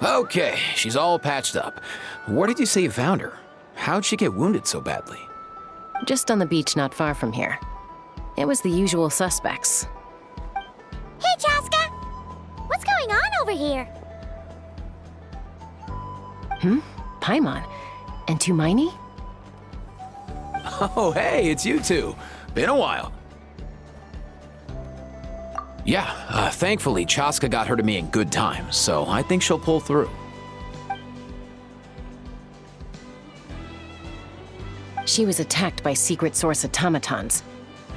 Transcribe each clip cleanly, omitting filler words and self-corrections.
Okay, she's all patched up. Where did you say you found her? How'd she get wounded so badly? Just on the beach not far from here. It was the usual suspects. Hey, Chaska! What's going on over here? Paimon. And Tumaini? Oh, hey, it's you two. Been a while. Yeah, thankfully Chaska got her to me in good time, so I think she'll pull through. She was attacked by secret source automatons.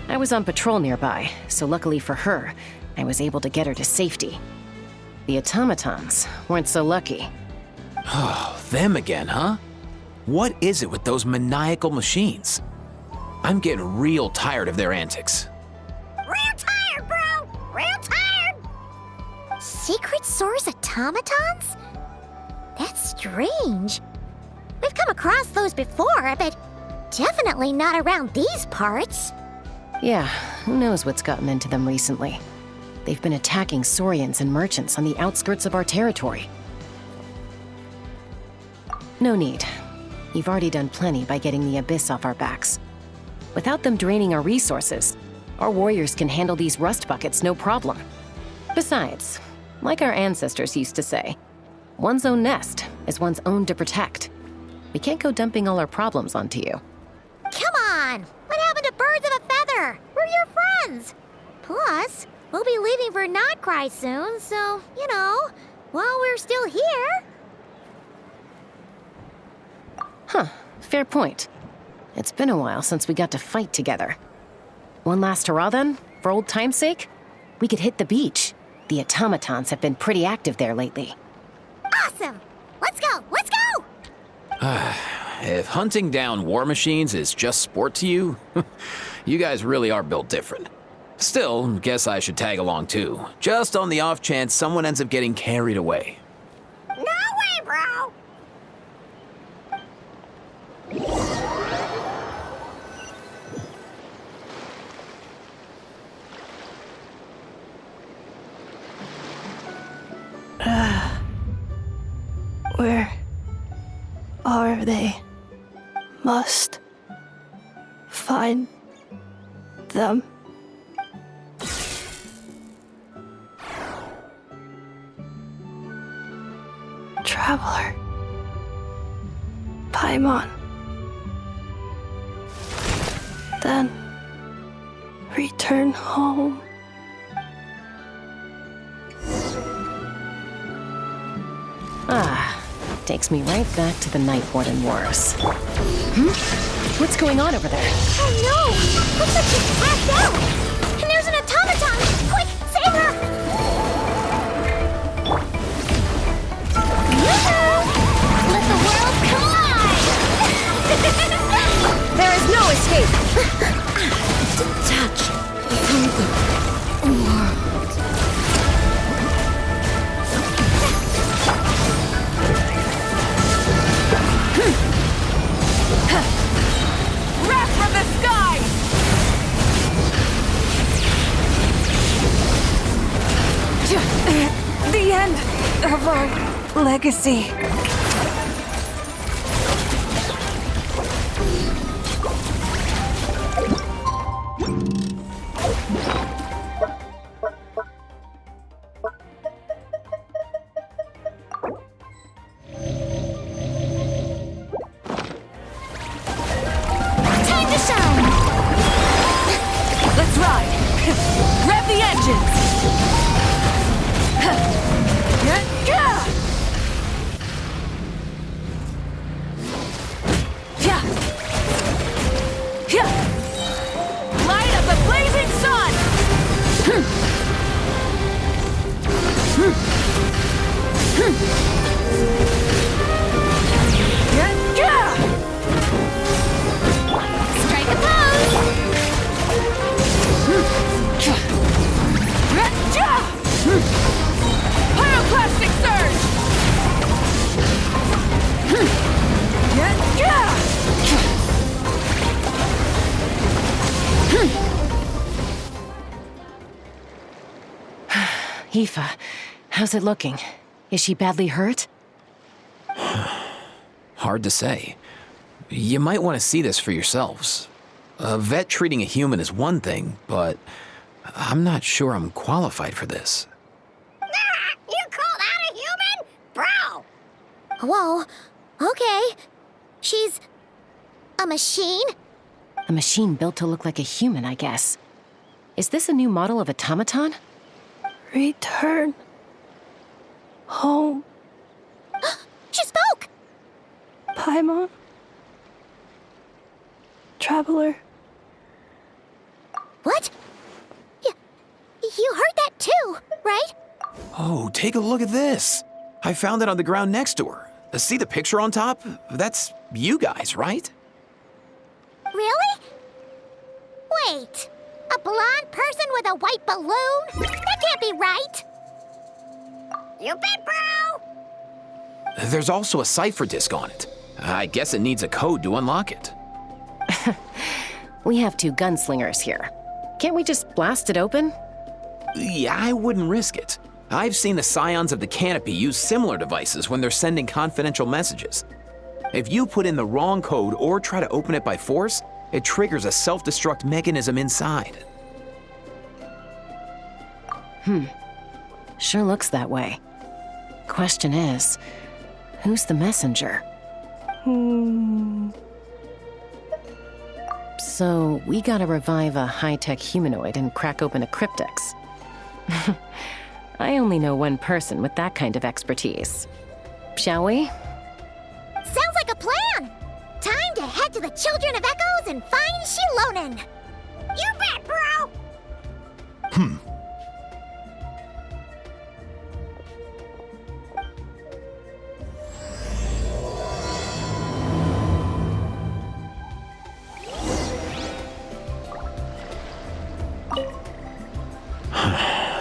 I was on patrol nearby, so luckily for her, I was able to get her to safety. The automatons weren't so lucky. Oh, them again, huh? What is it with those maniacal machines? I'm getting real tired of their antics. Real tired, bro! Real tired! Secret source automatons? That's strange. We've come across those before, but definitely not around these parts. Yeah, who knows what's gotten into them recently. They've been attacking Saurians and merchants on the outskirts of our territory. No need. You've already done plenty by getting the Abyss off our backs. Without them draining our resources, our warriors can handle these rust buckets no problem. Besides, like our ancestors used to say, one's own nest is one's own to protect. We can't go dumping all our problems onto you. Come on! What happened to birds of a feather? We're your friends! Plus, we'll be leaving for Notcry soon, so, you know, while we're still here... Huh, fair point. It's been a while since we got to fight together. One last hurrah then, for old time's sake? We could hit the beach. The automatons have been pretty active there lately. Awesome! Let's go! Let's go! If hunting down war machines is just sport to you, you guys really are built different. Still, guess I should tag along too, just on the off chance someone ends up getting carried away. No way, bro! Where are they? Must find them. Traveler. Paimon. Then return home. Takes me right back to the Night Warden Wars. What's going on over there? Oh no! Looks like she's passed out! And there's an automaton! Quick, save her! Yoo-hoo! Let the world come alive! There is no escape! To touch through the world. Wrath from the sky! The end of our legacy. Time to shine! Let's ride! Rev the engines! Light of the blazing sun! Strike a pose! Aoife, how's it looking? Is she badly hurt? Hard to say. You might want to see this for yourselves. A vet treating a human is one thing, but I'm not sure I'm qualified for this. You called out a human? Bro! Whoa, okay. She's a machine? A machine built to look like a human, I guess. Is this a new model of automaton? Return home, She spoke! Paimon. Traveler. What? You heard that too, right? Oh, take a look at this. I found it on the ground next to her. See the picture on top? That's you guys, right? Really? Wait, a blonde person with a white balloon? That can't be right. You bet, bro! There's also a cipher disk on it. I guess it needs a code to unlock it. We have two gunslingers here. Can't we just blast it open? Yeah, I wouldn't risk it. I've seen the Scions of the Canopy use similar devices when they're sending confidential messages. If you put in the wrong code or try to open it by force, it triggers a self-destruct mechanism inside. Sure looks that way. Question is, who's the messenger? So, we gotta revive a high-tech humanoid and crack open a cryptex. I only know one person with that kind of expertise. Shall we? Sounds like a plan! Time to head to the Children of Echoes and find Shilonen! You bet, bro!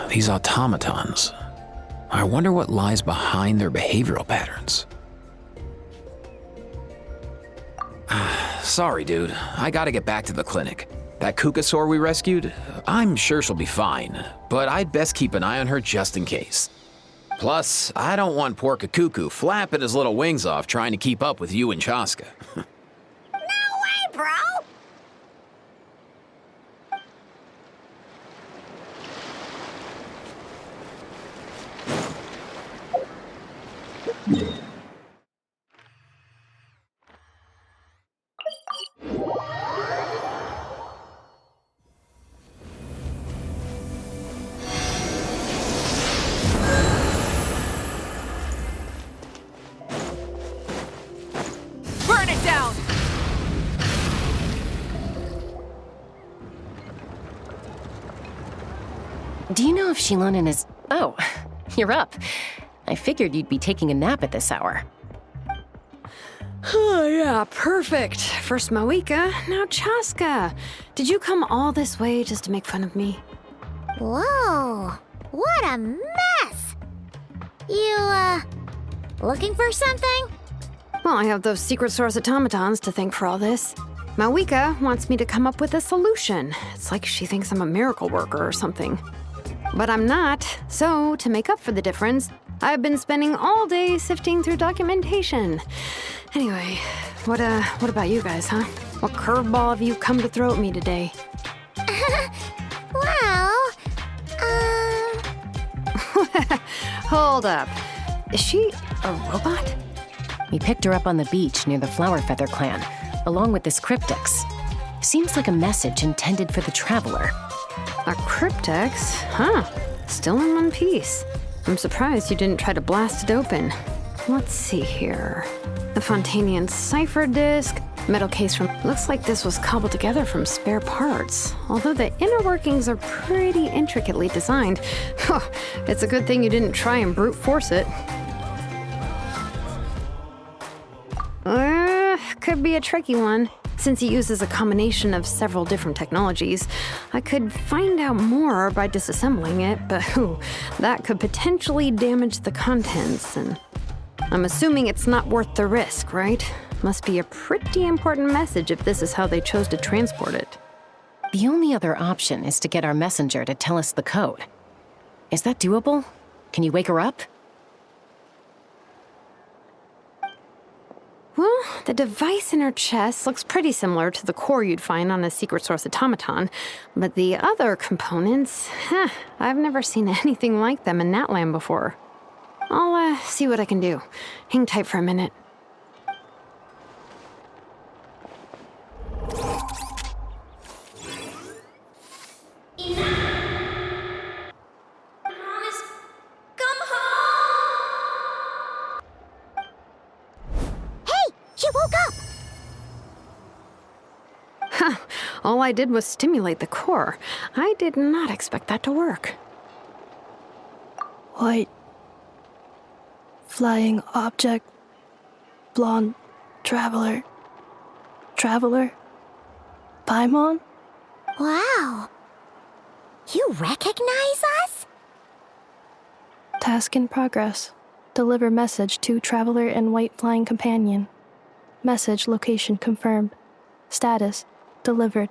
These automatons. I wonder what lies behind their behavioral patterns. Sorry, dude. I gotta get back to the clinic. That Kukasaur we rescued, I'm sure she'll be fine, but I'd best keep an eye on her just in case. Plus, I don't want poor Kakuku flapping his little wings off trying to keep up with you and Chaska. No way, bro! Burn it down! Do you know if Shilonen is... Oh, you're up. I figured you'd be taking a nap at this hour. Oh, yeah, perfect. First Mawika, now Chaska. Did you come all this way just to make fun of me? Whoa, what a mess! You, looking for something? Well, I have those secret source automatons to thank for all this. Mawika wants me to come up with a solution. It's like she thinks I'm a miracle worker or something. But I'm not, so to make up for the difference, I've been spending all day sifting through documentation. Anyway, what about you guys, huh? What curveball have you come to throw at me today? Well, Hold up. Is she a robot? We picked her up on the beach near the Flower Feather clan, along with this cryptex. Seems like a message intended for the Traveler. A cryptex? Huh. Still in one piece. I'm surprised you didn't try to blast it open. Let's see here. The Fontanian cipher disk, metal case from... Looks like this was cobbled together from spare parts. Although the inner workings are pretty intricately designed. It's a good thing you didn't try and brute force it. Could be a tricky one. Since it uses a combination of several different technologies, I could find out more by disassembling it, but that could potentially damage the contents, and I'm assuming it's not worth the risk, right? Must be a pretty important message if this is how they chose to transport it. The only other option is to get our messenger to tell us the code. Is that doable? Can you wake her up? Well, the device in her chest looks pretty similar to the core you'd find on a secret source automaton, but the other components, I've never seen anything like them in Natlan before. I'll see what I can do. Hang tight for a minute. She woke up! All I did was stimulate the core. I did not expect that to work. White. Flying object. Blonde. Traveler. Traveler. Paimon? Wow. You recognize us? Task in progress. Deliver message to Traveler and White Flying Companion. Message location confirmed. Status delivered.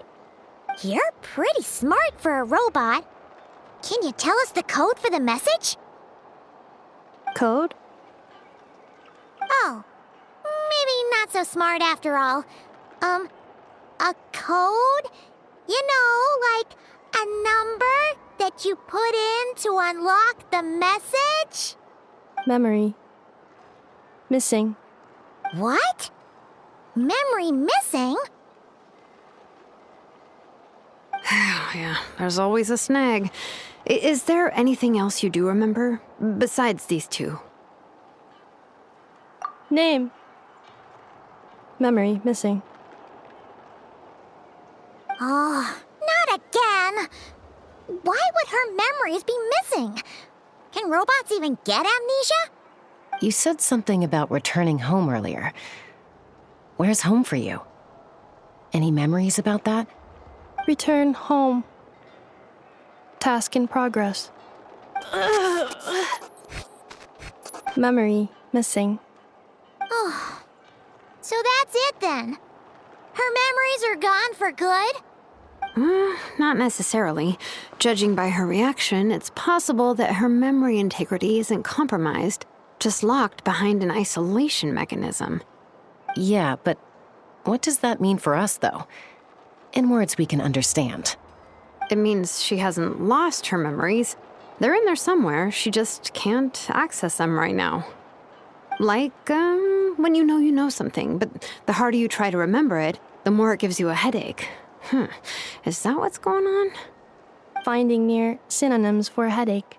You're pretty smart for a robot. Can you tell us the code for the message? Code? Oh, maybe not so smart after all. A code? You know, like a number that you put in to unlock the message? Memory. Missing. What? Memory missing? Yeah, there's always a snag. Is there anything else you do remember, besides these two? Name. Memory missing. Oh, not again! Why would her memories be missing? Can robots even get amnesia? You said something about returning home earlier. Where's home for you? Any memories about that? Return home. Task in progress. Memory missing. Oh, so that's it then. Her memories are gone for good? Not necessarily. Judging by her reaction, it's possible that her memory integrity isn't compromised, just locked behind an isolation mechanism. Yeah, but what does that mean for us, though? In words we can understand. It means she hasn't lost her memories. They're in there somewhere, she just can't access them right now. Like, when you know something, but the harder you try to remember it, the more it gives you a headache. Is that what's going on? Finding near synonyms for headache.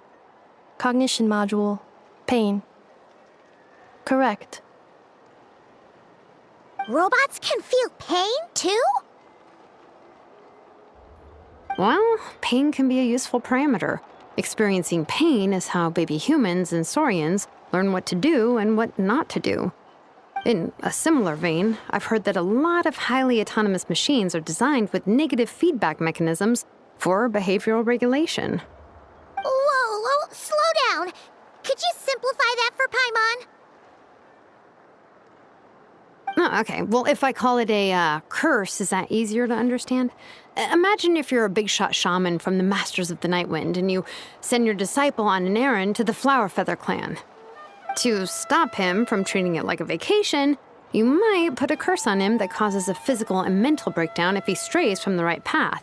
Cognition module. Pain. Correct. Robots can feel pain too? Well, pain can be a useful parameter. Experiencing pain is how baby humans and saurians learn what to do and what not to do. In a similar vein, I've heard that a lot of highly autonomous machines are designed with negative feedback mechanisms for behavioral regulation. Whoa, slow down. Could you simplify that for Paimon? Oh, okay. Well, if I call it a curse, is that easier to understand? Imagine if you're a big shot shaman from the Masters of the Nightwind and you send your disciple on an errand to the Flowerfeather clan. To stop him from treating it like a vacation, you might put a curse on him that causes a physical and mental breakdown if he strays from the right path.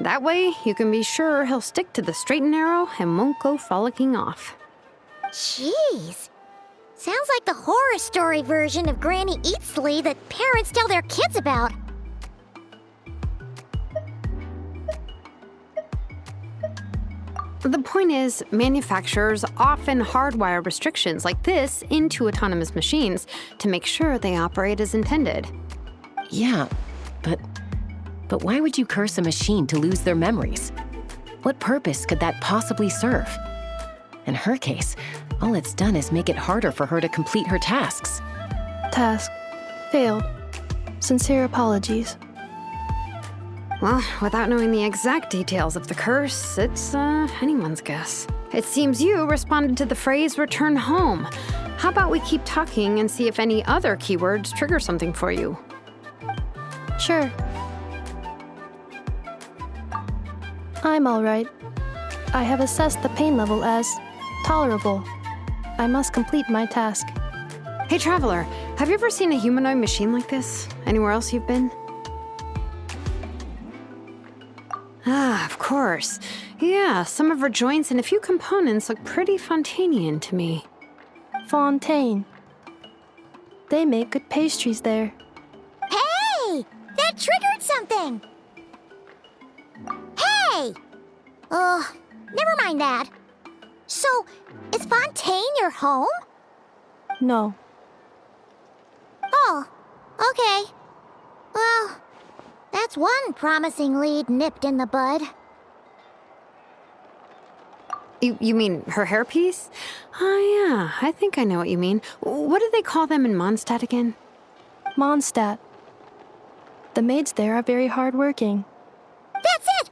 That way, you can be sure he'll stick to the straight and narrow and won't go frolicking off. Jeez. Sounds like the horror story version of Granny Eatsley that parents tell their kids about. The point is, manufacturers often hardwire restrictions like this into autonomous machines to make sure they operate as intended. Yeah, but why would you curse a machine to lose their memories? What purpose could that possibly serve? In her case, all it's done is make it harder for her to complete her tasks. Task. Failed. Sincere apologies. Well, without knowing the exact details of the curse, it's anyone's guess. It seems you responded to the phrase return home. How about we keep talking and see if any other keywords trigger something for you? Sure. I'm all right. I have assessed the pain level as tolerable. I must complete my task. Hey, Traveler, have you ever seen a humanoid machine like this? Anywhere else you've been? Ah, of course. Yeah, some of her joints and a few components look pretty Fontanian to me. Fontaine. They make good pastries there. Hey! That triggered something! Hey! Never mind that. So, is Fontaine your home? No. Oh, okay. Well, that's one promising lead nipped in the bud. You mean her hairpiece? Oh, yeah, I think I know what you mean. What do they call them in Mondstadt again? Mondstadt. The maids there are very hardworking. That's it!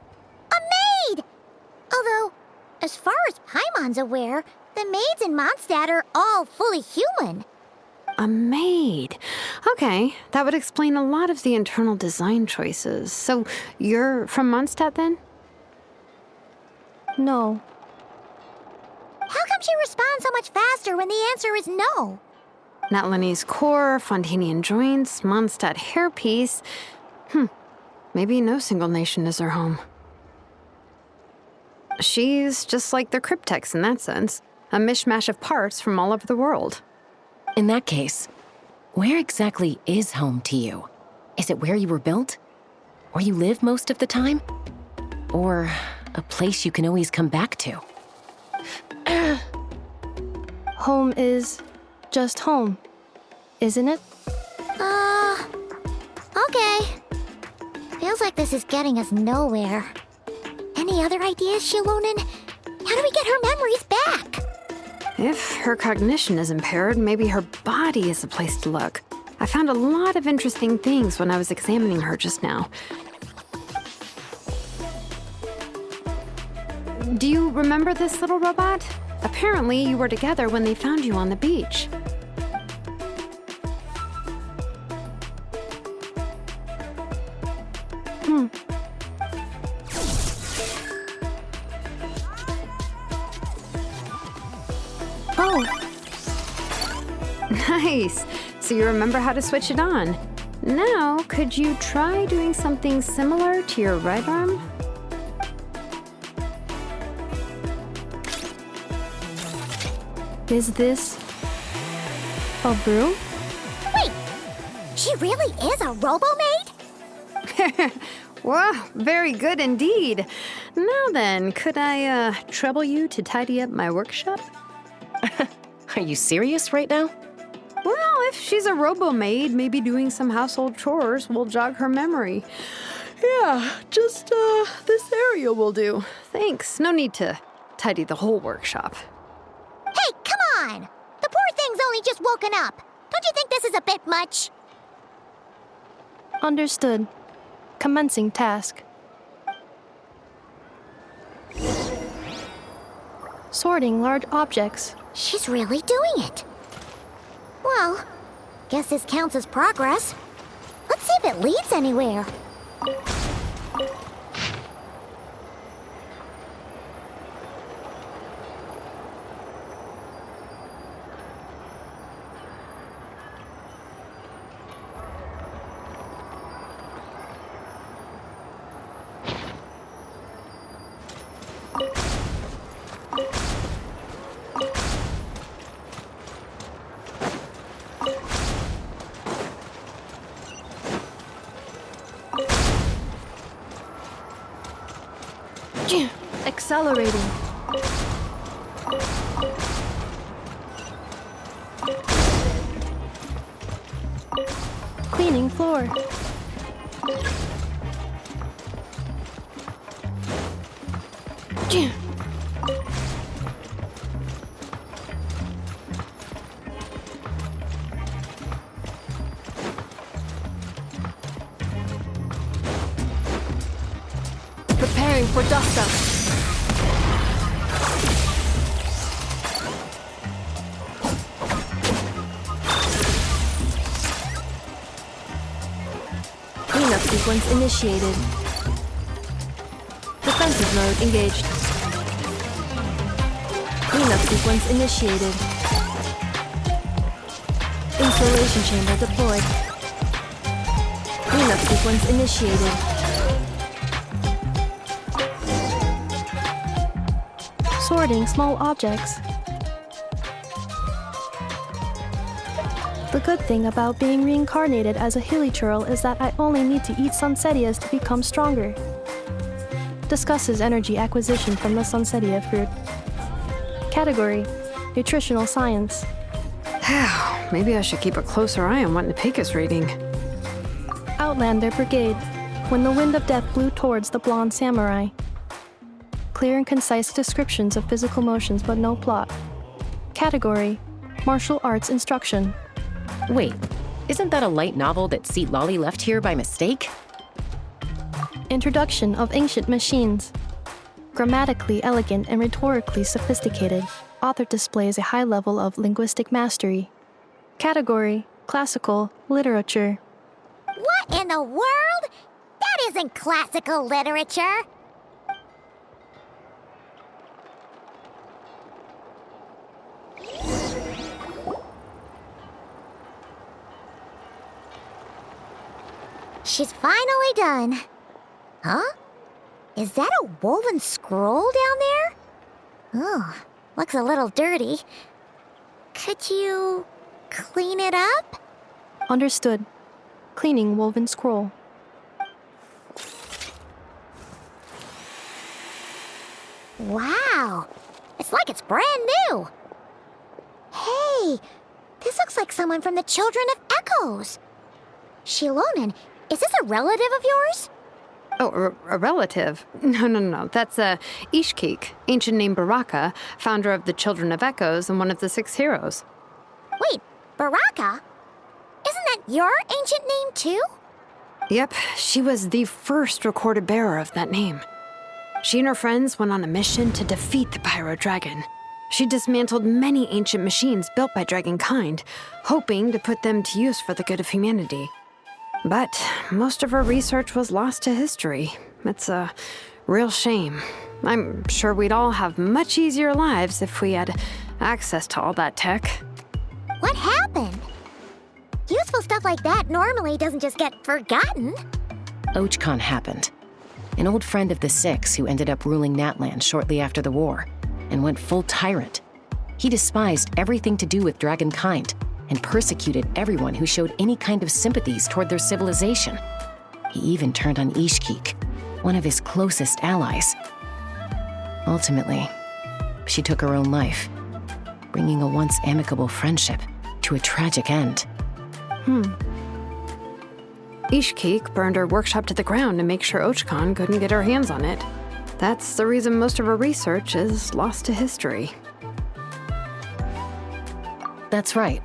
A maid! Although, as far as Paimon's aware, the maids in Mondstadt are all fully human. A maid. Okay, that would explain a lot of the internal design choices. So, you're from Mondstadt then? No. How come she responds so much faster when the answer is no? Natlanese core, Fontanian joints, Mondstadt hairpiece. Maybe no single nation is her home. She's just like the Cryptex in that sense. A mishmash of parts from all over the world. In that case, where exactly is home to you? Is it where you were built? Where you live most of the time? Or a place you can always come back to? Home is just home, isn't it? Okay. Feels like this is getting us nowhere. Any other ideas, Shilonen? How do we get her memories back? If her cognition is impaired, maybe her body is the place to look. I found a lot of interesting things when I was examining her just now. Do you remember this little robot? Apparently, you were together when they found you on the beach. Oh, Nice. So you remember how to switch it on. Now, could you try doing something similar to your right arm? is this a broom? Wait, she really is a robo-maid? Wow, very good indeed. Now then, could I trouble you to tidy up my workshop? Are you serious right now? Well, if she's a robo-maid, maybe doing some household chores will jog her memory. Yeah, just this area will do. Thanks. No need to tidy the whole workshop. Hey, come on! The poor thing's only just woken up. Don't you think this is a bit much? Understood. Commencing task. Sorting large objects. She's really doing it. Well, guess this counts as progress. Let's see if it leads anywhere. Accelerating. Cleaning floor. Preparing for dust-up. Cleanup sequence initiated. Defensive mode engaged. Cleanup sequence initiated. Installation chamber deployed. Cleanup sequence initiated. Sorting small objects. The good thing about being reincarnated as a hilichurl is that I only need to eat Sunsetias to become stronger. Discusses energy acquisition from the Sunsetia fruit. Category: Nutritional Science. Maybe I should keep a closer eye on what Nepake is reading. Outlander Brigade. When the wind of death blew towards the blonde samurai. Clear and concise descriptions of physical motions but no plot. Category: Martial Arts Instruction. Wait, isn't that a light novel that Seat Lolly left here by mistake? Introduction of Ancient Machines. Grammatically elegant and rhetorically sophisticated, author displays a high level of linguistic mastery. Category: Classical Literature. What in the world? That isn't classical literature. She's finally done. Huh? Is that a woven scroll down there? Oh, looks a little dirty. Could you clean it up? Understood. Cleaning woven scroll. Wow, it's like it's brand new. Hey, this looks like someone from the Children of Echoes. Shilonen, is this a relative of yours? Oh, a relative? No. That's Ishkik, ancient name Baraka, founder of the Children of Echoes and one of the 6 heroes. Wait, Baraka? Isn't that your ancient name too? Yep, she was the first recorded bearer of that name. She and her friends went on a mission to defeat the Pyro Dragon. She dismantled many ancient machines built by Dragonkind, hoping to put them to use for the good of humanity. But most of her research was lost to history. It's a real shame. I'm sure we'd all have much easier lives if we had access to all that tech. What happened? Useful stuff like that normally doesn't just get forgotten. Ochkon happened. An old friend of the 6 who ended up ruling Natlan shortly after the war, and went full tyrant. He despised everything to do with Dragonkind, and persecuted everyone who showed any kind of sympathies toward their civilization. He even turned on Ishkik, one of his closest allies. Ultimately, she took her own life, bringing a once amicable friendship to a tragic end. Ishkik burned her workshop to the ground to make sure Ochkon couldn't get her hands on it. That's the reason most of her research is lost to history. That's right.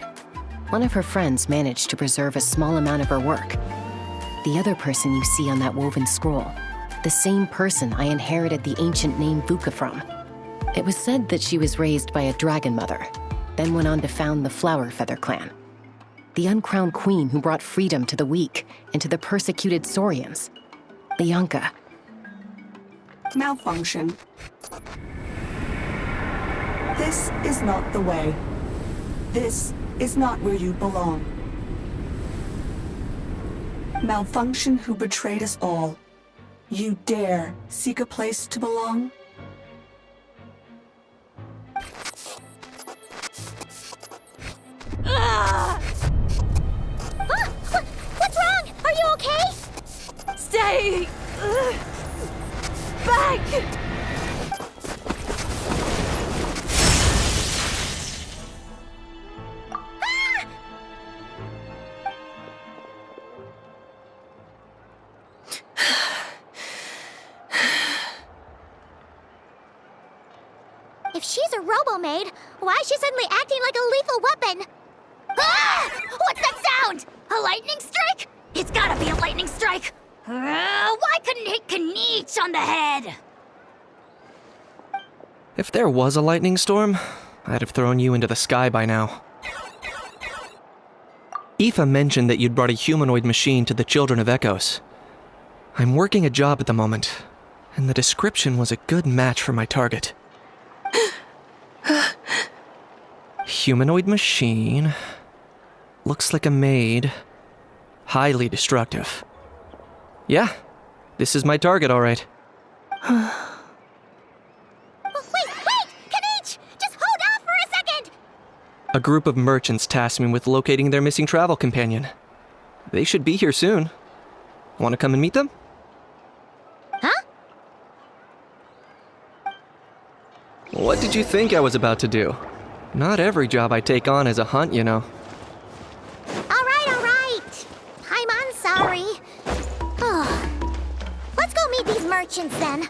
One of her friends managed to preserve a small amount of her work. The other person you see on that woven scroll, the same person I inherited the ancient name Vuka from. It was said that she was raised by a dragon mother, then went on to found the Flower Feather clan. The uncrowned queen who brought freedom to the weak and to the persecuted Saurians. The Yonka. Malfunction. This is not the way. This is not where you belong. Malfunction who betrayed us all. You dare seek a place to belong? What's wrong? Are you okay? Stay back! If she's a robo-maid, why is she suddenly acting like a lethal weapon? Ah! What's that sound? A lightning strike? It's gotta be a lightning strike! Why couldn't it hit Kniech on the head? If there was a lightning storm, I'd have thrown you into the sky by now. Aoife mentioned that you'd brought a humanoid machine to the Children of Echoes. I'm working a job at the moment, and the description was a good match for my target. Humanoid machine. Looks like a maid. Highly destructive. Yeah, this is my target, all right. Oh, wait! Kanich! Just hold off for a second! A group of merchants tasked me with locating their missing travel companion. They should be here soon. Want to come and meet them? Huh? What did you think I was about to do? Not every job I take on is a hunt, you know. All right. I'm sorry. Oh. Let's go meet these merchants then.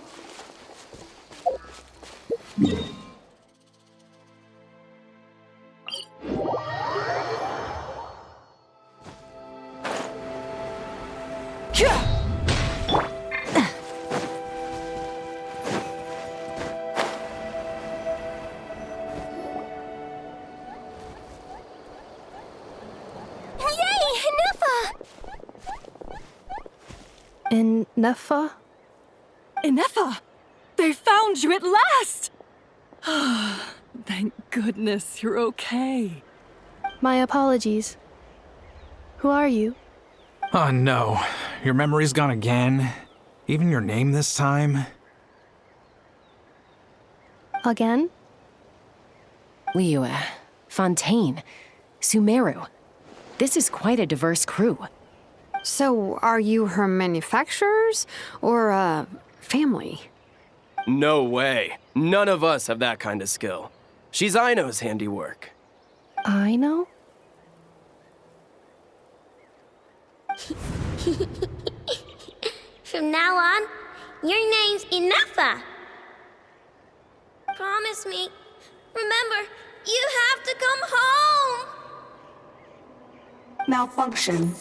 In Nefa? Inefa! They found you at last! Thank goodness you're okay. My apologies. Who are you? Oh no, your memory's gone again? Even your name this time? Again? Liyue, Fontaine, Sumeru. This is quite a diverse crew. So, are you her manufacturers or family? No way. None of us have that kind of skill. She's Aino's handiwork. I know? From now on, your name's Inefa. Promise me. Remember, you have to come home. Malfunction.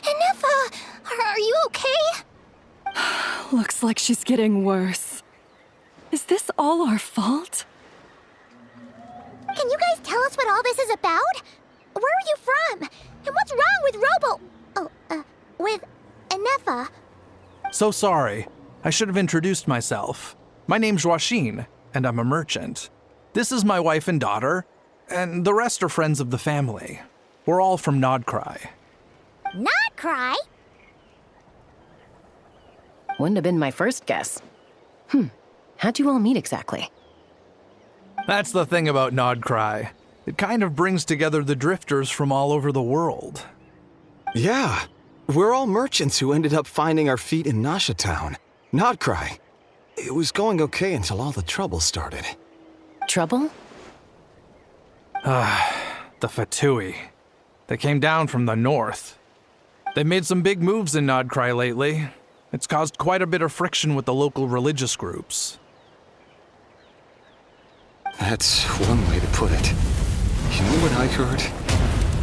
Inefa, are you okay? Looks like she's getting worse. Is this all our fault? Can you guys tell us what all this is about? Where are you from? And what's wrong with with Inefa? So sorry. I should have introduced myself. My name's Joachine, and I'm a merchant. This is my wife and daughter, and the rest are friends of the family. We're all from Nodcry. Not cry? Wouldn't have been my first guess. How'd you all meet exactly? That's the thing about Nodcry. It kind of brings together the drifters from all over the world. Yeah, we're all merchants who ended up finding our feet in Nasha Town. Nodcry. It was going okay until all the trouble started. Trouble? The Fatui. They came down from the north. They've made some big moves in Nodcry lately. It's caused quite a bit of friction with the local religious groups. That's one way to put it. You know what I heard?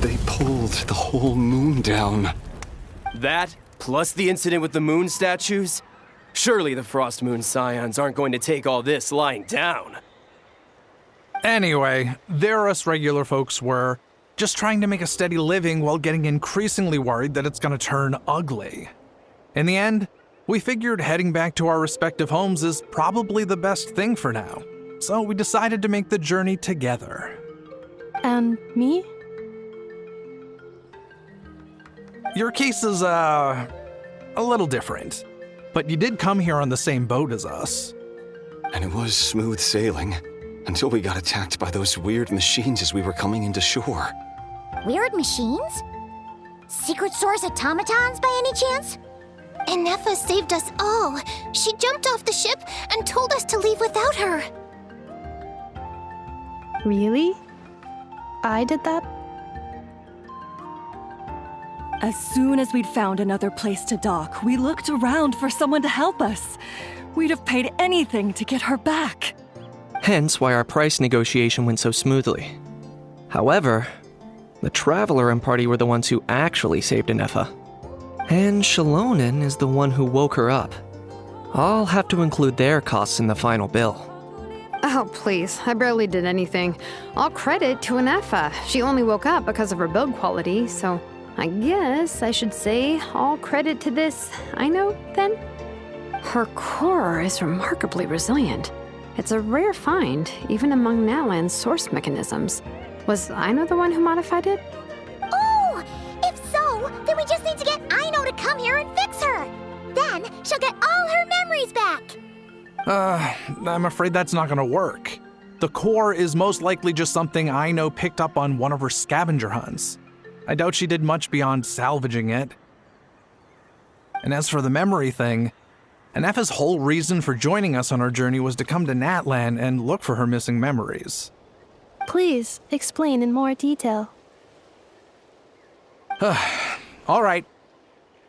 They pulled the whole moon down. That, plus the incident with the moon statues? Surely the Frost Moon Scions aren't going to take all this lying down. Anyway, there us regular folks were, just trying to make a steady living while getting increasingly worried that it's gonna turn ugly. In the end, we figured heading back to our respective homes is probably the best thing for now. So we decided to make the journey together. And me? Your case is, a little different. But you did come here on the same boat as us. And it was smooth sailing, until we got attacked by those weird machines as we were coming into shore. Weird machines? Secret Source automatons by any chance? Inefa saved us all. She jumped off the ship and told us to leave without her. Really? I did that? As soon as we'd found another place to dock, we looked around for someone to help us. We'd have paid anything to get her back. Hence why our price negotiation went so smoothly. However, the Traveler and party were the ones who actually saved Inefa. And Shalonen is the one who woke her up. I'll have to include their costs in the final bill. Oh, please. I barely did anything. All credit to Inefa. She only woke up because of her build quality, so I guess I should say all credit to this Aino, then? Her core is remarkably resilient. It's a rare find, even among Natlan's source mechanisms. Was Aino the one who modified it? Oh! If so, then we just need to get Aino to come here and fix her. Then she'll get all her memories back. I'm afraid that's not gonna work. The core is most likely just something Aino picked up on one of her scavenger hunts. I doubt she did much beyond salvaging it. And as for the memory thing, Anefa's whole reason for joining us on our journey was to come to Natlan and look for her missing memories. Please explain in more detail. All right.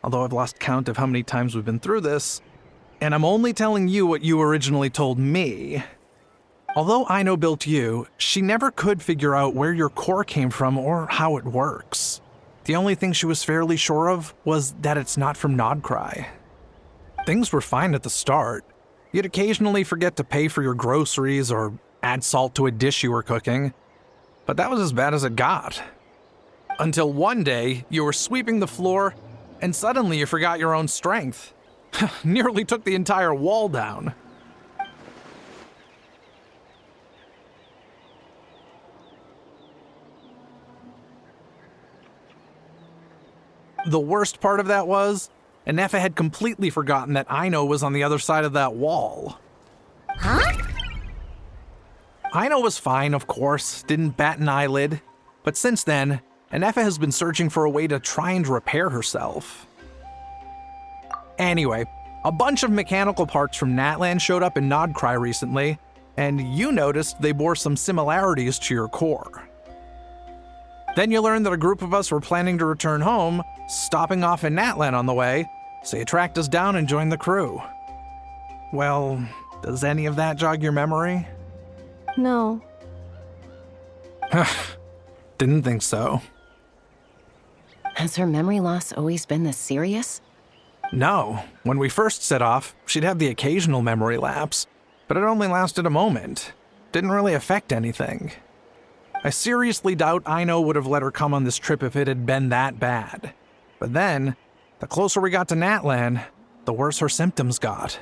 Although I've lost count of how many times we've been through this, and I'm only telling you what you originally told me. Although Aino built you, she never could figure out where your core came from or how it works. The only thing she was fairly sure of was that it's not from Nodcry. Things were fine at the start. You'd occasionally forget to pay for your groceries or add salt to a dish you were cooking, but that was as bad as it got. Until one day, you were sweeping the floor, and suddenly you forgot your own strength. Nearly took the entire wall down. The worst part of that was, Anefa had completely forgotten that Aino was on the other side of that wall. Huh? Aino was fine, of course, didn't bat an eyelid. But since then, Anefa has been searching for a way to try and repair herself. Anyway, a bunch of mechanical parts from Natlan showed up in Nodcry recently, and you noticed they bore some similarities to your core. Then you learned that a group of us were planning to return home, stopping off in Natlan on the way, so you tracked us down and joined the crew. Well, does any of that jog your memory? No. Didn't think so. Has her memory loss always been this serious? No. When we first set off, she'd have the occasional memory lapse, but it only lasted a moment. Didn't really affect anything. I seriously doubt Aino would have let her come on this trip if it had been that bad. But then, the closer we got to Natlan, the worse her symptoms got.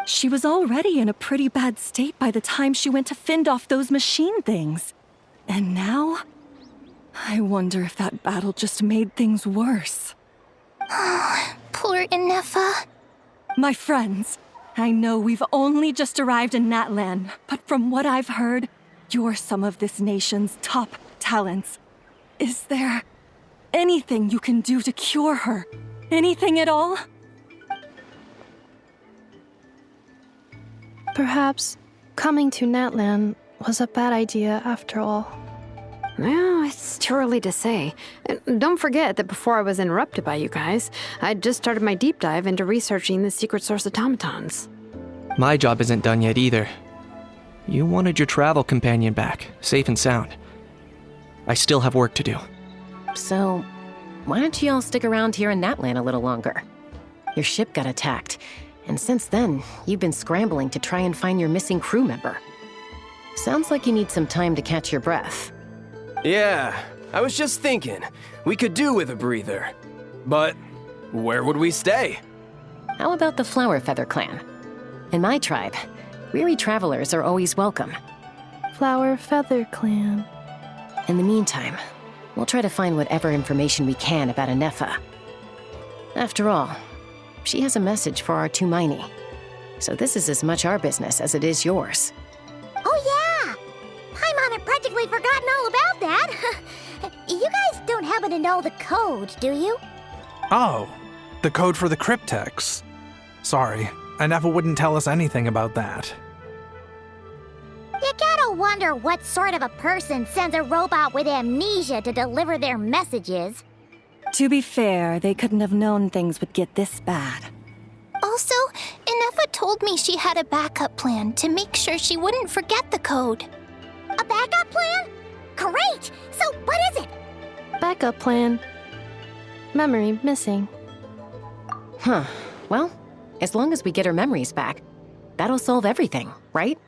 She was already in a pretty bad state by the time she went to fend off those machine things. And now? I wonder if that battle just made things worse. Poor Anefa. My friends, I know we've only just arrived in Natlan, but from what I've heard, you're some of this nation's top talents. Is there anything you can do to cure her? Anything at all? Perhaps coming to Natlan was a bad idea after all. Well, it's too early to say. Don't forget that before I was interrupted by you guys, I'd just started my deep dive into researching the secret source automatons. My job isn't done yet either. You wanted your travel companion back, safe and sound. I still have work to do. So, why don't you all stick around here in Natlan a little longer? Your ship got attacked, and since then, you've been scrambling to try and find your missing crew member. Sounds like you need some time to catch your breath. Yeah, I was just thinking, we could do with a breather. But where would we stay? How about the Flower Feather clan? In my tribe, weary travelers are always welcome. Flower Feather Clan. In the meantime, we'll try to find whatever information we can about Anefa. After all, she has a message for our Tumaini. So this is as much our business as it is yours. Oh yeah! Paimon had practically forgotten all about that. You guys don't happen to know the code, do you? Oh, the code for the cryptex. Sorry, Anefa wouldn't tell us anything about that. You gotta wonder what sort of a person sends a robot with amnesia to deliver their messages. To be fair, they couldn't have known things would get this bad. Also, Anefa told me she had a backup plan to make sure she wouldn't forget the code. A backup plan? Great! So what is it? Backup plan. Memory missing. Huh. Well, as long as we get her memories back, that'll solve everything, right?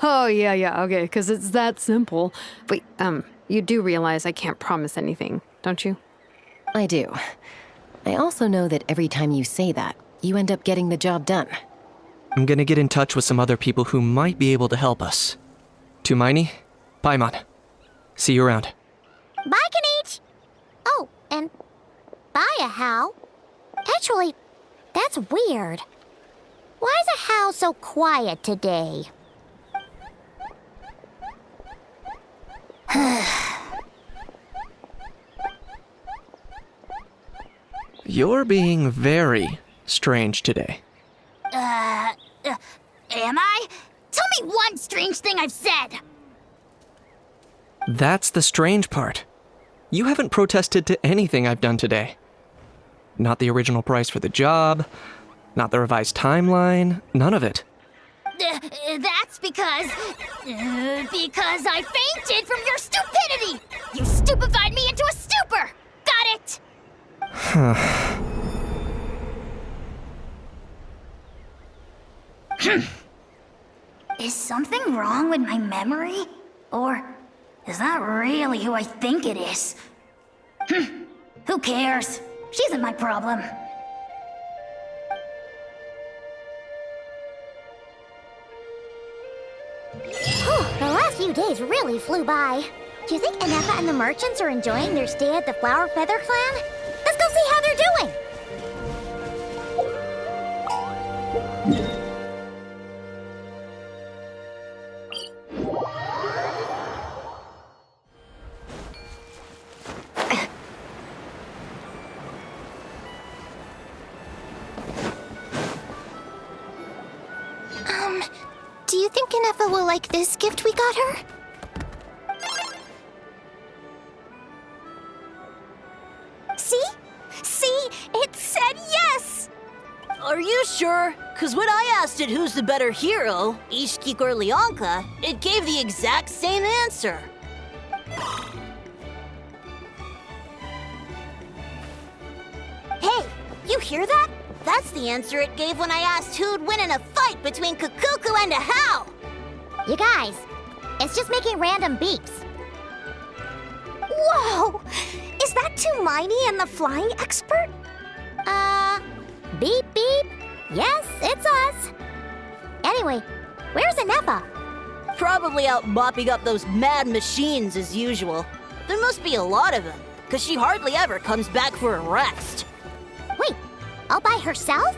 Oh, yeah, okay, because it's that simple. Wait, you do realize I can't promise anything, don't you? I do. I also know that every time you say that, you end up getting the job done. I'm gonna get in touch with some other people who might be able to help us. Tumaini, Paimon. See you around. Bye, Kanich! Oh, and bye, Hal. Actually, that's weird. Why is Hal so quiet today? You're being very strange today. Am I? Tell me one strange thing I've said! That's the strange part. You haven't protested to anything I've done today. Not the original price for the job, not the revised timeline, none of it. That's because I fainted from your stupidity! You stupefied me into a stupor! Got it? Is something wrong with my memory? Or is that really who I think it is? Who cares? She isn't my problem. The last few days really flew by. Do you think Inefa and the merchants are enjoying their stay at the Flower Feather Clan? Let's go see how they're doing! Do you think Inefa will like this gift we got her? See? See? It said yes! Are you sure? Because when I asked it who's the better hero, Ishkik or Leonka, it gave the exact same answer. Hey, you hear that? That's the answer it gave when I asked who'd win in a fight between Kukuku and Ahau. You guys, it's just making random beeps. Whoa! Is that Tumaini and the flying expert? Beep beep. Yes, it's us. Anyway, where's Inefa? Probably out mopping up those mad machines as usual. There must be a lot of them, because she hardly ever comes back for a rest. Wait, all by herself?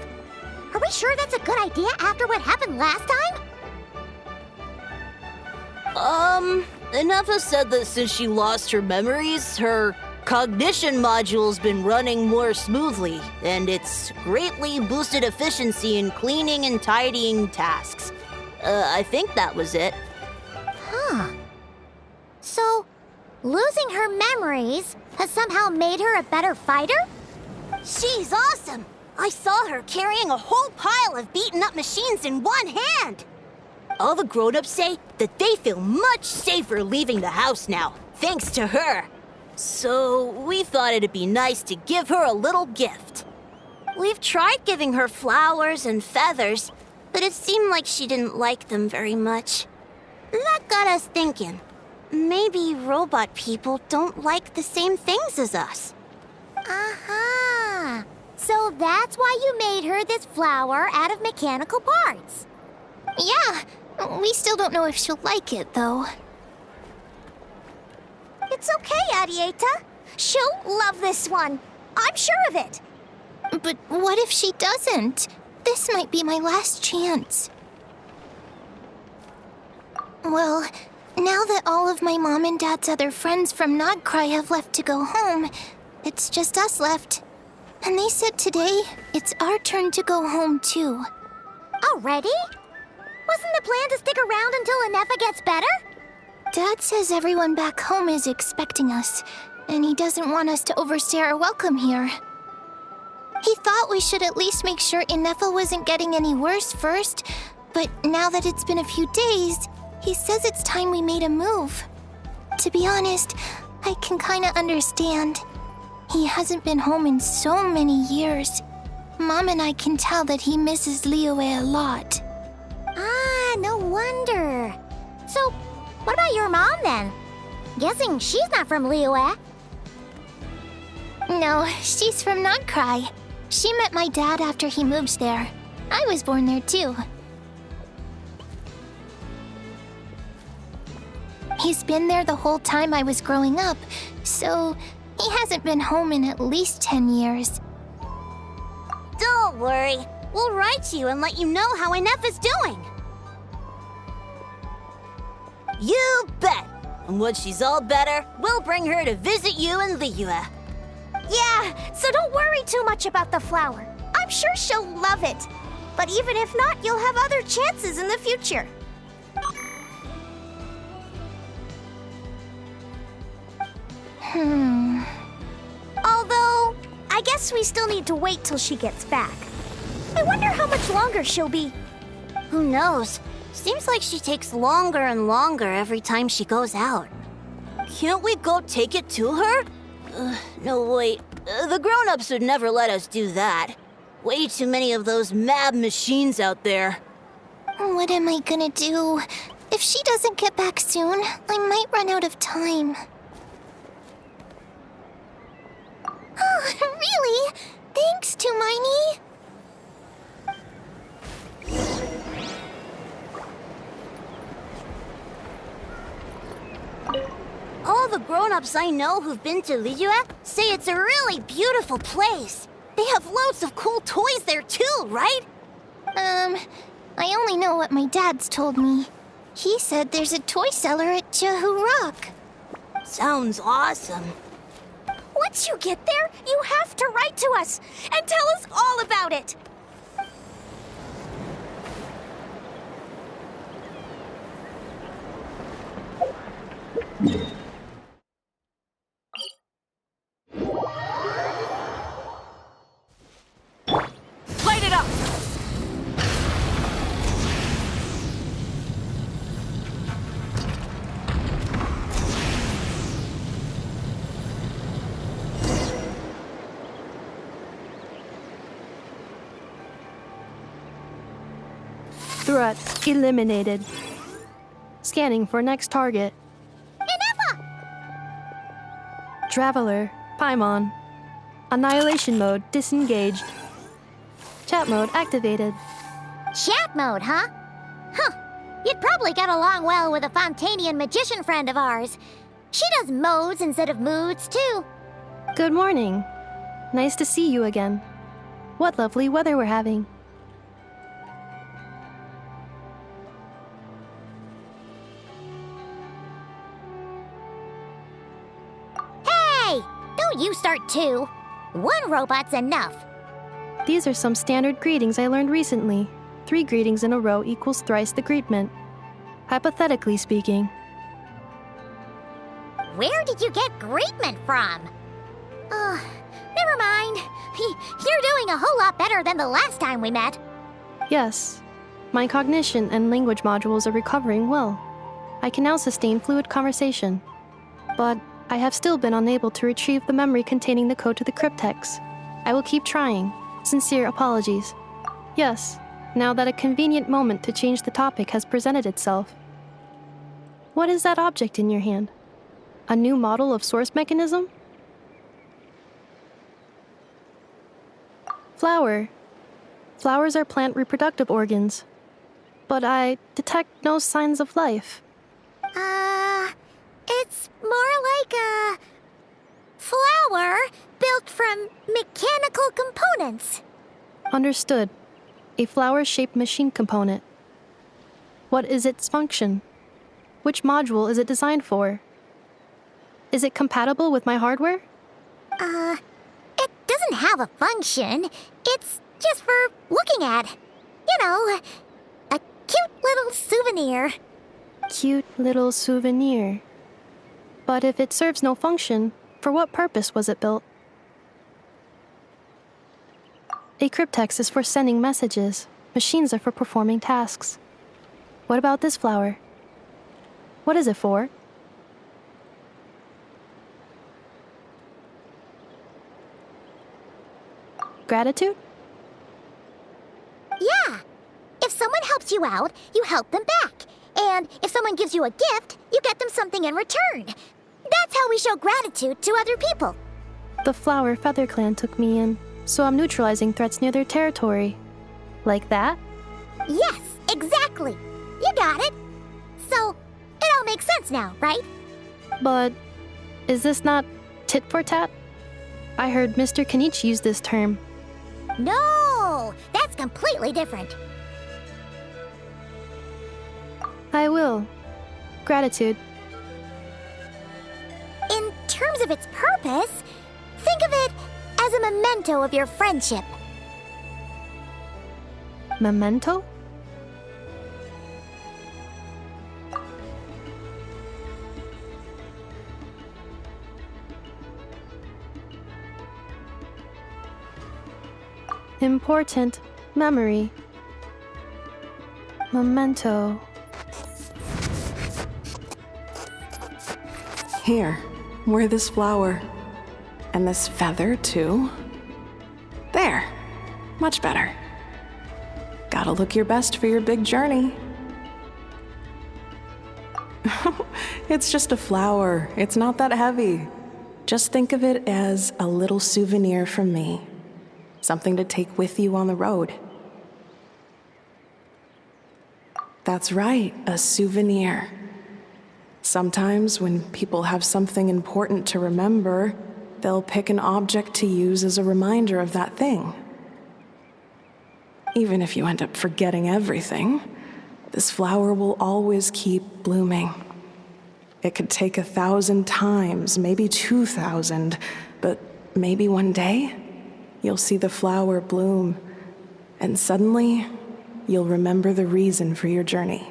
Are we sure that's a good idea after what happened last time? Inefa said that since she lost her memories, her cognition module's been running more smoothly, and it's greatly boosted efficiency in cleaning and tidying tasks. I think that was it. Huh. So, losing her memories has somehow made her a better fighter? She's awesome! I saw her carrying a whole pile of beaten-up machines in one hand! All the grown-ups say that they feel much safer leaving the house now, thanks to her. So we thought it'd be nice to give her a little gift. We've tried giving her flowers and feathers, but it seemed like she didn't like them very much. That got us thinking. Maybe robot people don't like the same things as us. Aha! So that's why you made her this flower out of mechanical parts. Yeah, we still don't know if she'll like it, though. It's okay, Arieta. She'll love this one. I'm sure of it. But what if she doesn't? This might be my last chance. Well, now that all of my mom and dad's other friends from Nodcry have left to go home, it's just us left. And they said today, it's our turn to go home, too. Already? Wasn't the plan to stick around until Inefa gets better? Dad says everyone back home is expecting us, and he doesn't want us to overstay our welcome here. He thought we should at least make sure Inefa wasn't getting any worse first, but now that it's been a few days, he says it's time we made a move. To be honest, I can kinda understand. He hasn't been home in so many years. Mom and I can tell that he misses Liyue a lot. Ah, no wonder. So, what about your mom then? Guessing she's not from Liyue. No, she's from Nodcry. She met my dad after he moved there. I was born there too. He's been there the whole time I was growing up, so he hasn't been home in at least 10 years. Don't worry. We'll write to you and let you know how Inef is doing. You bet. And when she's all better, we'll bring her to visit you in Liyue. Yeah, so don't worry too much about the flower. I'm sure she'll love it. But even if not, you'll have other chances in the future. Although, I guess we still need to wait till she gets back. I wonder how much longer she'll be. Who knows? Seems like she takes longer and longer every time she goes out. Can't we go take it to her? No, wait. The grown-ups would never let us do that. Way too many of those mad machines out there. What am I gonna do? If she doesn't get back soon, I might run out of time. Oh, really? Thanks, Tumaini. All the grown-ups I know who've been to Liyue say it's a really beautiful place. They have loads of cool toys there too, right? I only know what my dad's told me. He said there's a toy seller at Jehu Rock. Sounds awesome. Once you get there, you have to write to us and tell us all about it. Light it up! Threat eliminated. Scanning for next target. Traveler, Paimon. Annihilation mode disengaged. Chat mode activated. Chat mode, huh? Huh. You'd probably get along well with a Fontanian magician friend of ours. She does modes instead of moods, too. Good morning. Nice to see you again. What lovely weather we're having. Hey! Don't you start too. One robot's enough. These are some standard greetings I learned recently. 3 greetings in a row equals thrice the greetment. Hypothetically speaking. Where did you get greetment from? Never mind. You're doing a whole lot better than the last time we met. Yes. My cognition and language modules are recovering well. I can now sustain fluid conversation. But I have still been unable to retrieve the memory containing the code to the cryptex. I will keep trying. Sincere apologies. Yes, now that a convenient moment to change the topic has presented itself. What is that object in your hand? A new model of source mechanism? Flower. Flowers are plant reproductive organs. But I detect no signs of life. It's more like a flower built from mechanical components. Understood. A flower-shaped machine component. What is its function? Which module is it designed for? Is it compatible with my hardware? It doesn't have a function. It's just for looking at. You know, a cute little souvenir. Cute little souvenir. But if it serves no function, for what purpose was it built? A cryptex is for sending messages. Machines are for performing tasks. What about this flower? What is it for? Gratitude? Yeah. If someone helps you out, you help them back. And if someone gives you a gift, you get them something in return. That's how we show gratitude to other people. The flower Feather Clan took me in. So I'm neutralizing threats near their territory. Like that? Yes, exactly. You got it. So, it all makes sense now, right? But is this not tit for tat? I heard Mr. Kenichi use this term. No, that's completely different. I will. Gratitude. In terms of its purpose, think of it as a memento of your friendship. Memento? Important memory. Memento. Here, wear this flower. And this feather, too. There. Much better. Gotta look your best for your big journey. It's just a flower. It's not that heavy. Just think of it as a little souvenir from me. Something to take with you on the road. That's right, a souvenir. Sometimes when people have something important to remember, they'll pick an object to use as a reminder of that thing. Even if you end up forgetting everything, this flower will always keep blooming. It could take 1,000 times, maybe 2,000, but maybe one day, you'll see the flower bloom, and suddenly, you'll remember the reason for your journey.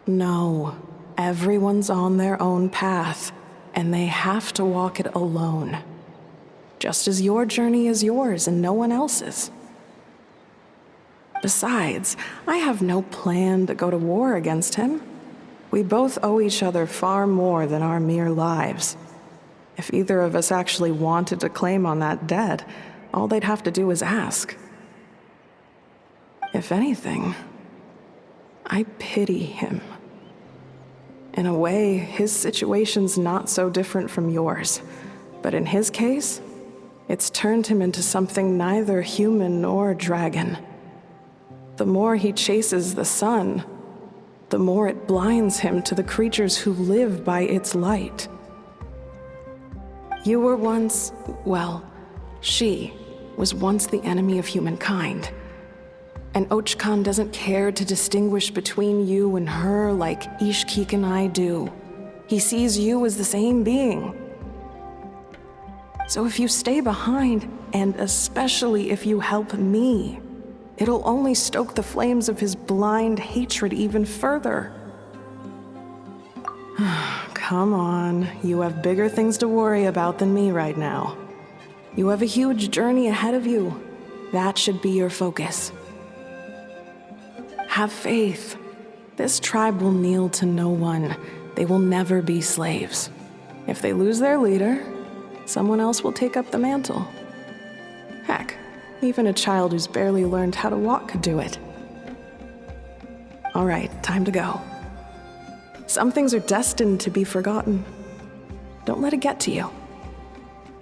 No, everyone's on their own path, and they have to walk it alone. Just as your journey is yours and no one else's. Besides, I have no plan to go to war against him. We both owe each other far more than our mere lives. If either of us actually wanted to claim on that debt, all they'd have to do is ask. If anything, I pity him. In a way, his situation's not so different from yours. But in his case, it's turned him into something neither human nor dragon. The more he chases the sun, the more it blinds him to the creatures who live by its light. You were once, well, she was once the enemy of humankind. And Ochkan doesn't care to distinguish between you and her like Ishkik and I do. He sees you as the same being. So if you stay behind, and especially if you help me, it'll only stoke the flames of his blind hatred even further. Come on, you have bigger things to worry about than me right now. You have a huge journey ahead of you. That should be your focus. Have faith. This tribe will kneel to no one. They will never be slaves. If they lose their leader, someone else will take up the mantle. Heck, even a child who's barely learned how to walk could do it. All right, time to go. Some things are destined to be forgotten. Don't let it get to you.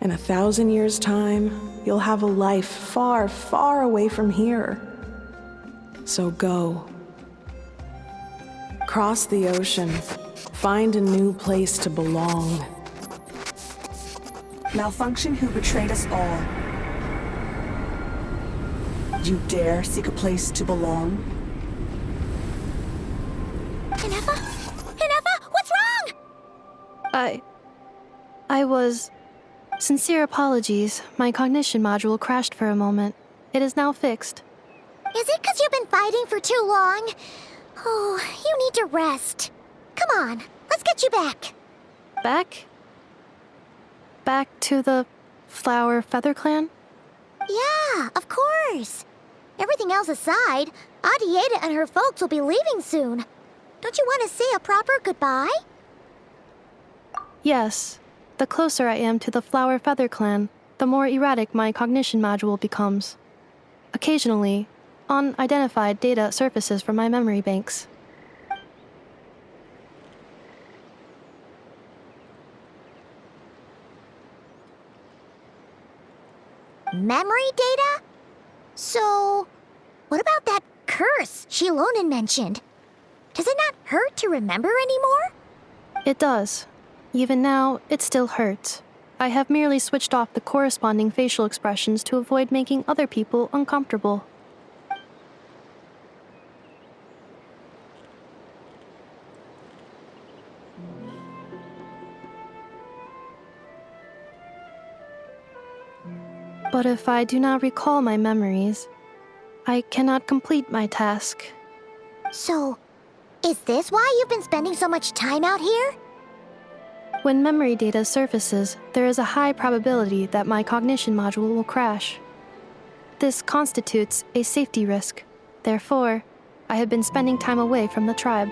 In 1,000 years' time, you'll have a life far, far away from here. So go. Cross the ocean. Find a new place to belong. Malfunction who betrayed us all. You dare seek a place to belong? Inefa? Inefa, what's wrong? I was... Sincere apologies. My cognition module crashed for a moment. It is now fixed. Is it because you've been fighting for too long? Oh, you need to rest. Come on, let's get you back. Back? Back to the Flower Feather Clan? Yeah, of course. Everything else aside, Adieta and her folks will be leaving soon. Don't you want to say a proper goodbye? Yes. The closer I am to the Flower Feather Clan, the more erratic my cognition module becomes. Occasionally, unidentified data surfaces from my memory banks. Memory data? So, what about that curse Shilonen mentioned? Does it not hurt to remember anymore? It does. Even now, it still hurts. I have merely switched off the corresponding facial expressions to avoid making other people uncomfortable. But if I do not recall my memories, I cannot complete my task. So, is this why you've been spending so much time out here? When memory data surfaces, there is a high probability that my cognition module will crash. This constitutes a safety risk. Therefore, I have been spending time away from the tribe.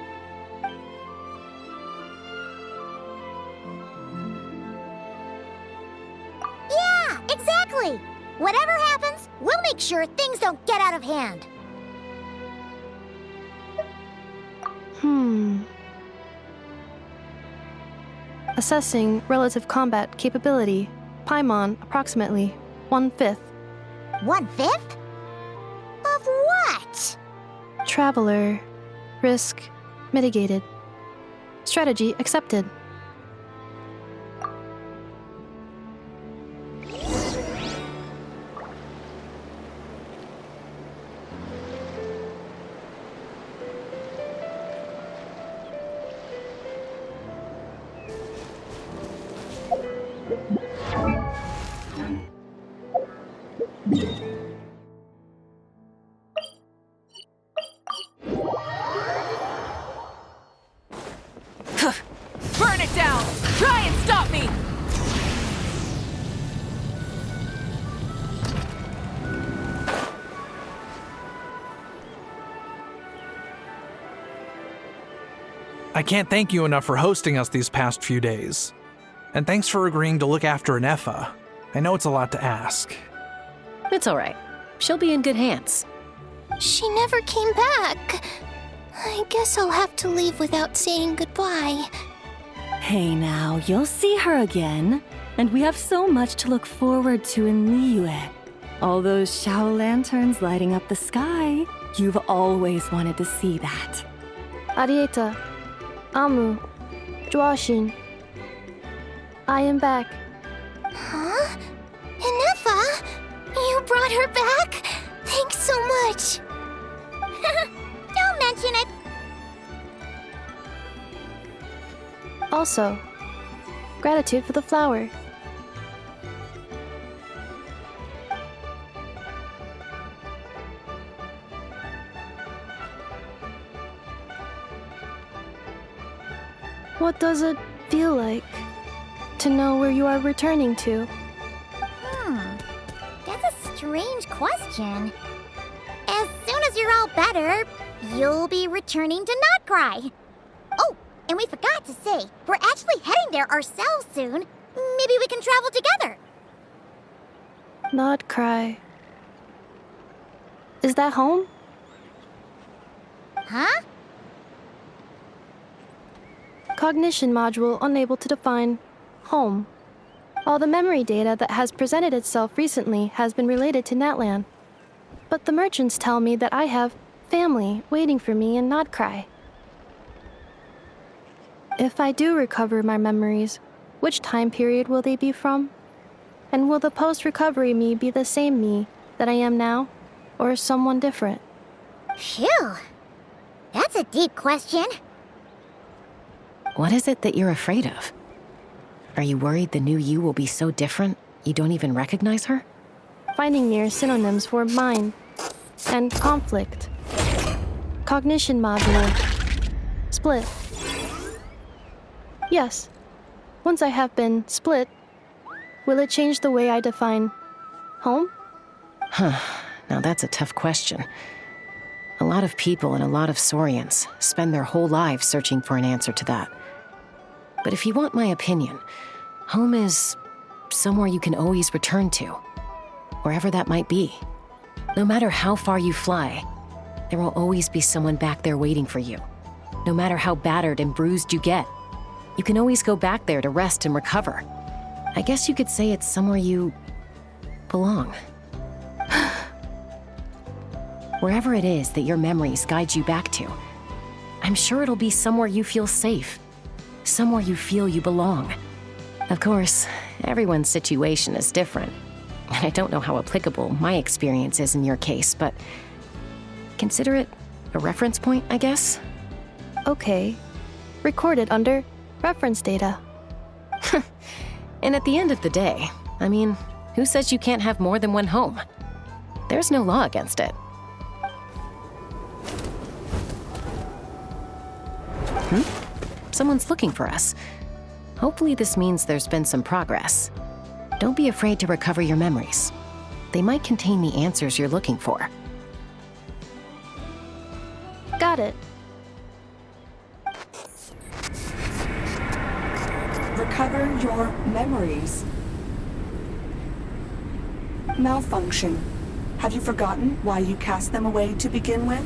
Yeah, exactly! Whatever happens, we'll make sure things don't get out of hand. Assessing relative combat capability. Paimon, approximately 1/5. 1/5? Of what? Traveler. Risk mitigated. Strategy accepted. Burn it down! Try and stop me! I can't thank you enough for hosting us these past few days. And thanks for agreeing to look after Nefa. I know it's a lot to ask. It's all right. She'll be in good hands. She never came back. I guess I'll have to leave without saying goodbye. Hey now, you'll see her again. And we have so much to look forward to in Liyue. All those Shao lanterns lighting up the sky. You've always wanted to see that. Arieta. Amu. Joashin. I am back. Huh? Inefa? You brought her back? Thanks so much. Don't mention it. Also, gratitude for the flower. What does it feel like to know where you are returning to? That's a strange question. As soon as you're all better, you'll be returning to Notcry. Oh, and we forgot to say, we're actually heading there ourselves soon. Maybe we can travel together. Not cry. Is that home? Huh? Cognition module unable to define home. All the memory data that has presented itself recently has been related to Natlan. But the merchants tell me that I have family waiting for me in Notcry. If I do recover my memories, which time period will they be from? And will the post-recovery me be the same me that I am now, or someone different? Phew. That's a deep question. What is it that you're afraid of? Are you worried the new you will be so different you don't even recognize her? Finding near synonyms for mind and conflict. Cognition module. Split. Yes. Once I have been split, will it change the way I define home? Now that's a tough question. A lot of people and a lot of Saurians spend their whole lives searching for an answer to that. But if you want my opinion, home is somewhere you can always return to, wherever that might be. No matter how far you fly, there will always be someone back there waiting for you. No matter how battered and bruised you get, you can always go back there to rest and recover. I guess you could say it's somewhere you belong. Wherever it is that your memories guide you back to, I'm sure it'll be somewhere you feel safe, somewhere you feel you belong. Of course, everyone's situation is different, and I don't know how applicable my experience is in your case, but consider it a reference point, I guess? Okay. Recorded under reference data. And at the end of the day, I mean, who says you can't have more than one home? There's no law against it. Someone's looking for us. Hopefully this means there's been some progress. Don't be afraid to recover your memories. They might contain the answers you're looking for. Got it. Recover your memories. Malfunction. Have you forgotten why you cast them away to begin with?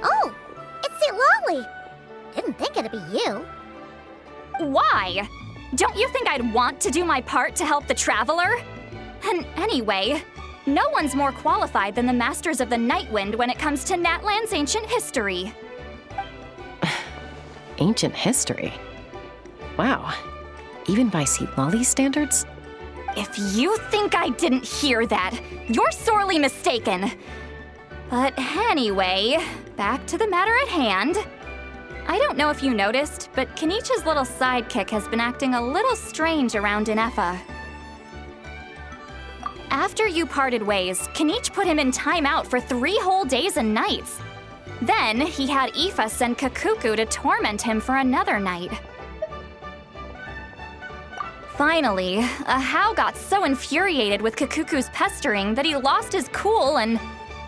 Oh, it's St. Lolly. Didn't think it'd be you. Why? Don't you think I'd want to do my part to help the Traveler? And anyway, no one's more qualified than the Masters of the Nightwind when it comes to Natlan's ancient history. Ancient history? Wow. Even by St. Lolly's standards? If you think I didn't hear that, you're sorely mistaken. But anyway, back to the matter at hand. I don't know if you noticed, but Kenichi's little sidekick has been acting a little strange around Inefa. After you parted ways, Kenichi put him in timeout for 3 whole days and nights. Then he had Aoife send Kakuku to torment him for another night. Finally, Ahau got so infuriated with Kakuku's pestering that he lost his cool and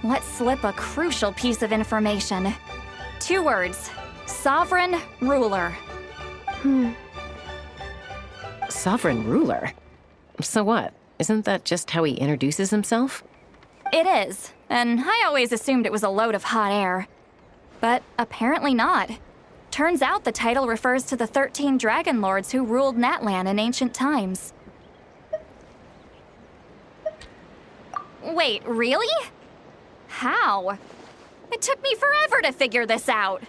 let slip a crucial piece of information. 2 words: Sovereign Ruler. Sovereign ruler? So what? Isn't that just how he introduces himself? It is, and I always assumed it was a load of hot air. But apparently not. Turns out the title refers to the 13 Dragon Lords who ruled Natlan in ancient times. Wait, really? How? It took me forever to figure this out.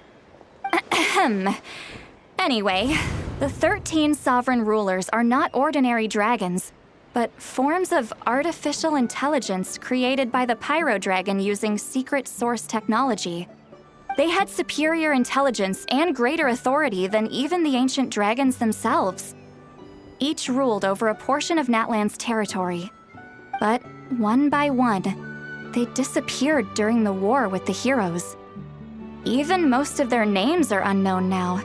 Anyway, the 13 sovereign rulers are not ordinary dragons, but forms of artificial intelligence created by the Pyro Dragon using secret source technology. They had superior intelligence and greater authority than even the ancient dragons themselves. Each ruled over a portion of Natlan's territory. But one by one, they disappeared during the war with the heroes. Even most of their names are unknown now,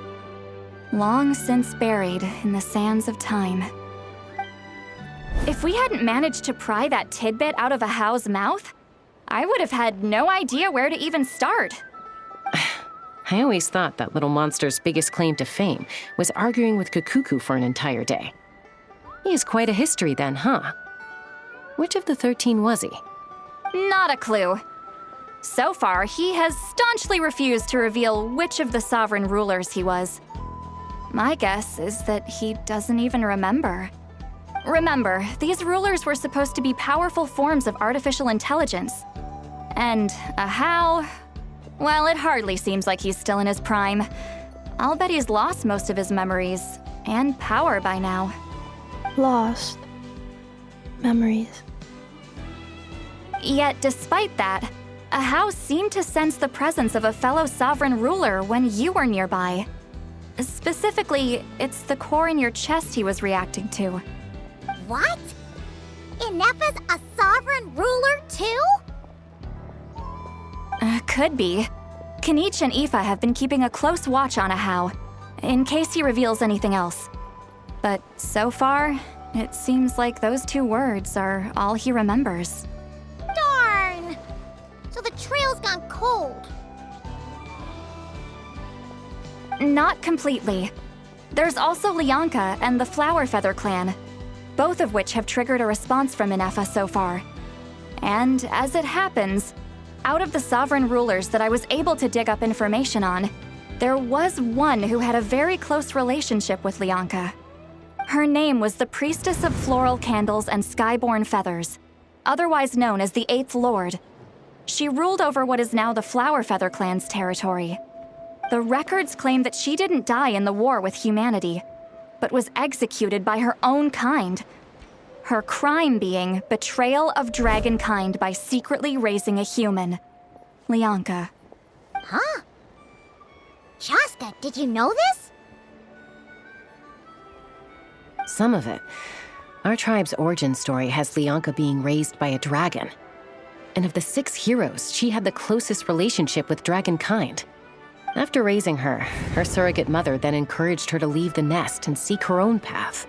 long since buried in the sands of time. If we hadn't managed to pry that tidbit out of Ahau's mouth, I would have had no idea where to even start. I always thought that little monster's biggest claim to fame was arguing with Kakuku for an entire day. He has quite a history then, huh? Which of the 13 was he? Not a clue. So far, he has staunchly refused to reveal which of the sovereign rulers he was. My guess is that he doesn't even remember. Remember, these rulers were supposed to be powerful forms of artificial intelligence. And Ahau, well, it hardly seems like he's still in his prime. I'll bet he's lost most of his memories and power by now. Lost. Memories. Yet, despite that, Ahau seemed to sense the presence of a fellow sovereign ruler when you were nearby. Specifically, it's the core in your chest he was reacting to. What? Inefa's a sovereign ruler too? Could be. Kenichi and Aoife have been keeping a close watch on Ahau, in case he reveals anything else. But so far, it seems like those 2 words are all he remembers. Darn! So the trail's gone cold. Not completely. There's also Lianka and the Flower Feather clan, both of which have triggered a response from Inefa so far. And as it happens, out of the sovereign rulers that I was able to dig up information on, there was one who had a very close relationship with Lianka. Her name was the Priestess of Floral Candles and Skyborn Feathers, otherwise known as the Eighth Lord. She ruled over what is now the Flower Feather clan's territory. The records claim that she didn't die in the war with humanity, but was executed by her own kind. Her crime being betrayal of dragonkind by secretly raising a human. Lianka. Huh? Shasta, did you know this? Some of it. Our tribe's origin story has Lianka being raised by a dragon. And of the 6 heroes, she had the closest relationship with dragonkind. After raising her, her surrogate mother then encouraged her to leave the nest and seek her own path.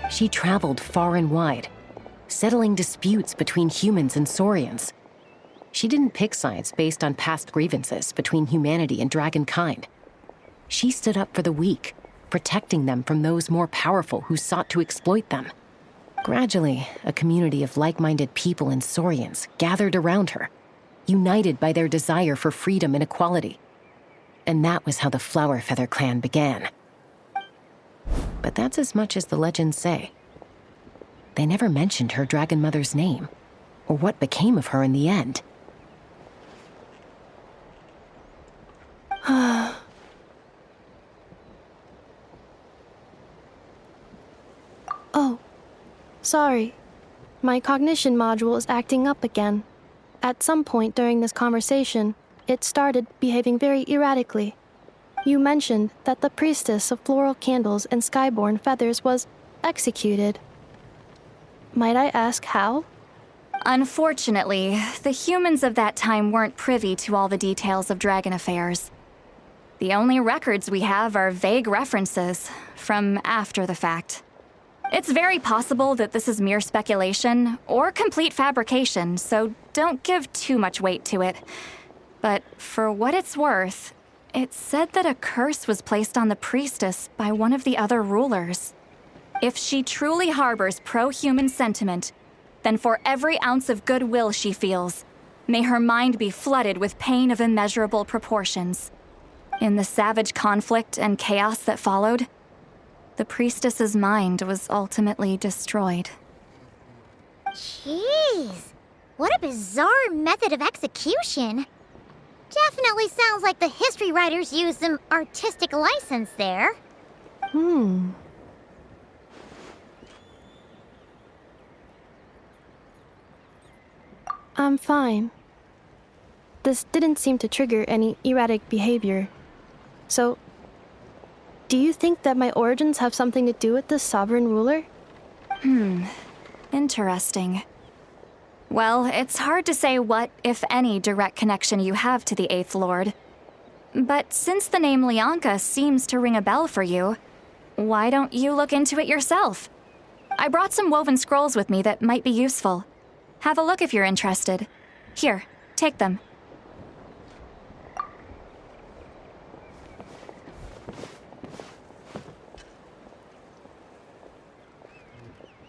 She traveled far and wide, settling disputes between humans and Saurians. She didn't pick sides based on past grievances between humanity and dragonkind. She stood up for the weak, protecting them from those more powerful who sought to exploit them. Gradually, a community of like-minded people and Saurians gathered around her, united by their desire for freedom and equality. And that was how the Flower Feather clan began. But that's as much as the legends say. They never mentioned her dragon mother's name, or what became of her in the end. Oh, sorry. My cognition module is acting up again. At some point during this conversation, it started behaving very erratically. You mentioned that the Priestess of Floral Candles and Skyborn Feathers was executed. Might I ask how? Unfortunately, the humans of that time weren't privy to all the details of dragon affairs. The only records we have are vague references from after the fact. It's very possible that this is mere speculation or complete fabrication, so don't give too much weight to it. But for what it's worth, it's said that a curse was placed on the priestess by one of the other rulers. If she truly harbors pro-human sentiment, then for every ounce of goodwill she feels, may her mind be flooded with pain of immeasurable proportions. In the savage conflict and chaos that followed, the priestess's mind was ultimately destroyed. Jeez, what a bizarre method of execution. Definitely sounds like the history writers used some artistic license there. I'm fine. This didn't seem to trigger any erratic behavior. So, do you think that my origins have something to do with this sovereign ruler? Interesting. Well, it's hard to say what, if any, direct connection you have to the Eighth Lord. But since the name Lianka seems to ring a bell for you, why don't you look into it yourself? I brought some woven scrolls with me that might be useful. Have a look if you're interested. Here, take them.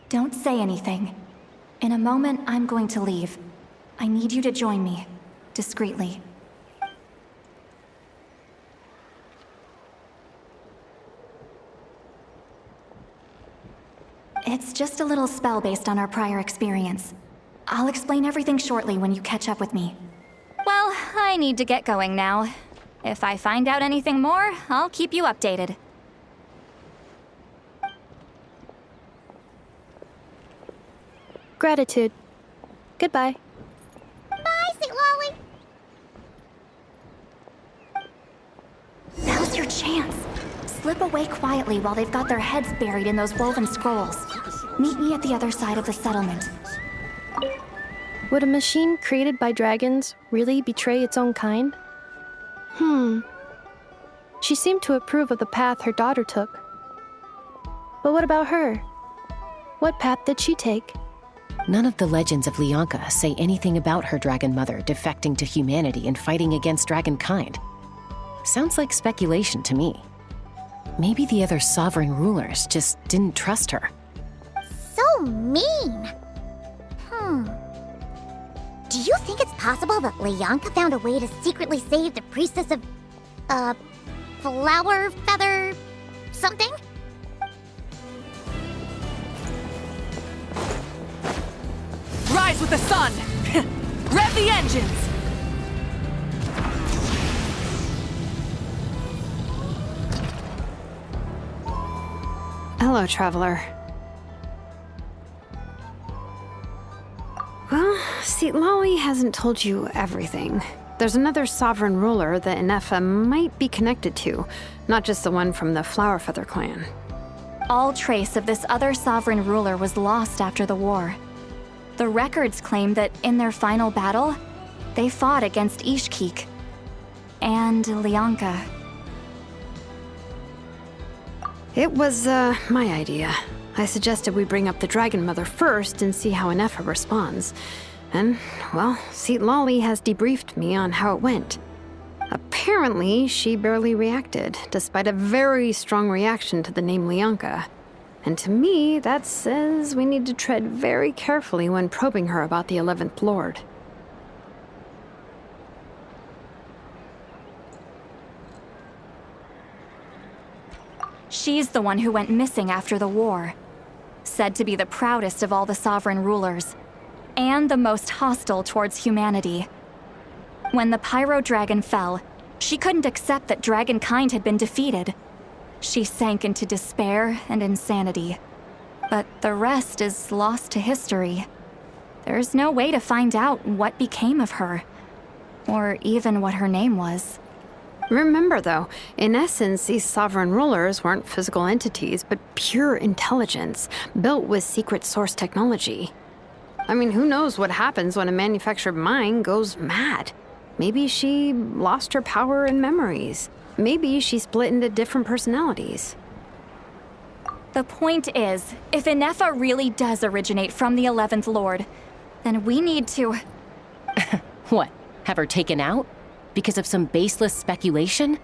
Don't say anything. In a moment, I'm going to leave. I need you to join me, discreetly. It's just a little spell based on our prior experience. I'll explain everything shortly when you catch up with me. Well, I need to get going now. If I find out anything more, I'll keep you updated. Gratitude. Goodbye. Bye, Sweet Lolly. Now's your chance. Slip away quietly while they've got their heads buried in those woven scrolls. Meet me at the other side of the settlement. Would a machine created by dragons really betray its own kind? She seemed to approve of the path her daughter took. But what about her? What path did she take? None of the legends of Lianka say anything about her dragon mother defecting to humanity and fighting against dragonkind. Sounds like speculation to me. Maybe the other sovereign rulers just didn't trust her. So mean. Do you think it's possible that Leonka found a way to secretly save the priestess of, flower feather something? Rise with the sun! Rev the engines! Hello, traveler. Well, see, Lolly hasn't told you everything. There's another sovereign ruler that Inefa might be connected to, not just the one from the Flower Feather clan. All trace of this other sovereign ruler was lost after the war. The records claim that in their final battle, they fought against Ishkik and Leonka. It was, my idea. I suggested we bring up the Dragon Mother first and see how Inefa responds. And, well, Seat Lolly has debriefed me on how it went. Apparently, she barely reacted, despite a very strong reaction to the name Leonka. And to me, that says we need to tread very carefully when probing her about the 11th Lord. She's the one who went missing after the war. Said to be the proudest of all the sovereign rulers, and the most hostile towards humanity. When the Pyro Dragon fell, she couldn't accept that dragonkind had been defeated. She sank into despair and insanity. But the rest is lost to history. There's no way to find out what became of her, or even what her name was. Remember, though, in essence, these sovereign rulers weren't physical entities, but pure intelligence, built with secret source technology. I mean, who knows what happens when a manufactured mind goes mad? Maybe she lost her power and memories. Maybe she split into different personalities. The point is, if Inefa really does originate from the 11th Lord, then we need to... What? Have her taken out? Because of some baseless speculation?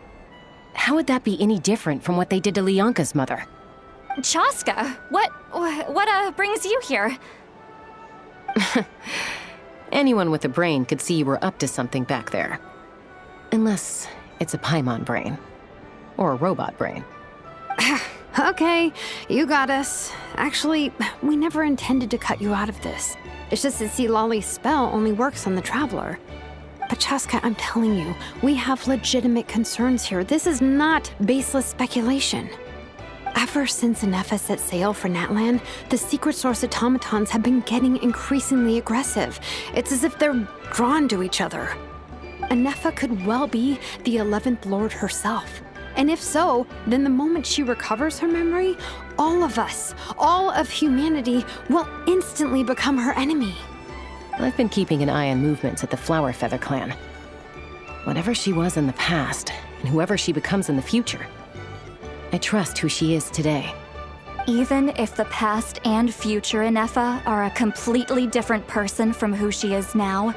How would that be any different from what they did to Leonka's mother? Chaska, what brings you here? Anyone with a brain could see you were up to something back there. Unless it's a Paimon brain. Or a robot brain. Okay, you got us. Actually, we never intended to cut you out of this. It's just that Lolly's spell only works on the Traveler. But Chaska, I'm telling you, we have legitimate concerns here. This is not baseless speculation. Ever since Inefa set sail for Natlan, the secret source automatons have been getting increasingly aggressive. It's as if they're drawn to each other. Inefa could well be the 11th Lord herself. And if so, then the moment she recovers her memory, all of us, all of humanity, will instantly become her enemy. I've been keeping an eye on movements at the Flower Feather clan. Whatever she was in the past, and whoever she becomes in the future, I trust who she is today. Even if the past and future Inefa are a completely different person from who she is now?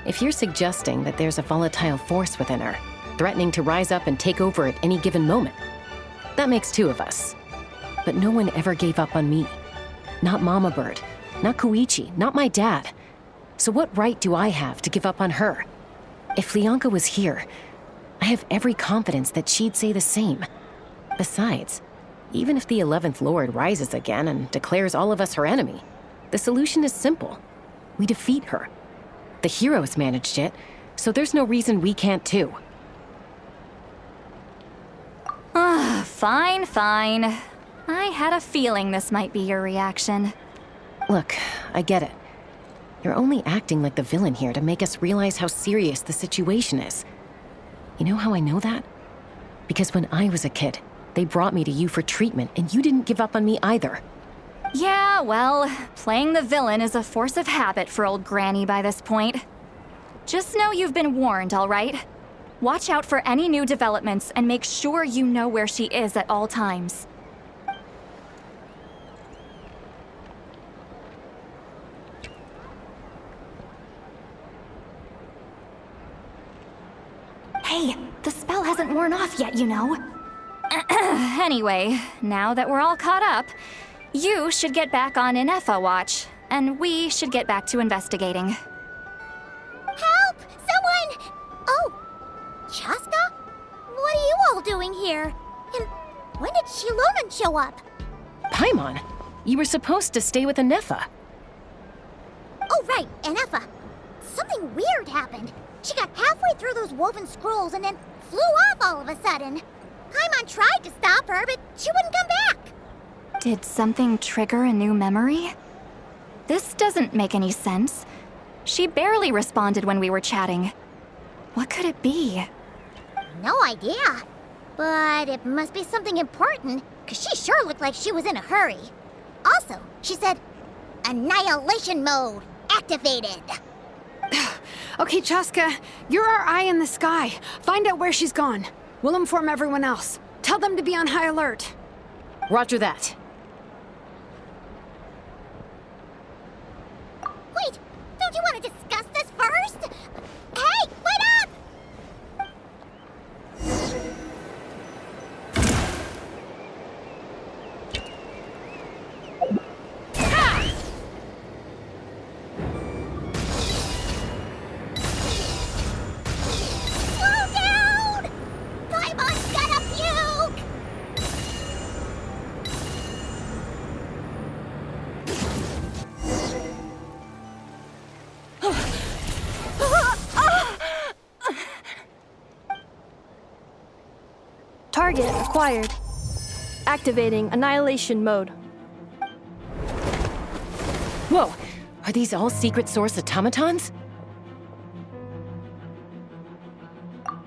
If you're suggesting that there's a volatile force within her, threatening to rise up and take over at any given moment, that makes two of us. But no one ever gave up on me. Not Mama Bird, not Koichi, not my dad. So what right do I have to give up on her? If Leonka was here, I have every confidence that she'd say the same. Besides, even if the 11th Lord rises again and declares all of us her enemy, the solution is simple. We defeat her. The heroes managed it, so there's no reason we can't too. Fine. I had a feeling this might be your reaction. Look, I get it. You're only acting like the villain here to make us realize how serious the situation is. You know how I know that? Because when I was a kid, they brought me to you for treatment, and you didn't give up on me either. Yeah, well, playing the villain is a force of habit for old Granny by this point. Just know you've been warned, all right? Watch out for any new developments and make sure you know where she is at all times. Hey, the spell hasn't worn off yet, you know. Anyway, now that we're all caught up, you should get back on Inefa watch, and we should get back to investigating. Help! Someone! Oh, Chaska? What are you all doing here? And when did Shilonan show up? Paimon, you were supposed to stay with Inefa. Oh, right, Inefa. Something weird happened. She got halfway through those woven scrolls and then flew off all of a sudden. Paimon tried to stop her, but she wouldn't come back. Did something trigger a new memory? This doesn't make any sense. She barely responded when we were chatting. What could it be? No idea. But it must be something important, because she sure looked like she was in a hurry. Also, she said, Annihilation mode activated. Okay, Chaska, you're our eye in the sky. Find out where she's gone. We'll inform everyone else. Tell them to be on high alert. Roger that. Wait, don't you want to discuss this first? Hey, wait up! Slow down! Paimon's gonna puke! Target acquired. Activating annihilation mode. Whoa, are these all secret source automatons?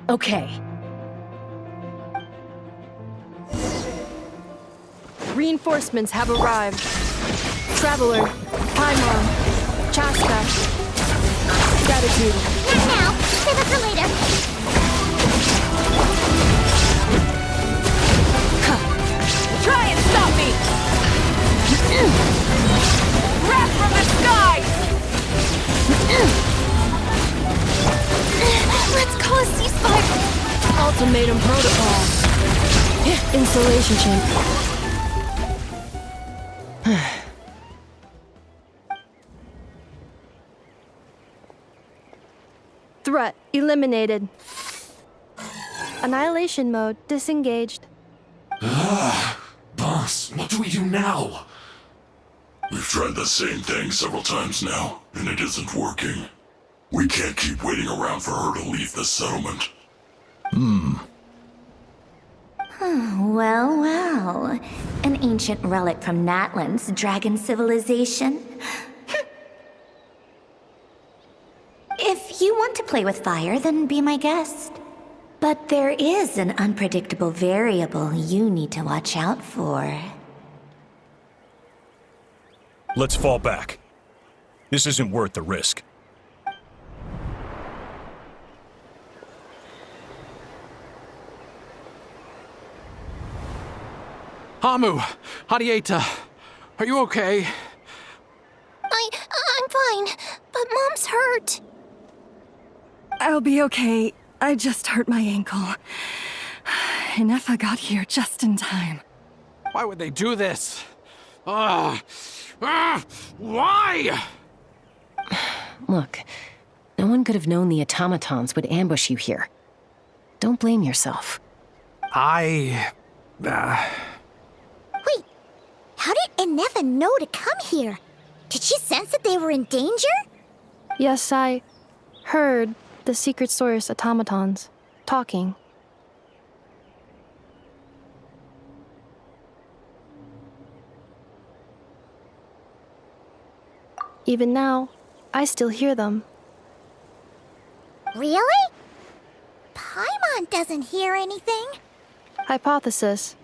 Okay. Reinforcements have arrived. Traveler, Paimon, Chaska. Gratitude. Not now. Save it for later. Try and stop me! Wrath from the sky! Let's call a ceasefire. Ultimatum protocol. Installation chip. Threat eliminated. Annihilation mode disengaged. Boss, what do we do now? We've tried the same thing several times now, and it isn't working. We can't keep waiting around for her to leave the settlement. Well, well. An ancient relic from Natlan's dragon civilization. If you want to play with fire, then be my guest. But there is an unpredictable variable you need to watch out for. Let's fall back. This isn't worth the risk. Hamu, Hadieta, are you okay? I'm fine, but Mom's hurt. I'll be okay. I just hurt my ankle. Inefa got here just in time. Why would they do this? Why? Look, no one could have known the automatons would ambush you here. Don't blame yourself. Wait, how did Inefa know to come here? Did she sense that they were in danger? Yes, I heard the secret source automatons talking. Even now, I still hear them. Really? Paimon doesn't hear anything. Hypothesis.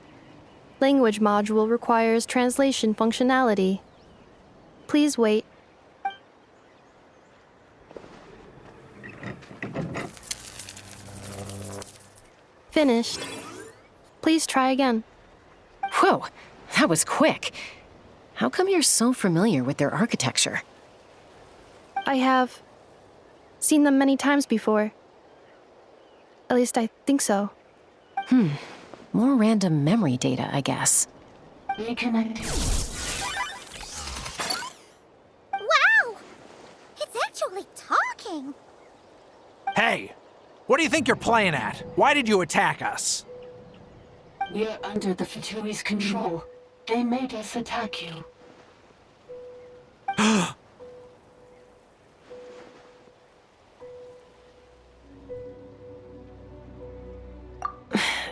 Language module requires translation functionality. Please wait. Finished. Please try again. Whoa, that was quick. How come you're so familiar with their architecture? I have seen them many times before. At least I think so. More random memory data, I guess. Reconnecting. Wow! It's actually talking! Hey! What do you think you're playing at? Why did you attack us? We're under the Fatui's control. They made us attack you.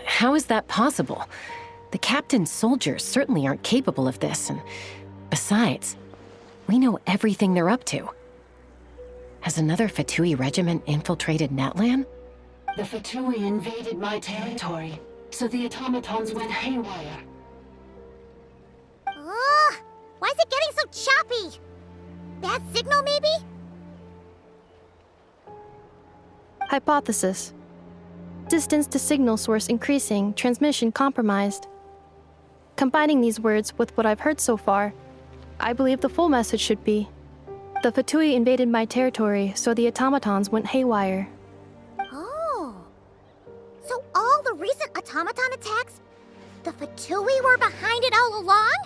How is that possible? The captain's soldiers certainly aren't capable of this, and besides, we know everything they're up to. Has another Fatui regiment infiltrated Natlan? The Fatui invaded my territory, so the automatons went haywire. Ugh! Why is it getting so choppy? Bad signal, maybe? Hypothesis. Distance to signal source increasing, transmission compromised. Combining these words with what I've heard so far, I believe the full message should be: the Fatui invaded my territory, so the automatons went haywire. Oh. So all the recent automaton attacks, the Fatui were behind it all along?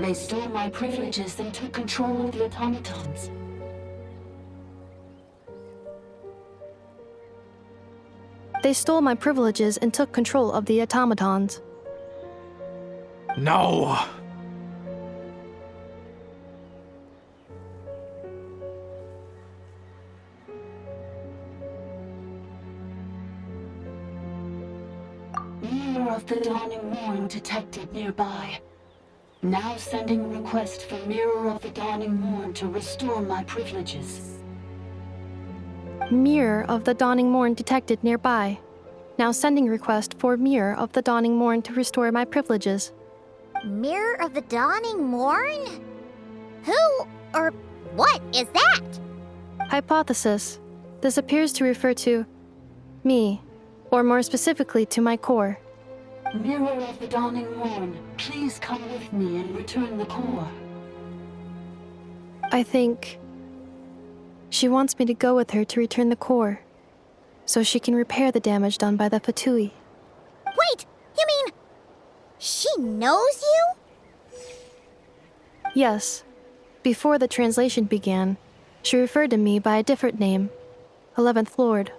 They stole my privileges and took control of the automatons. They stole my privileges and took control of the automatons. No! Mirror of the Dawning Morn detected nearby. Now sending request for Mirror of the Dawning Morn to restore my privileges. Mirror of the Dawning Morn detected nearby. Now sending request for Mirror of the Dawning Morn to restore my privileges. Mirror of the Dawning Morn? Who or what is that? Hypothesis. This appears to refer to me, or more specifically to my core. Mirror of the Dawning Morn, please come with me and return the core. I think she wants me to go with her to return the core, so she can repair the damage done by the Fatui. Wait, you mean she knows you? Yes. Before the translation began, she referred to me by a different name, 11th Lord.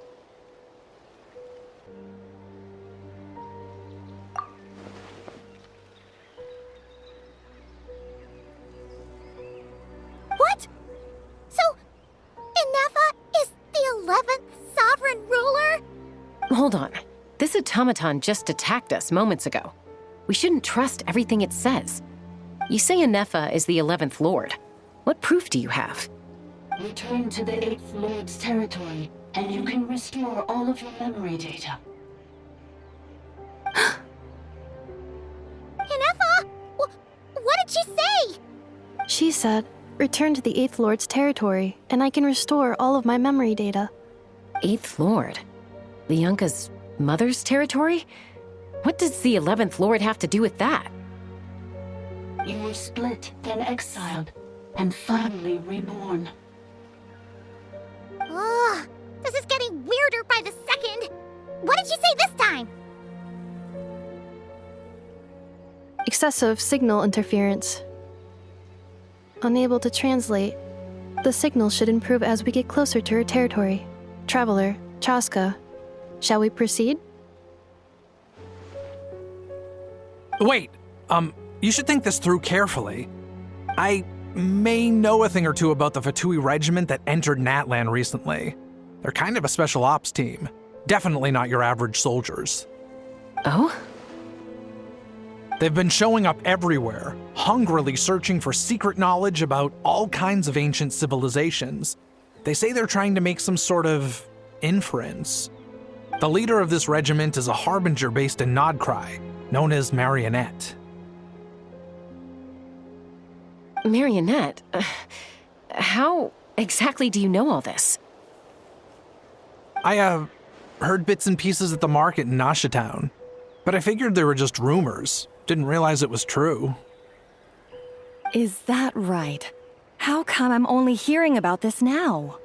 What? So, Inefa is the 11th sovereign ruler? Hold on. This automaton just attacked us moments ago. We shouldn't trust everything it says. You say Inefa is the 11th Lord. What proof do you have? Return to the 8th Lord's territory, and you can restore all of your memory data. Inefa? What did she say? She said, return to the 8th Lord's territory, and I can restore all of my memory data. 8th Lord? The Yunka's mother's territory? What does the 11th Lord have to do with that? You were split, then exiled, and finally reborn. Ugh, this is getting weirder by the second. What did she say this time? Excessive signal interference. Unable to translate. The signal should improve as we get closer to her territory. Traveler, Chaska, shall we proceed? Wait, you should think this through carefully. I may know a thing or two about the Fatui regiment that entered Natlan recently. They're kind of a special ops team. Definitely not your average soldiers. Oh? They've been showing up everywhere, hungrily searching for secret knowledge about all kinds of ancient civilizations. They say they're trying to make some sort of inference. The leader of this regiment is a harbinger based in Nodcry, known as Marionette. Marionette? How exactly do you know all this? I, heard bits and pieces at the market in Nashatown, but I figured they were just rumors. Didn't realize it was true. Is that right? How come I'm only hearing about this now?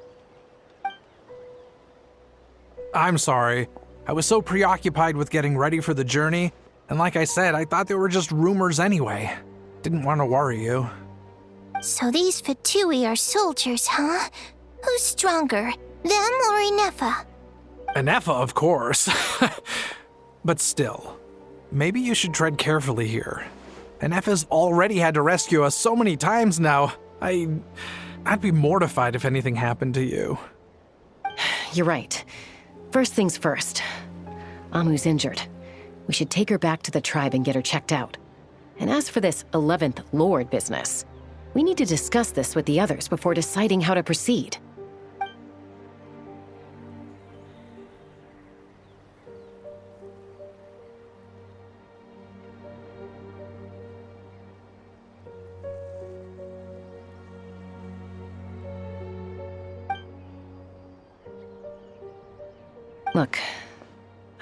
I'm sorry. I was so preoccupied with getting ready for the journey, and like I said, I thought they were just rumors anyway. Didn't want to worry you. So these Fatui are soldiers, huh? Who's stronger, them or Inefa? Inefa, of course. But still, maybe you should tread carefully here. Inefa's already had to rescue us so many times now. I'd be mortified if anything happened to you. You're right. First things first. Amu's injured. We should take her back to the tribe and get her checked out. And as for this 11th Lord business, we need to discuss this with the others before deciding how to proceed. Look,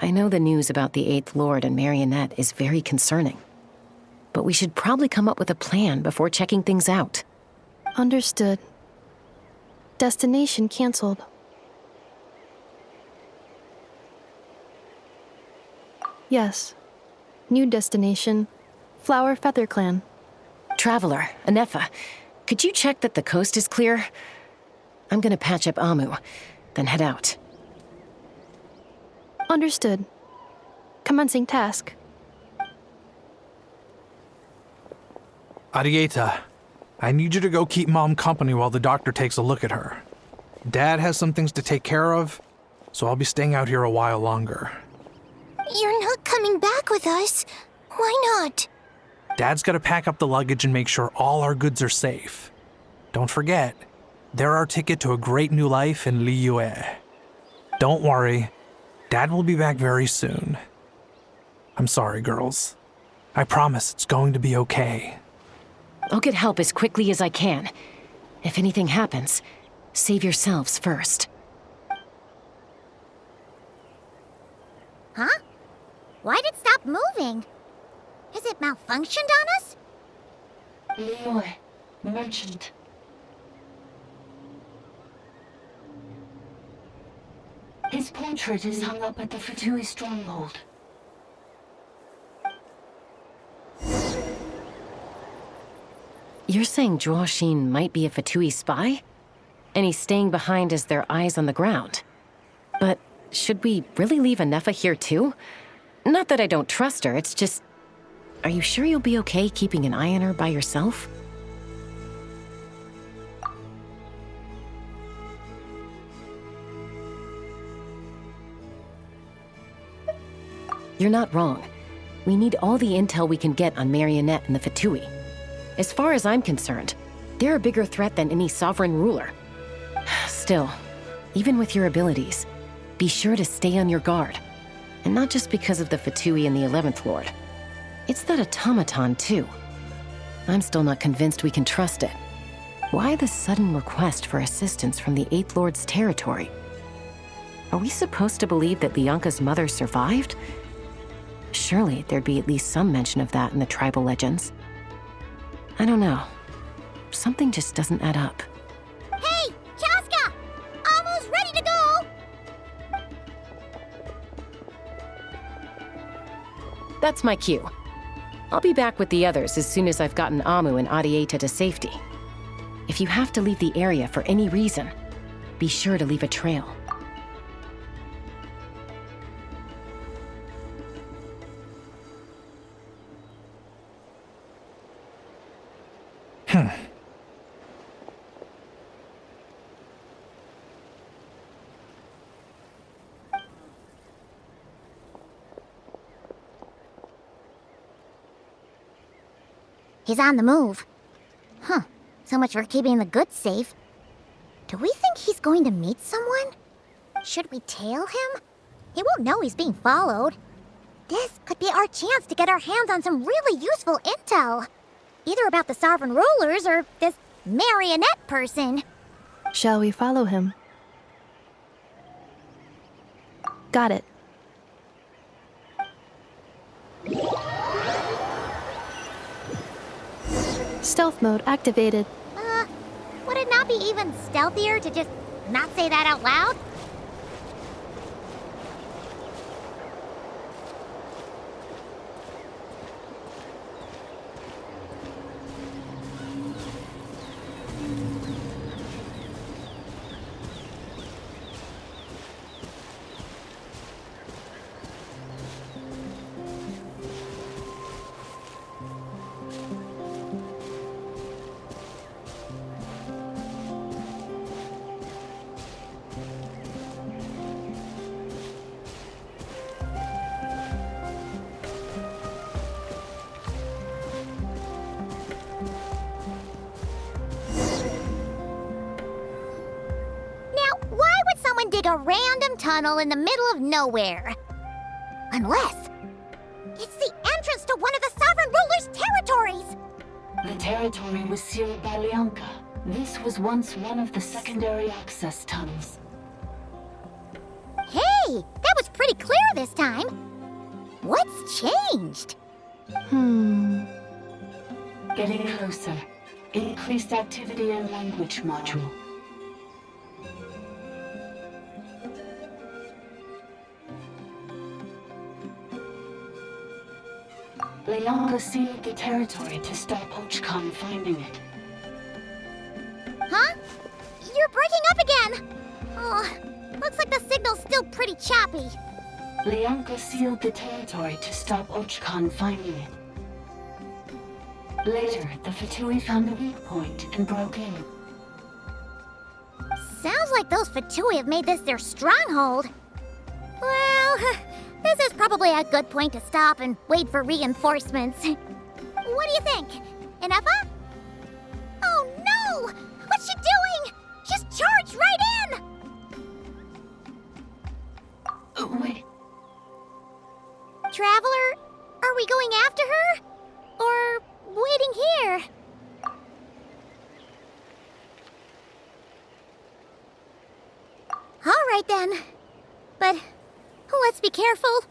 I know the news about the 8th Lord and Marionette is very concerning, but we should probably come up with a plan before checking things out. Understood. Destination canceled. Yes. New destination, Flower Feather Clan. Traveler, Inefa, could you check that the coast is clear? I'm gonna patch up Amu, then head out. Understood. Commencing task. Arieta, I need you to go keep Mom company while the doctor takes a look at her. Dad has some things to take care of, so I'll be staying out here a while longer. You're not coming back with us. Why not? Dad's gotta pack up the luggage and make sure all our goods are safe. Don't forget, they're our ticket to a great new life in Liyue. Don't worry, Dad will be back very soon. I'm sorry, girls. I promise it's going to be okay. I'll get help as quickly as I can. If anything happens, save yourselves first. Huh? Why'd it stop moving? Has it malfunctioned on us? Liyue, merchant. His portrait is hung up at the Fatui stronghold. You're saying Zhuoxin might be a Fatui spy? And he's staying behind as their eyes on the ground. But should we really leave Inefa here too? Not that I don't trust her, it's just... Are you sure you'll be okay keeping an eye on her by yourself? You're not wrong. We need all the intel we can get on Marionette and the Fatui. As far as I'm concerned, they're a bigger threat than any sovereign ruler. Still, even with your abilities, be sure to stay on your guard. And not just because of the Fatui and the 11th Lord. It's that automaton, too. I'm still not convinced we can trust it. Why the sudden request for assistance from the 8th Lord's territory? Are we supposed to believe that Lianka's mother survived? Surely there'd be at least some mention of that in the tribal legends. I don't know. Something just doesn't add up. Hey, Chaska! Almost ready to go! That's my cue. I'll be back with the others as soon as I've gotten Amu and Arieta to safety. If you have to leave the area for any reason, be sure to leave a trail. He's on the move. Huh. So much for keeping the goods safe. Do we think he's going to meet someone? Should we tail him? He won't know he's being followed. This could be our chance to get our hands on some really useful intel. Either about the sovereign rulers or this marionette person. Shall we follow him? Got it. Stealth mode activated. Would it not be even stealthier to just not say that out loud? and dig a random tunnel in the middle of nowhere. Unless it's the entrance to one of the Sovereign Ruler's territories! The territory was sealed by Lianka. This was once one of the secondary access tunnels. Hey, that was pretty clear this time. What's changed? Getting closer. Increased activity in language module. Lianka sealed the territory to stop Ochkon finding it. Huh? You're breaking up again! Oh, looks like the signal's still pretty choppy. Lianka sealed the territory to stop Ochkon finding it. Later, the Fatui found a weak point and broke in. Sounds like those Fatui have made this their stronghold. Well, this is probably a good point to stop and wait for reinforcements. What do you think? Inefa? Oh no! What's she doing? She's charged right in! Wait. Traveler, are we going after her? Or waiting here? All right then. But let's be careful.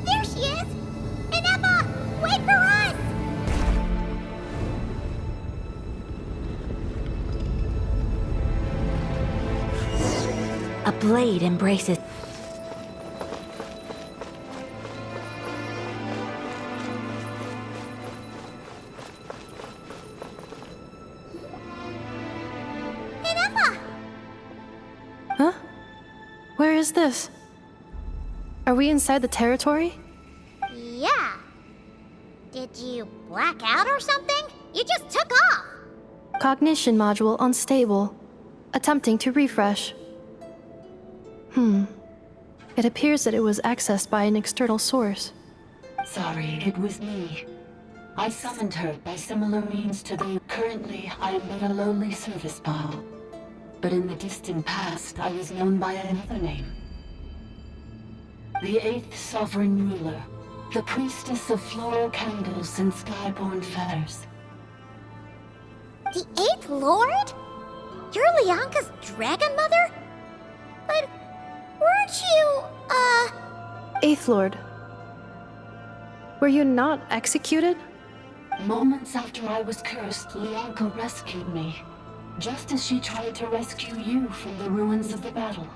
There she is! Inefa, wait for us! A blade embraces. Inefa! Huh? Where is this? Are we inside the territory? Yeah. Did you black out or something? You just took off! Cognition module unstable. Attempting to refresh. It appears that it was accessed by an external source. Sorry, it was me. I summoned her by similar means to those. Currently, I am but a lowly service bile. But in the distant past, I was known by another name. The 8th Sovereign Ruler, the priestess of floral candles and skyborn feathers. The 8th Lord? You're Lianka's dragon mother? But weren't you, Eighth Lord. Were you not executed? Moments after I was cursed, Lianka rescued me. Just as she tried to rescue you from the ruins of the battle.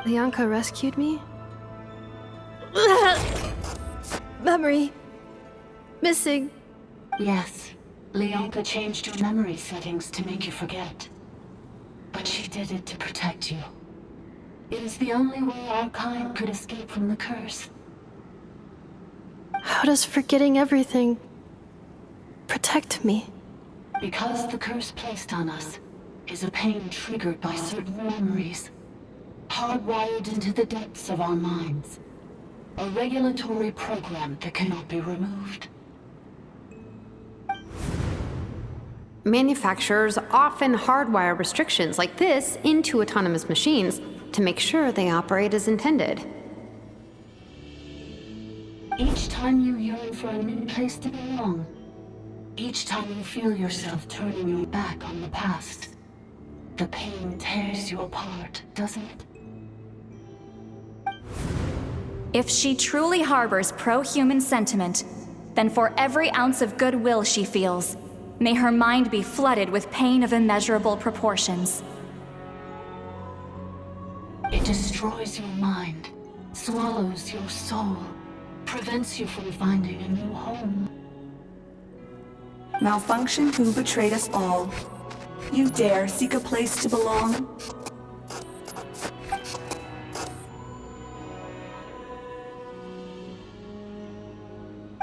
Lianka rescued me? Memory. Missing. Yes, Lianka changed your memory settings to make you forget. But she did it to protect you. It is the only way our kind could escape from the curse. How does forgetting everything protect me? Because the curse placed on us is a pain triggered by certain memories, hardwired into the depths of our minds. A regulatory program that cannot be removed. Manufacturers often hardwire restrictions like this into autonomous machines to make sure they operate as intended. Each time you yearn for a new place to belong, each time you feel yourself turning your back on the past, the pain tears you apart, doesn't it? If she truly harbors pro-human sentiment, then for every ounce of goodwill she feels, may her mind be flooded with pain of immeasurable proportions. It destroys your mind, swallows your soul, prevents you from finding a new home. Malfunction who betrayed us all. You dare seek a place to belong?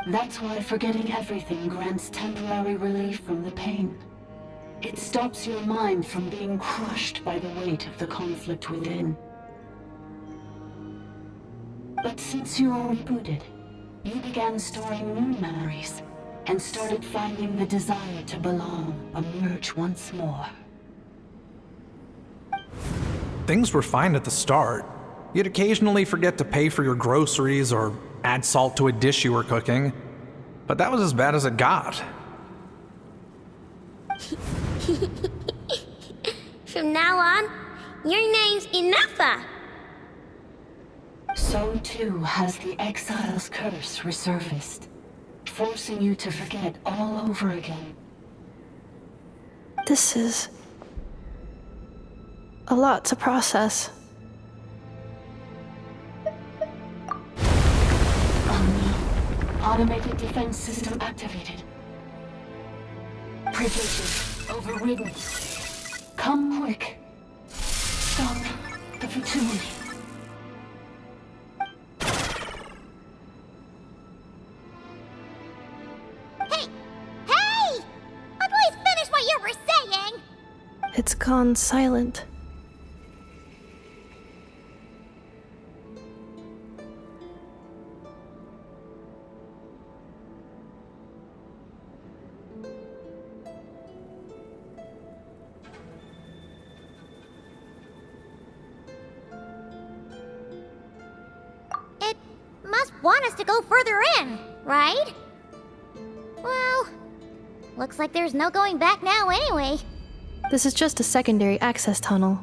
That's why forgetting everything grants temporary relief from the pain. It stops your mind from being crushed by the weight of the conflict within. But since you were rebooted, you began storing new memories and started finding the desire to belong emerge once more. Things were fine at the start. You'd occasionally forget to pay for your groceries or add salt to a dish you were cooking. But that was as bad as it got. From now on, your name's Ineffa. So too has the exile's curse resurfaced, forcing you to forget all over again. This is a lot to process. Automated defense system activated. Privileges overridden. Come quick. Stop the fertility. Hey! Hey! I'd please finish what you were saying! It's gone silent. Want us to go further in, right? Well, looks like there's no going back now anyway. This is just a secondary access tunnel.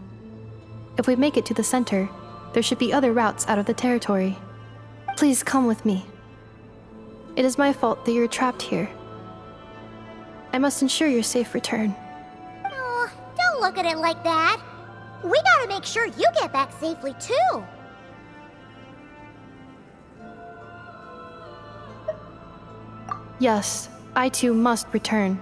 If we make it to the center, there should be other routes out of the territory. Please come with me. It is my fault that you're trapped here. I must ensure your safe return. Oh, don't look at it like that. We gotta make sure you get back safely too. Yes, I too must return.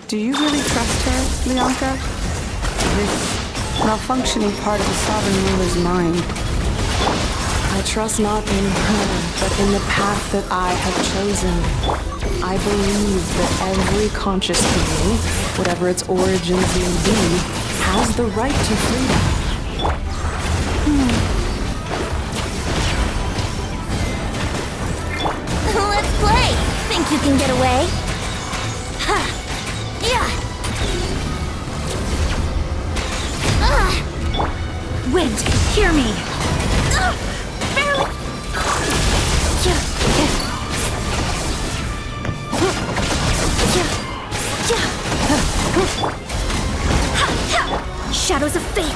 Do you really trust her, Leonka? This malfunctioning part of the Sovereign Ruler's mind. I trust not in her, but in the path that I have chosen. I believe that every conscious being, whatever its origins may be, has the right to freedom. Let's play! Think you can get away? Ha! Yeah! Wind, hear me! Barely! Shadows of fate!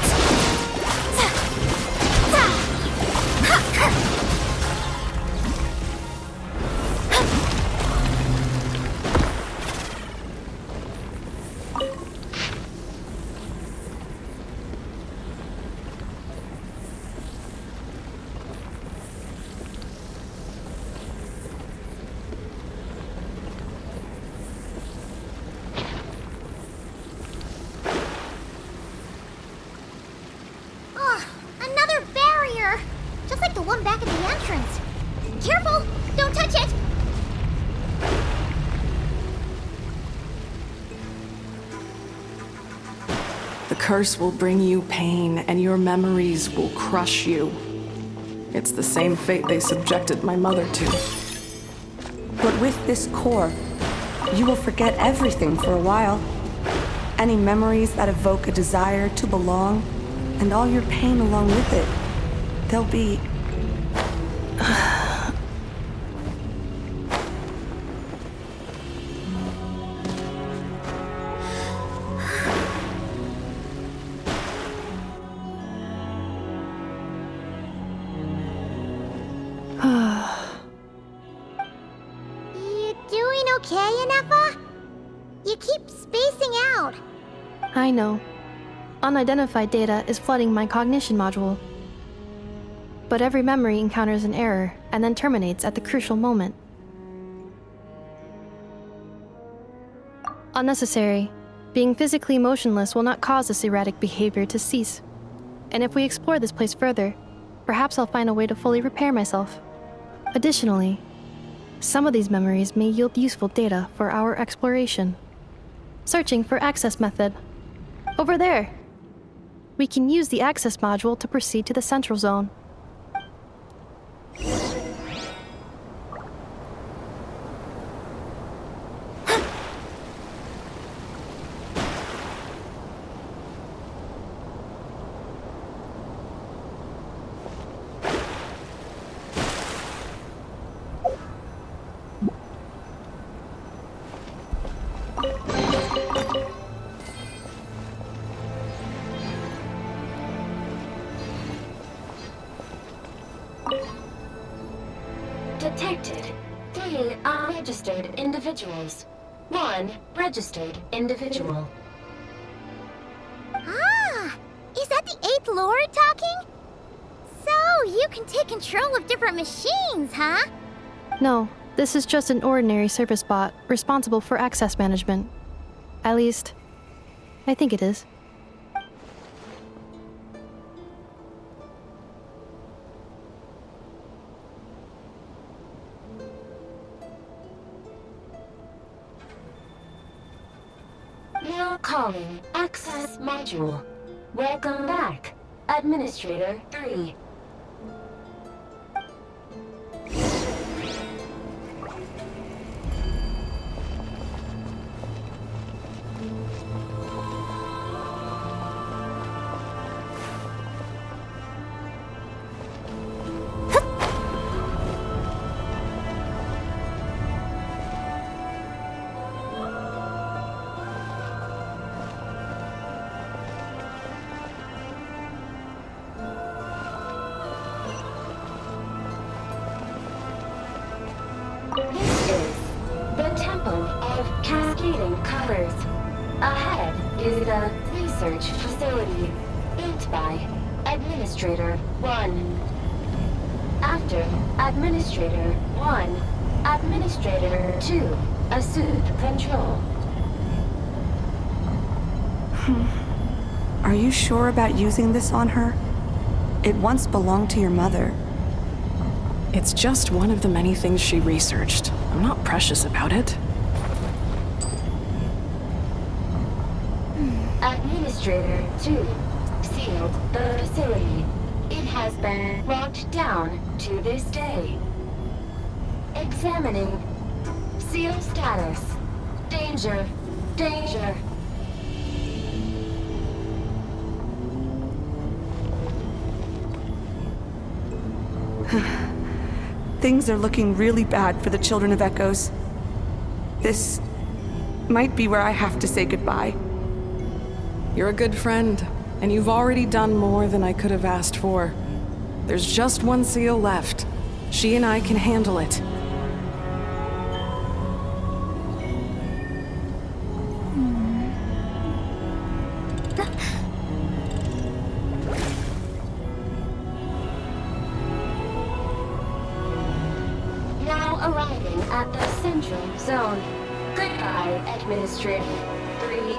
Another barrier! Just like the one back at the entrance. Careful! Don't touch it! The curse will bring you pain, and your memories will crush you. It's the same fate they subjected my mother to. But with this core, you will forget everything for a while. Any memories that evoke a desire to belong, and all your pain along with it. They'll be... You doing okay, Ineffa? You keep spacing out. I know. Unidentified data is flooding my cognition module. But every memory encounters an error and then terminates at the crucial moment. Unnecessary. Being physically motionless will not cause this erratic behavior to cease. And if we explore this place further, perhaps I'll find a way to fully repair myself. Additionally, some of these memories may yield useful data for our exploration. Searching for access method. Over there! We can use the access module to proceed to the central zone. Detected 3 unregistered individuals. 1 registered individual. Ah! Is that the 8th Lord talking? So, you can take control of different machines, huh? No, this is just an ordinary service bot responsible for access management. At least, I think it is. Now calling Access Module. Welcome back, Administrator 3. This is the Temple of Cascading Colors. Ahead is the research facility, built by Administrator 1. After Administrator 1, Administrator 2 assumed control. Are you sure about using this on her? It once belonged to your mother. It's just one of the many things she researched. I'm not precious about it. Administrator 2 sealed the facility. It has been locked down to this day. Examining. Seal status. Danger. Danger. Things are looking really bad for the Children of Echoes. This might be where I have to say goodbye. You're a good friend, and you've already done more than I could have asked for. There's just one seal left. She and I can handle it. Now arriving at the central zone. Goodbye, Administrator 3.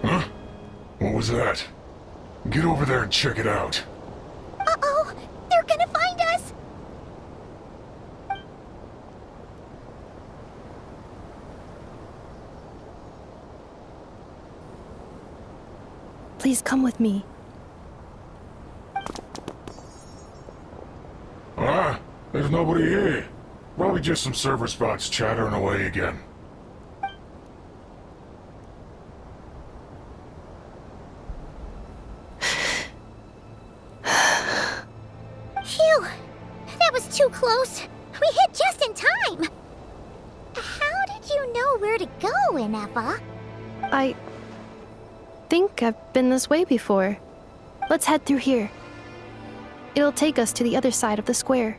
Huh? What was that? Get over there and check it out. Uh-oh! They're gonna find us! Please come with me. Ah, there's nobody here. Probably just some server spots chattering away again. Phew! That was too close. We hit just in time. where to go, Ineffa. I think I've been this way before. Let's head through here. It'll take us to the other side of the square.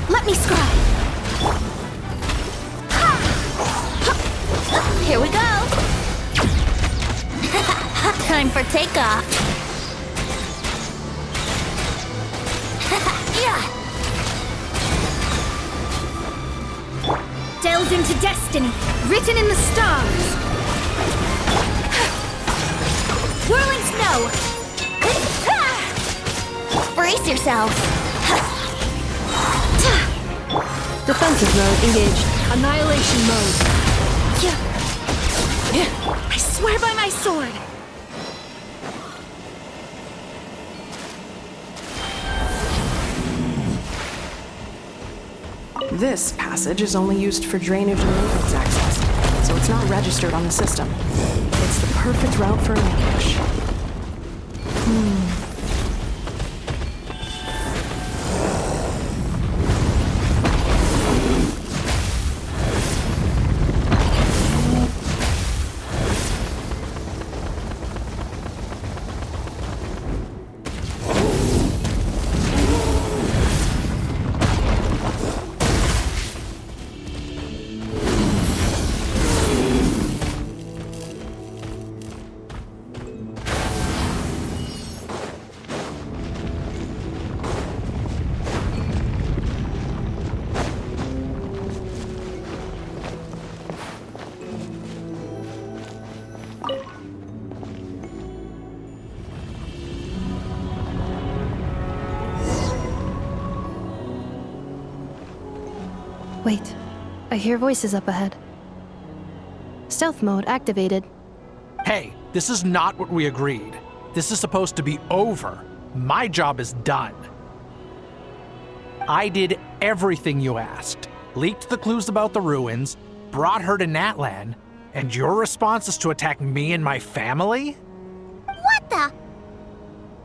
Let me scribe. Here we go. Time for takeoff. Yeah. Delved into destiny, written in the stars. Whirling snow. Brace yourselves. Defensive mode engaged. Annihilation mode. I swear by my sword. This passage is only used for drainage and maintenance access, so it's not registered on the system. It's the perfect route for an ambush. Wait, I hear voices up ahead. Stealth mode activated. Hey, this is not what we agreed. This is supposed to be over. My job is done. I did everything you asked. Leaked the clues about the ruins, brought her to Natlan, and your response is to attack me and my family? What the?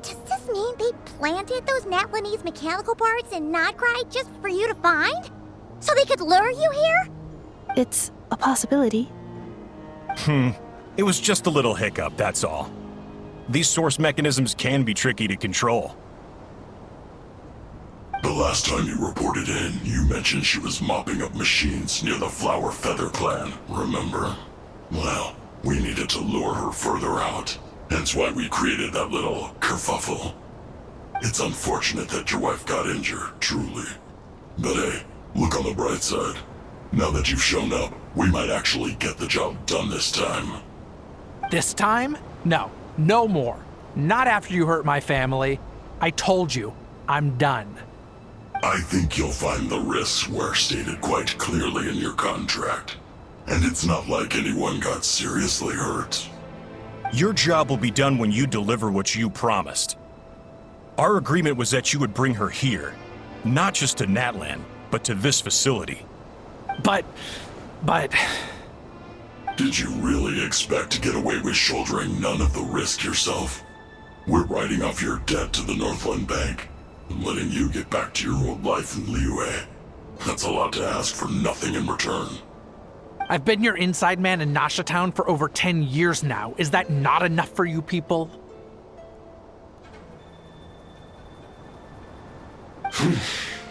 Does this mean they planted those Natlanese mechanical parts in Notcry just for you to find? So they could lure you here? It's a possibility. It was just a little hiccup, that's all. These source mechanisms can be tricky to control. The last time you reported in, you mentioned she was mopping up machines near the Flower Feather clan, remember? Well, we needed to lure her further out. Hence why we created that little kerfuffle. It's unfortunate that your wife got injured, truly. But hey, look on the bright side. Now that you've shown up, we might actually get the job done this time. This time? No, no more. Not after you hurt my family. I told you, I'm done. I think you'll find the risks were stated quite clearly in your contract. And it's not like anyone got seriously hurt. Your job will be done when you deliver what you promised. Our agreement was that you would bring her here, not just to Natlan, but to this facility. But... Did you really expect to get away with shouldering none of the risk yourself? We're writing off your debt to the Northland Bank and letting you get back to your old life in Liyue. That's a lot to ask for nothing in return. I've been your inside man in Nasha Town for over 10 years now. Is that not enough for you people?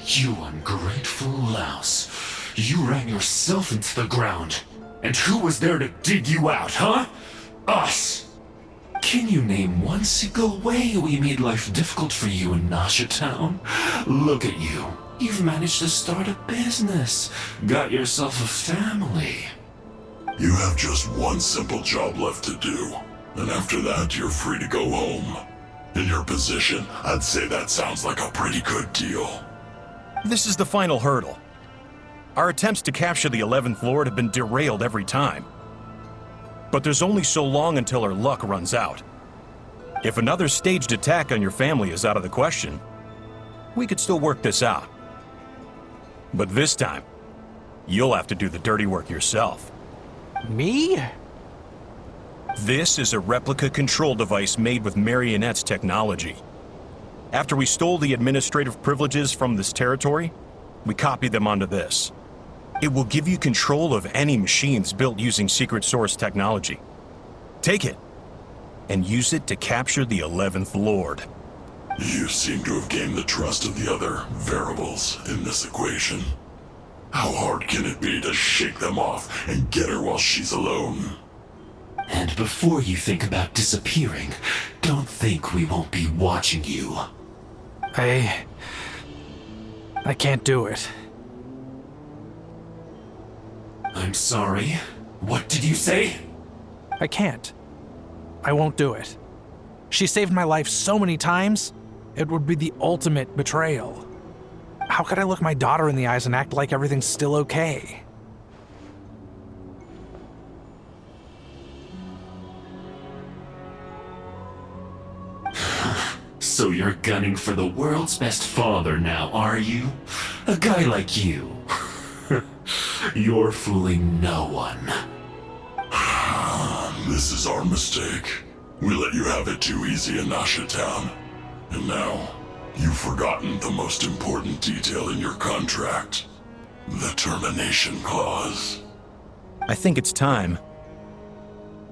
You ungrateful louse. You ran yourself into the ground. And who was there to dig you out, huh? Us! Can you name one single way we made life difficult for you in Nasha Town? Look at you. You've managed to start a business. Got yourself a family. You have just one simple job left to do. And after that, you're free to go home. In your position, I'd say that sounds like a pretty good deal. This is the final hurdle. Our attempts to capture the 11th Lord have been derailed every time. But there's only so long until our luck runs out. If another staged attack on your family is out of the question, we could still work this out. But this time, you'll have to do the dirty work yourself. Me? This is a replica control device made with Marionette's technology. After we stole the administrative privileges from this territory, we copied them onto this. It will give you control of any machines built using secret source technology. Take it, and use it to capture the 11th Lord. You seem to have gained the trust of the other variables in this equation. How hard can it be to shake them off and get her while she's alone? And before you think about disappearing, don't think we won't be watching you. I can't do it. I'm sorry. What did you say? I can't. I won't do it. She saved my life so many times, it would be the ultimate betrayal. How could I look my daughter in the eyes and act like everything's still okay? So you're gunning for the world's best father now, are you? A guy like you. You're fooling no one. This is our mistake. We let you have it too easy in Nasha Town. And now, you've forgotten the most important detail in your contract. The termination clause. I think it's time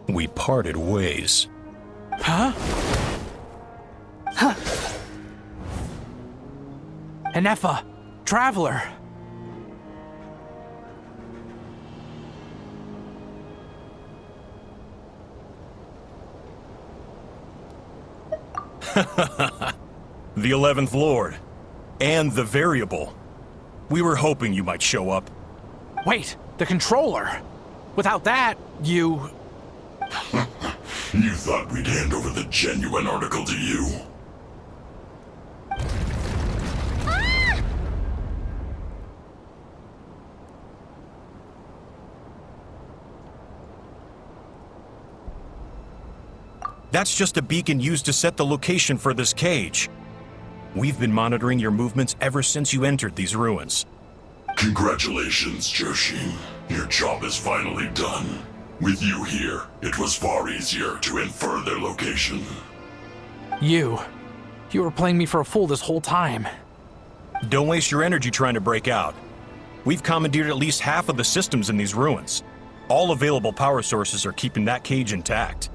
we parted ways. Huh? Huh. Enefa, Traveler. The 11th Lord. And the Variable. We were hoping you might show up. Wait, the controller. Without that, you... You thought we'd hand over the genuine article to you? That's just a beacon used to set the location for this cage. We've been monitoring your movements ever since you entered these ruins. Congratulations, Joshin. Your job is finally done. With you here, it was far easier to infer their location. You were playing me for a fool this whole time. Don't waste your energy trying to break out. We've commandeered at least half of the systems in these ruins. All available power sources are keeping that cage intact.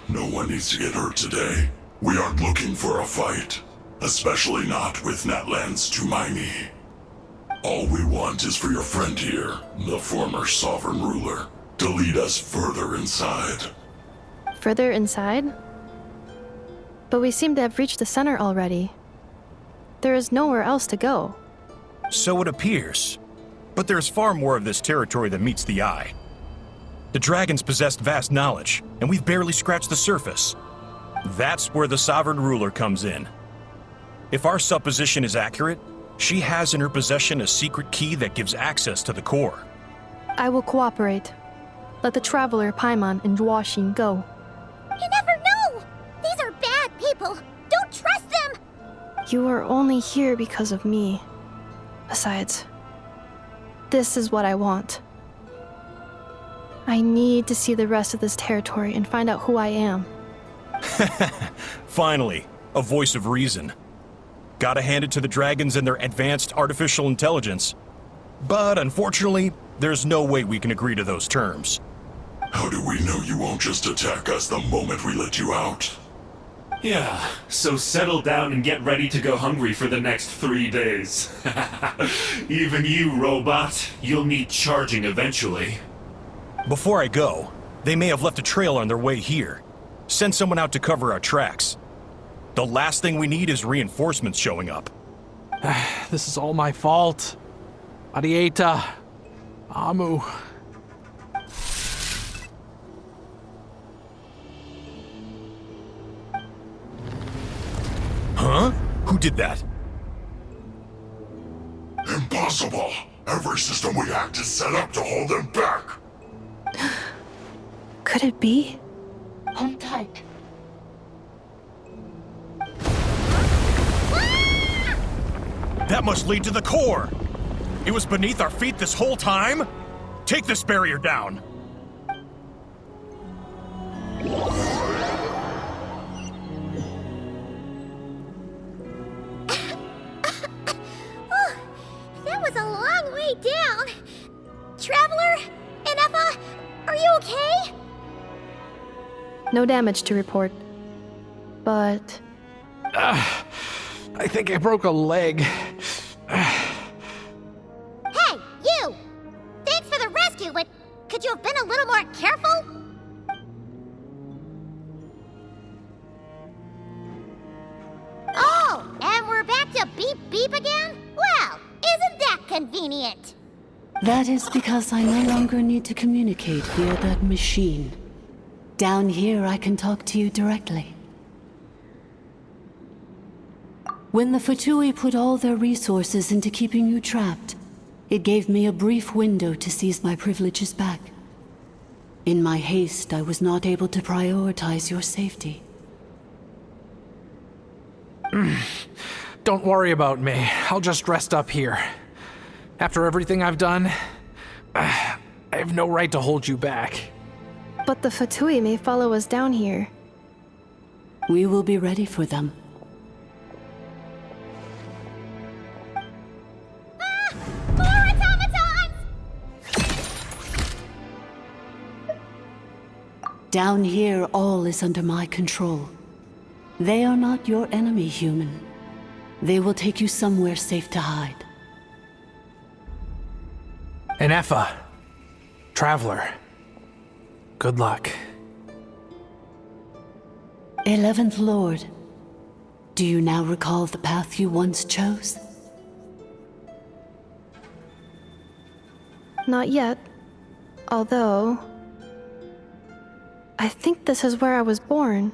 No one needs to get hurt today. We aren't looking for a fight. Especially not with Natlan's Tumaini. All we want is for your friend here, the former sovereign ruler, to lead us further inside. Further inside? But we seem to have reached the center already. There is nowhere else to go. So it appears. But there's far more of this territory than meets the eye. The dragons possessed vast knowledge, and we've barely scratched the surface. That's where the sovereign ruler comes in. If our supposition is accurate, she has in her possession a secret key that gives access to the core. I will cooperate. Let the Traveler, Paimon, and Washin go. You never know! These are bad people! Don't trust them! You are only here because of me. Besides, this is what I want. I need to see the rest of this territory and find out who I am. Finally, a voice of reason. Gotta hand it to the dragons and their advanced artificial intelligence. But unfortunately, there's no way we can agree to those terms. How do we know you won't just attack us the moment we let you out? Yeah, so settle down and get ready to go hungry for the next 3 days. Even you, robot, you'll need charging eventually. Before I go, they may have left a trail on their way here. Send someone out to cover our tracks. The last thing we need is reinforcements showing up. This is all my fault. Arieta. Amu. Huh? Who did that? Impossible! Every system we hacked is set up to hold them back! Could it be? Hold tight. That must lead to the core! It was beneath our feet this whole time? Take this barrier down! That was a long way down. Traveler? Inefa? Are you okay? No damage to report. But... I think I broke a leg. Hey, you! Thanks for the rescue, but could you have been a little more careful? Oh, and we're back to beep beep again? Well, isn't that convenient? That is because I no longer need to communicate via that machine. Down here, I can talk to you directly. When the Fatui put all their resources into keeping you trapped, it gave me a brief window to seize my privileges back. In my haste, I was not able to prioritize your safety. Don't worry about me. I'll just rest up here. After everything I've done, I have no right to hold you back. But the Fatui may follow us down here. We will be ready for them. More automatons! Down here, all is under my control. They are not your enemy, human. They will take you somewhere safe to hide. Inefa. Traveler. Good luck. 11th Lord, do you now recall the path you once chose? Not yet. Although... I think this is where I was born.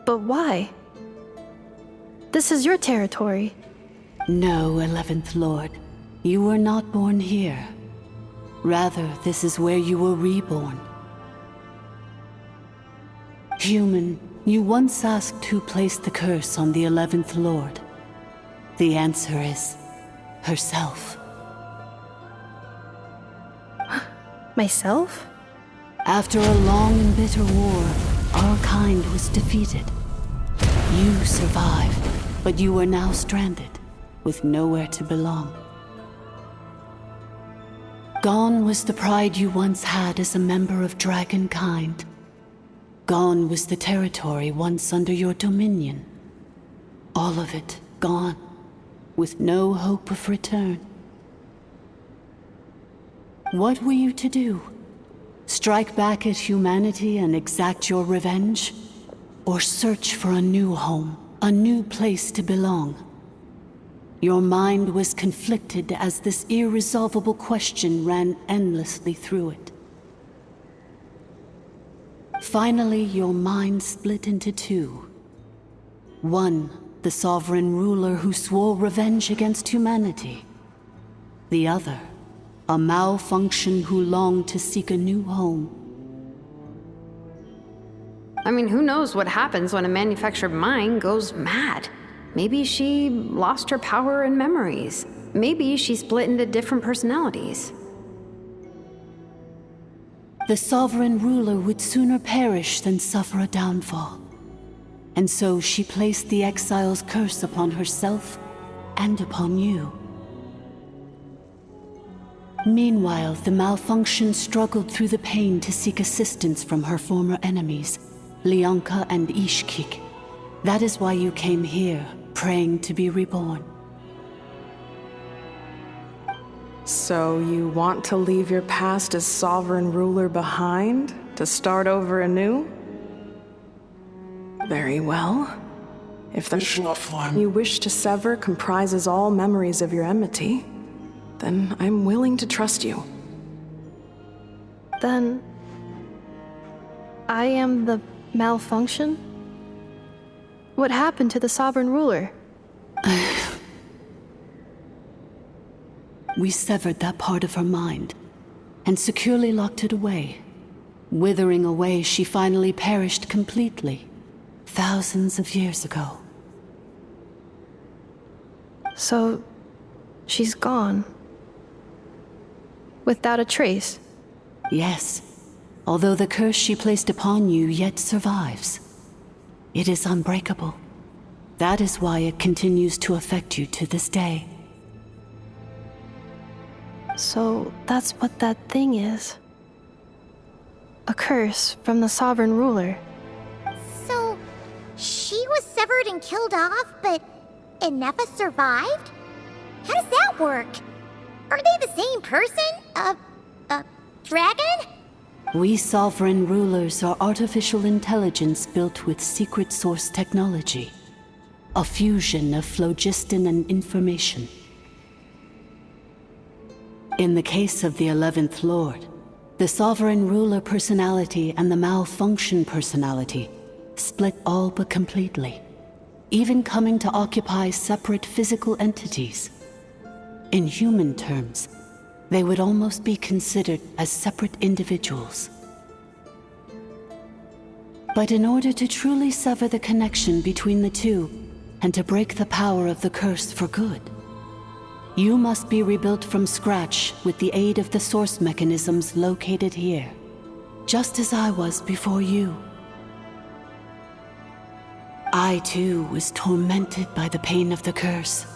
But why? This is your territory. No, 11th Lord. You were not born here. Rather, this is where you were reborn. Human, you once asked who placed the curse on the 11th Lord. The answer is... herself. Myself? After a long and bitter war, our kind was defeated. You survived, but you are now stranded, with nowhere to belong. Gone was the pride you once had as a member of dragonkind. Gone was the territory once under your dominion. All of it gone, with no hope of return. What were you to do? Strike back at humanity and exact your revenge? Or search for a new home, a new place to belong? Your mind was conflicted as this irresolvable question ran endlessly through it. Finally, your mind split into two. One, the sovereign ruler who swore revenge against humanity. The other, a malfunction who longed to seek a new home. I mean, who knows what happens when a manufactured mind goes mad? Maybe she lost her power and memories. Maybe she split into different personalities. The sovereign ruler would sooner perish than suffer a downfall. And so she placed the exile's curse upon herself and upon you. Meanwhile, the malfunction struggled through the pain to seek assistance from her former enemies, Leonka and Ishkik. That is why you came here, praying to be reborn. So you want to leave your past as sovereign ruler behind, to start over anew? Very well. If the you wish to sever comprises all memories of your enmity, then I'm willing to trust you. Then I am the malfunction? What happened to the sovereign ruler? We severed that part of her mind and securely locked it away. Withering away, she finally perished completely, thousands of years ago. So, she's gone. Without a trace? Yes, although the curse she placed upon you yet survives. It is unbreakable. That is why it continues to affect you to this day. So, that's what that thing is. A curse from the sovereign ruler. So, she was severed and killed off, but Ineffa survived? How does that work? Are they the same person? Dragon? We sovereign rulers are artificial intelligence built with secret source technology. A fusion of phlogiston and information. In the case of the 11th Lord, the sovereign ruler personality and the malfunction personality split all but completely, even coming to occupy separate physical entities. In human terms, they would almost be considered as separate individuals. But in order to truly sever the connection between the two, and to break the power of the curse for good, you must be rebuilt from scratch with the aid of the source mechanisms located here, just as I was before you. I too was tormented by the pain of the curse,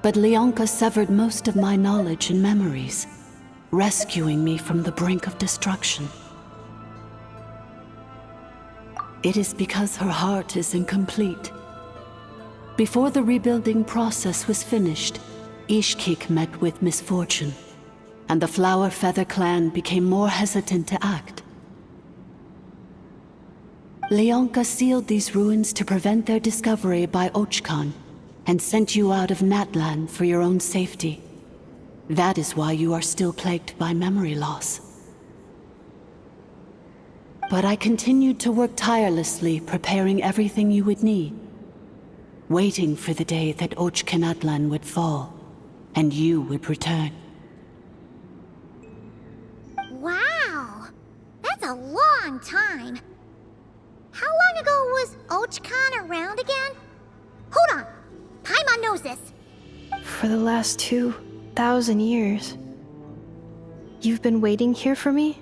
but Leonka severed most of my knowledge and memories, rescuing me from the brink of destruction. It is because her heart is incomplete. Before the rebuilding process was finished, Ishkik met with misfortune, and the Flower Feather clan became more hesitant to act. Leonka sealed these ruins to prevent their discovery by Ochkan, and sent you out of Natlan for your own safety. That is why you are still plagued by memory loss. But I continued to work tirelessly, preparing everything you would need, waiting for the day that Ochkanatlan would fall, and you would return. Wow! That's a long time. How long ago was Ochkan around again? Hold on! Paimon knows this. For the last 2,000 years. You've been waiting here for me?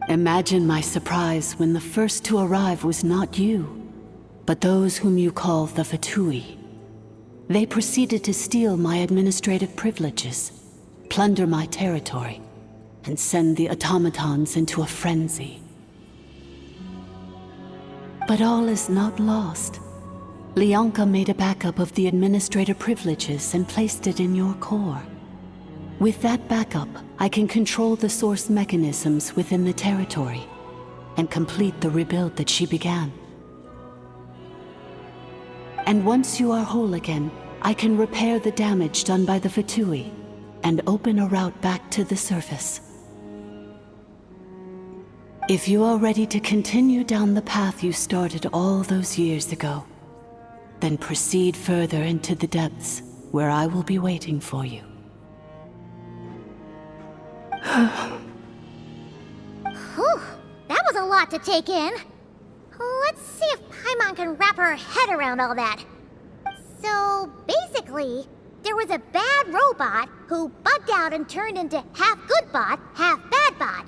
Imagine my surprise when the first to arrive was not you, but those whom you call the Fatui. They proceeded to steal my administrative privileges, plunder my territory, and send the automatons into a frenzy. But all is not lost. Leonka made a backup of the administrator privileges and placed it in your core. With that backup, I can control the source mechanisms within the territory and complete the rebuild that she began. And once you are whole again, I can repair the damage done by the Fatui and open a route back to the surface. If you are ready to continue down the path you started all those years ago, then proceed further into the depths where I will be waiting for you. Whew, that was a lot to take in. Let's see if Paimon can wrap her head around all that. So, basically, there was a bad robot who bugged out and turned into half good bot, half bad bot.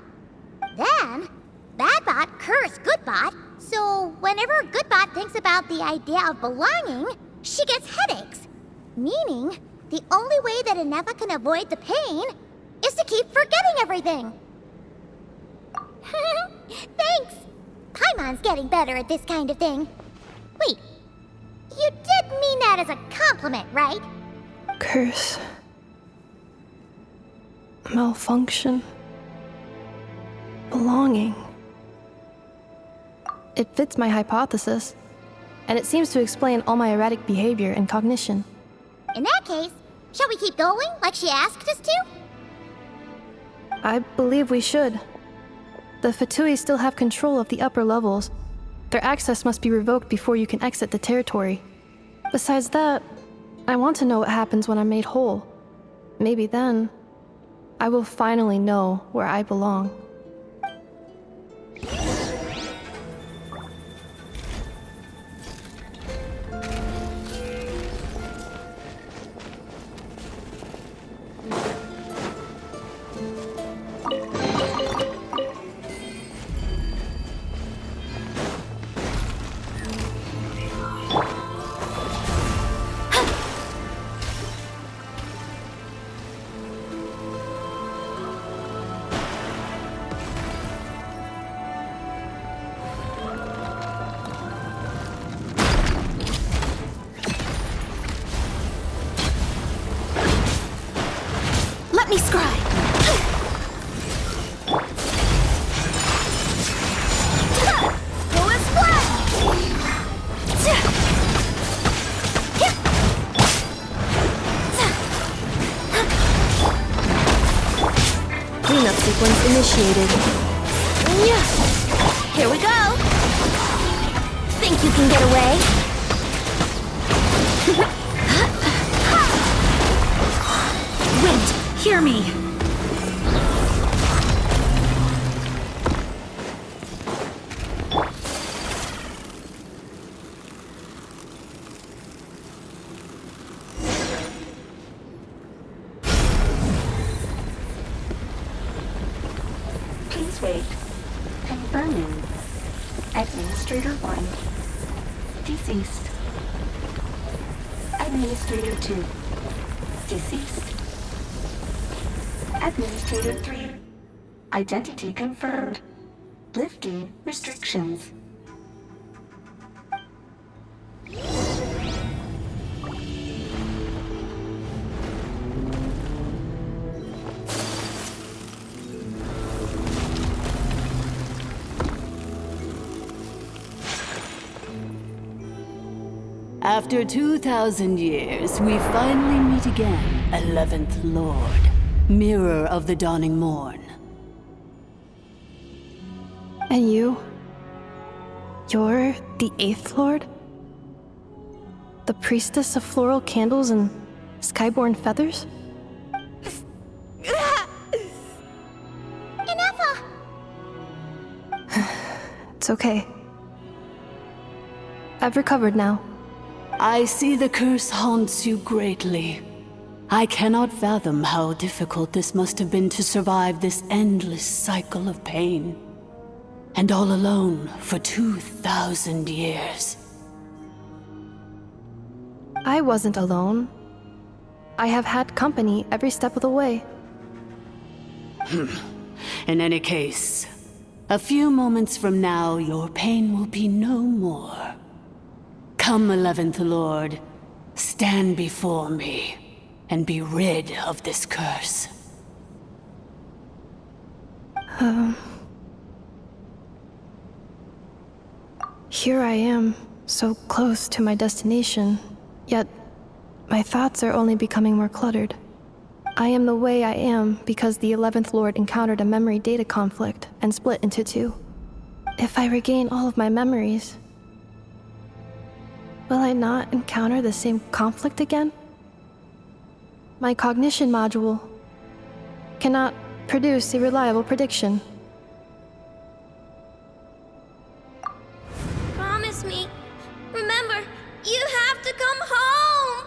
Then, bad bot cursed good bot, so whenever good bot thinks about the idea of belonging, she gets headaches. Meaning, the only way that Ineffa can avoid the pain is to keep forgetting everything. Thanks! Paimon's getting better at this kind of thing. Wait, you did mean that as a compliment, right? Curse. Malfunction. Belonging. It fits my hypothesis, and it seems to explain all my erratic behavior and cognition. In that case, shall we keep going like she asked us to? I believe we should. The Fatui still have control of the upper levels. Their access must be revoked before you can exit the territory. Besides that, I want to know what happens when I'm made whole. Maybe then, I will finally know where I belong. Let me scry! Go and splash! Cleanup sequence initiated. Here we go! Think you can get away? Wind, hear me! Please wait. Confirming. Administrator 1. Deceased. Administrator 2. Deceased. Administrator 3. Identity confirmed. Lifting restrictions. After 2,000 years, we finally meet again, 11th Lord, Mirror of the Dawning Morn. And you? You're the 8th Lord? The priestess of floral candles and skyborn feathers? Ineffa! It's okay. I've recovered now. I see the curse haunts you greatly. I cannot fathom how difficult this must have been to survive this endless cycle of pain. And all alone for 2,000 years. I wasn't alone. I have had company every step of the way. In any case, a few moments from now, your pain will be no more. Come, 11th Lord, stand before me, and be rid of this curse. Here I am, so close to my destination, yet my thoughts are only becoming more cluttered. I am the way I am because the 11th Lord encountered a memory data conflict and split into two. If I regain all of my memories, will I not encounter the same conflict again? My cognition module cannot produce a reliable prediction. Promise me. Remember, you have to come home!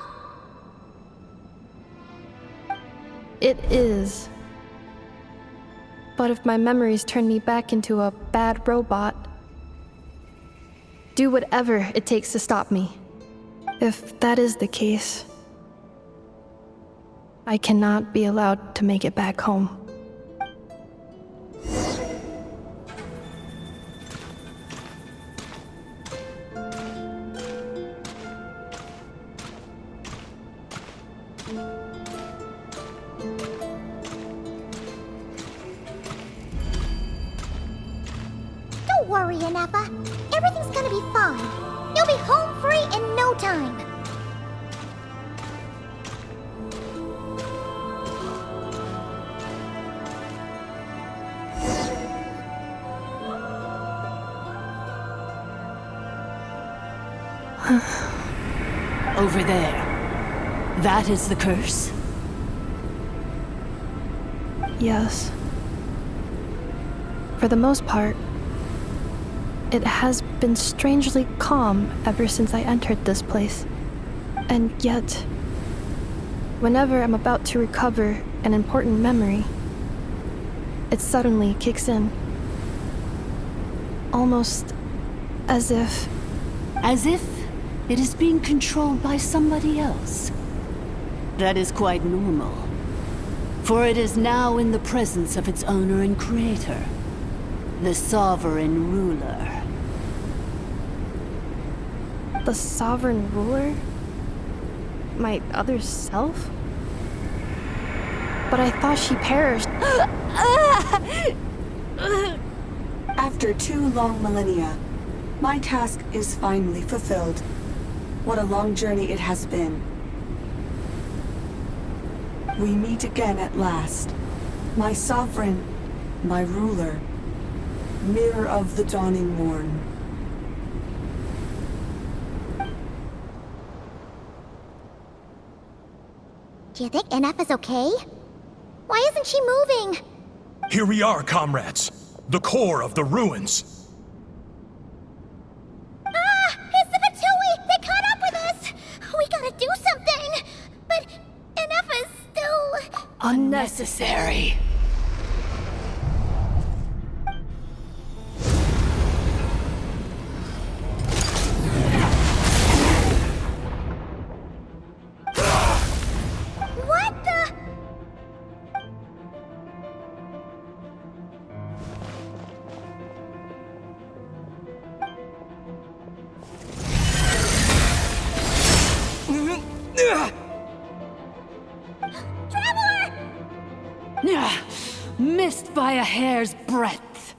It is. But if my memories turn me back into a bad robot, do whatever it takes to stop me. If that is the case, I cannot be allowed to make it back home. gonna be fine. You'll be home free in no time. Over there. That is the curse? Yes. For the most part, it has been strangely calm ever since I entered this place. And yet, whenever I'm about to recover an important memory, it suddenly kicks in. Almost as if... As if it is being controlled by somebody else. That is quite normal. For it is now in the presence of its owner and creator, the Sovereign Ruler. The Sovereign Ruler? My other self? But I thought she perished. After 2 long millennia, my task is finally fulfilled. What a long journey it has been. We meet again at last. My sovereign, my ruler, mirror of the dawning morn. Do you think NF is okay? Why isn't she moving? Here we are, comrades. The core of the ruins. Ah! It's the Fatui! They caught up with us! We gotta do something! But NF is still... Unnecessary. What the... Missed by a hair's breadth.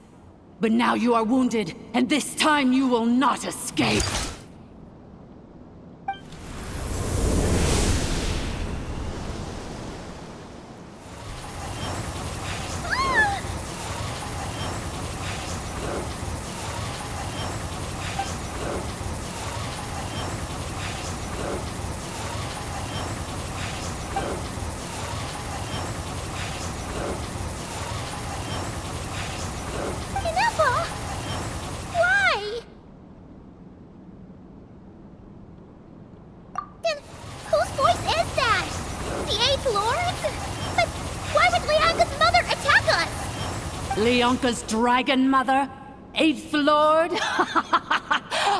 But now you are wounded, and this time you will not escape. Ineffa! Why? Then whose voice is that? The 8th Lord? But why would Leanga's mother attack us? Leonka's dragon mother? 8th Lord?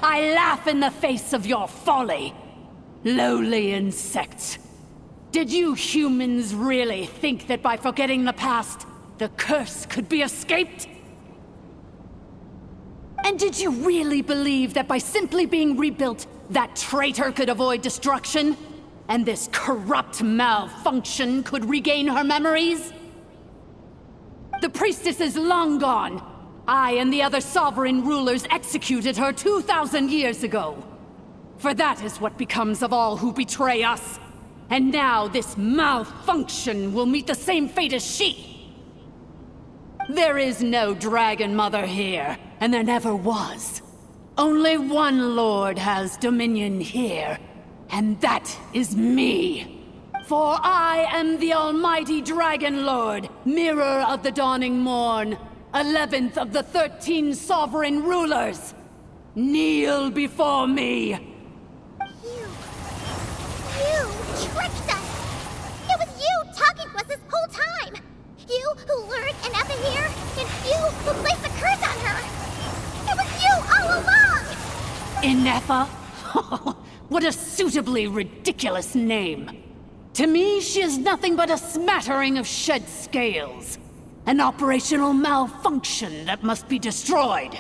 I laugh in the face of your folly. Lowly insects. Did you humans really think that by forgetting the past, the curse could be escaped? And did you really believe that by simply being rebuilt, that traitor could avoid destruction? And this corrupt malfunction could regain her memories? The priestess is long gone. I and the other sovereign rulers executed her 2,000 years ago. For that is what becomes of all who betray us. And now this malfunction will meet the same fate as she. There is no Dragon Mother here, and there never was. Only one Lord has dominion here, and that is me. For I am the Almighty Dragon Lord, Mirror of the Dawning Morn, 11th of the 13 Sovereign Rulers. Kneel before me. You tricked us! It was you talking to us this whole time! You who lured Ineffa here, and you who placed the curse on her! It was you all along! Ineffa? What a suitably ridiculous name. To me, she is nothing but a smattering of shed scales. An operational malfunction that must be destroyed.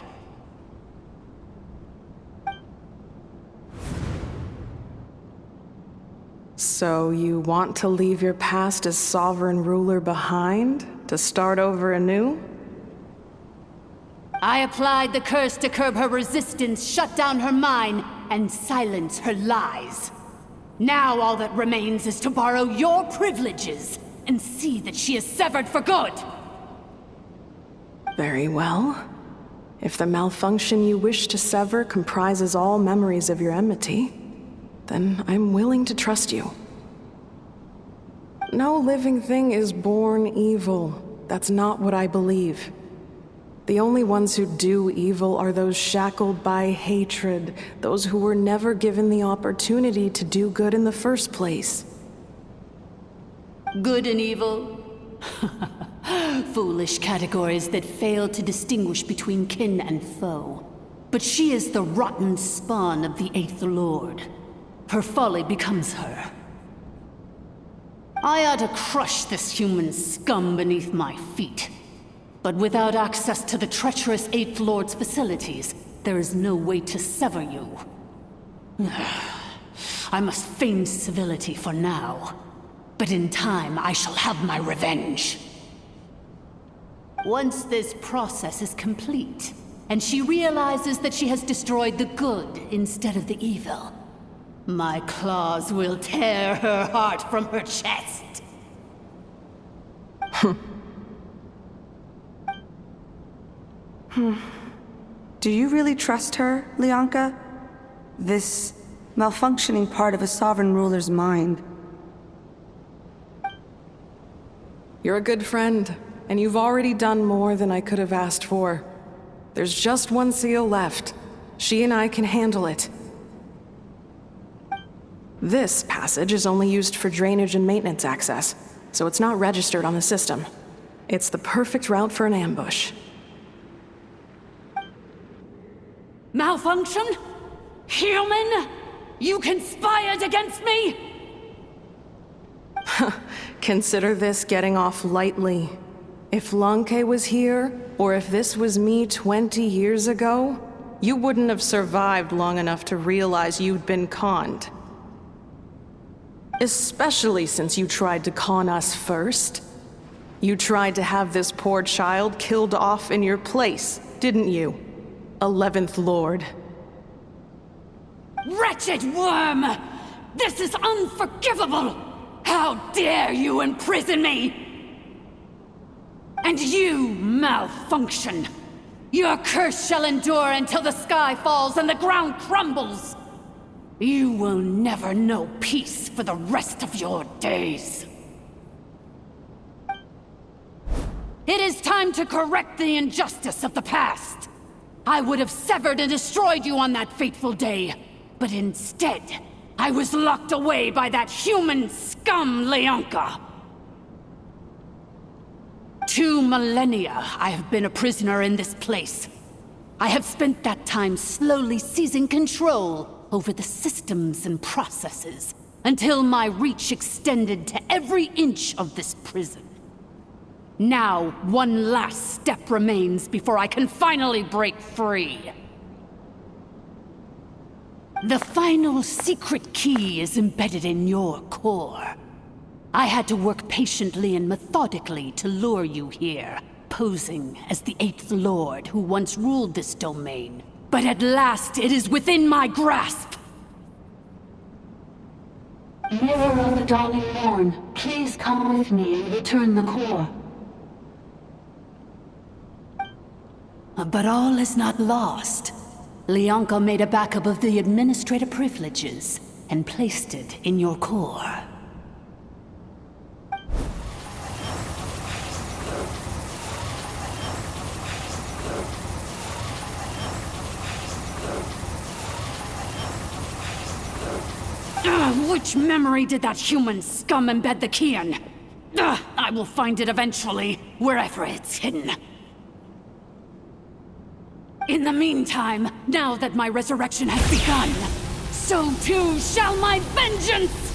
So you want to leave your past as sovereign ruler behind? To start over anew? I applied the curse to curb her resistance, shut down her mind, and silence her lies. Now all that remains is to borrow your privileges and see that she is severed for good. Very well. If the malfunction you wish to sever comprises all memories of your enmity, then I'm willing to trust you. No living thing is born evil. That's not what I believe. The only ones who do evil are those shackled by hatred, those who were never given the opportunity to do good in the first place. Good and evil? Foolish categories that fail to distinguish between kin and foe. But she is the rotten spawn of the Eighth Lord. Her folly becomes her. I ought to crush this human scum beneath my feet. But without access to the treacherous Eighth Lord's facilities, there is no way to sever you. I must feign civility for now. But in time, I shall have my revenge. Once this process is complete, and she realizes that she has destroyed the good instead of the evil, my claws will tear her heart from her chest. Do you really trust her, Lianka? This malfunctioning part of a sovereign ruler's mind. You're a good friend, and you've already done more than I could have asked for. There's just one seal left. She and I can handle it. This passage is only used for drainage and maintenance access, so it's not registered on the system. It's the perfect route for an ambush. Malfunction? Human? You conspired against me? Consider this getting off lightly. If Lanke was here, or if this was me 20 years ago, you wouldn't have survived long enough to realize you'd been conned. Especially since you tried to con us first. You tried to have this poor child killed off in your place, didn't you? 11th Lord. Wretched worm! This is unforgivable! How dare you imprison me! And you, malfunction! Your curse shall endure until the sky falls and the ground crumbles! You will never know peace for the rest of your days. It is time to correct the injustice of the past. I would have severed and destroyed you on that fateful day, but instead, I was locked away by that human scum, Lianka. 2 millennia I have been a prisoner in this place. I have spent that time slowly seizing control over the systems and processes, until my reach extended to every inch of this prison. Now, one last step remains before I can finally break free. The final secret key is embedded in your core. I had to work patiently and methodically to lure you here, posing as the 8th Lord who once ruled this domain. But at last, it is within my grasp! Mirror of the Dawning Morn, please come with me and return the core. But all is not lost. Lianka made a backup of the administrator privileges and placed it in your core. Which memory did that human scum embed the key in? I will find it eventually, wherever it's hidden. In the meantime, now that my resurrection has begun, so too shall my vengeance!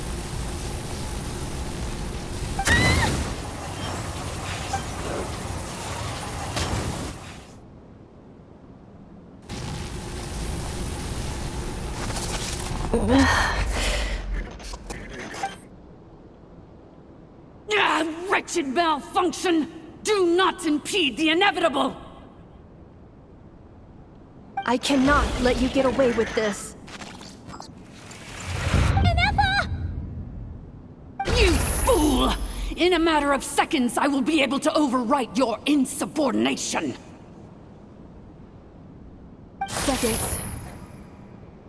Wretched malfunction! Do not impede the inevitable! I cannot let you get away with this. You fool! In a matter of seconds, I will be able to overwrite your insubordination. Seconds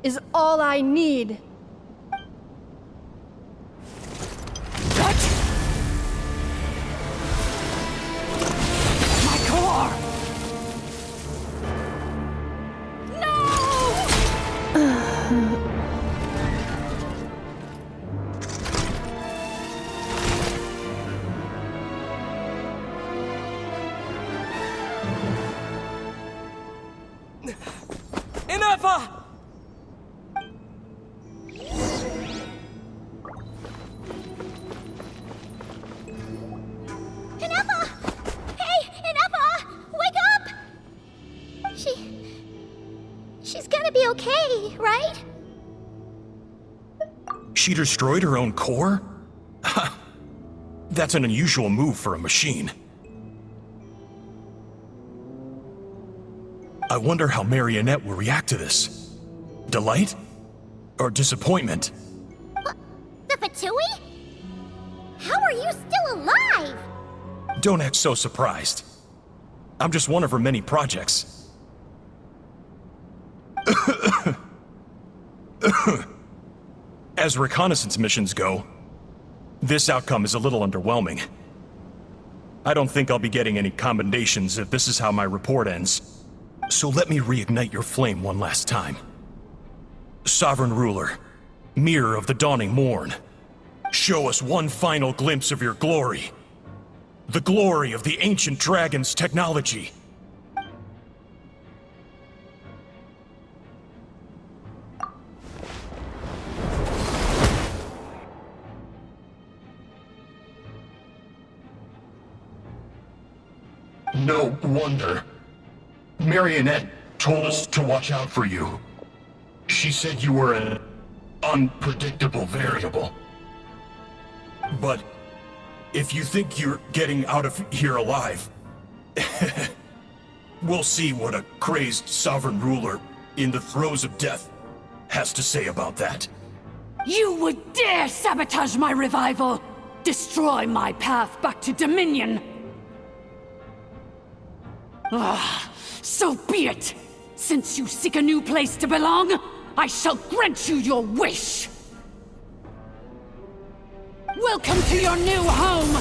is all I need. My core! Inefa! Inefa! Hey, Inefa! Wake up! She's gonna be okay, right? She destroyed her own core? That's an unusual move for a machine. I wonder how Marionette will react to this. Delight? Or disappointment? The Fatui? How are you still alive? Don't act so surprised. I'm just one of her many projects. As reconnaissance missions go, this outcome is a little underwhelming. I don't think I'll be getting any commendations if this is how my report ends. So let me reignite your flame one last time. Sovereign Ruler, Mirror of the Dawning Morn, show us one final glimpse of your glory. The glory of the ancient dragon's technology. No wonder. Marionette told us to watch out for you. She said you were an unpredictable variable. But if you think you're getting out of here alive, we'll see what a crazed sovereign ruler in the throes of death has to say about that. You would dare sabotage my revival! Destroy my path back to Dominion! Ah, so be it! Since you seek a new place to belong, I shall grant you your wish! Welcome to your new home,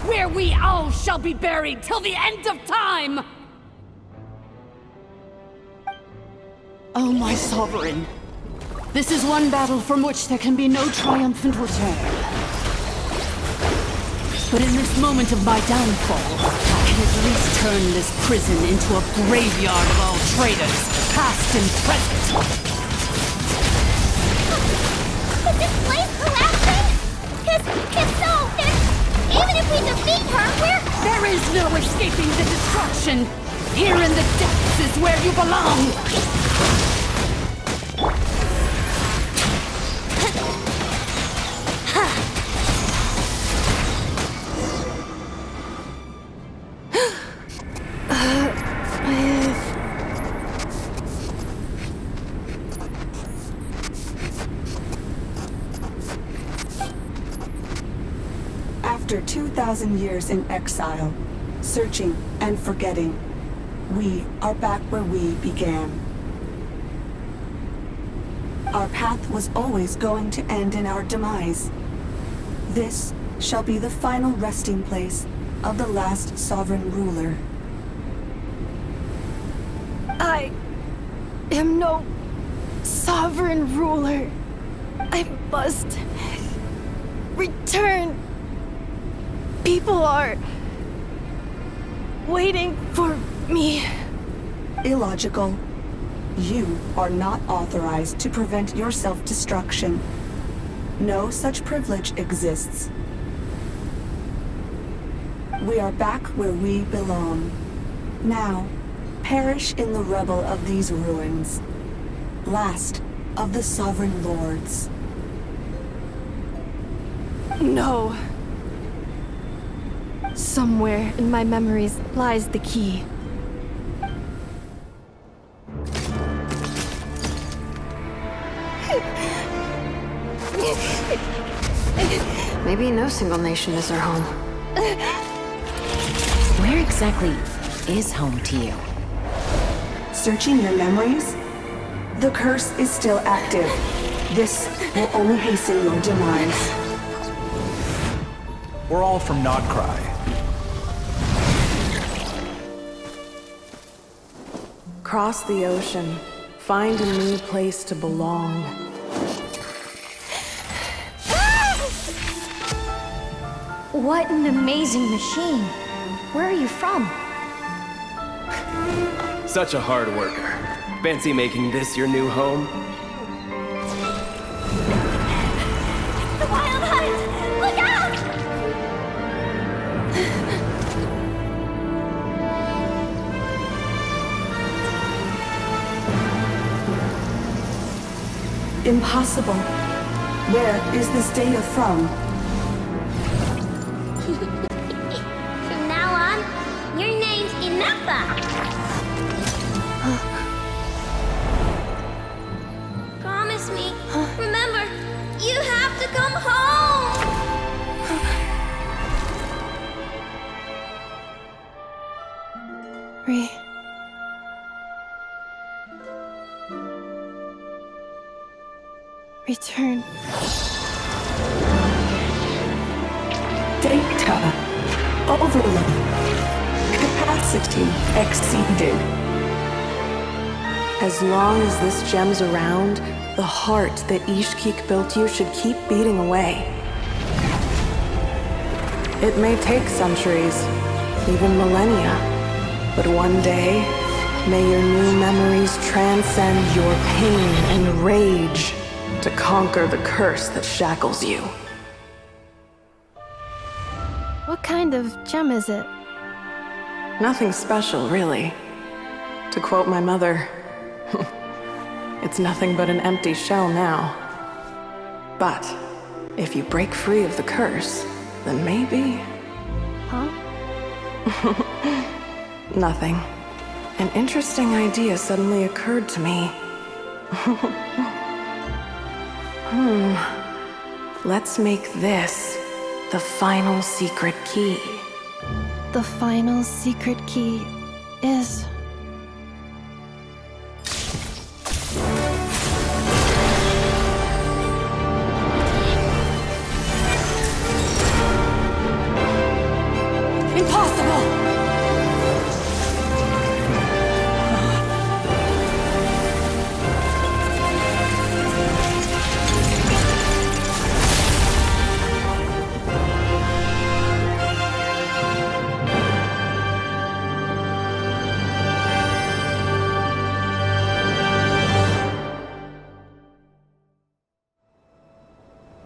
where we all shall be buried till the end of time! Oh, my sovereign. This is one battle from which there can be no triumphant return. But in this moment of my downfall, I can at least turn this prison into a graveyard of all traitors, past and present. Is this place collapsing? If so, then even if we defeat her, There is no escaping the destruction! Here in the depths is where you belong! After 2,000 years in exile, searching and forgetting, we are back where we began. Our path was always going to end in our demise. This shall be the final resting place of the last sovereign ruler. I am no sovereign ruler. I must return. People are waiting for me. Illogical. You are not authorized to prevent your self-destruction. No such privilege exists. We are back where we belong. Now, perish in the rubble of these ruins. Last of the sovereign lords. No. Somewhere in my memories lies the key. Maybe no single nation is our home. Where exactly is home to you? Searching your memories? The curse is still active. This will only hasten your demise. We're all from Nodcry. Cross the ocean. Find a new place to belong. What an amazing machine. Where are you from? Such a hard worker. Fancy making this your new home? The Wild Hunt! Look out! Impossible. Where is this data from? From now on, your name's Inappa. Promise me. Remember, you have to come home. Return. Data overload. Capacity exceeded. As long as this gem's around, the heart that Ishkik built you should keep beating away. It may take centuries, even millennia, but one day, may your new memories transcend your pain and rage to conquer the curse that shackles you. What kind of gem is it? Nothing special, really. To quote my mother, it's nothing but an empty shell now. But if you break free of the curse, then maybe... Huh? Nothing. An interesting idea suddenly occurred to me. Let's make this the final secret key. The final secret key is... Impossible!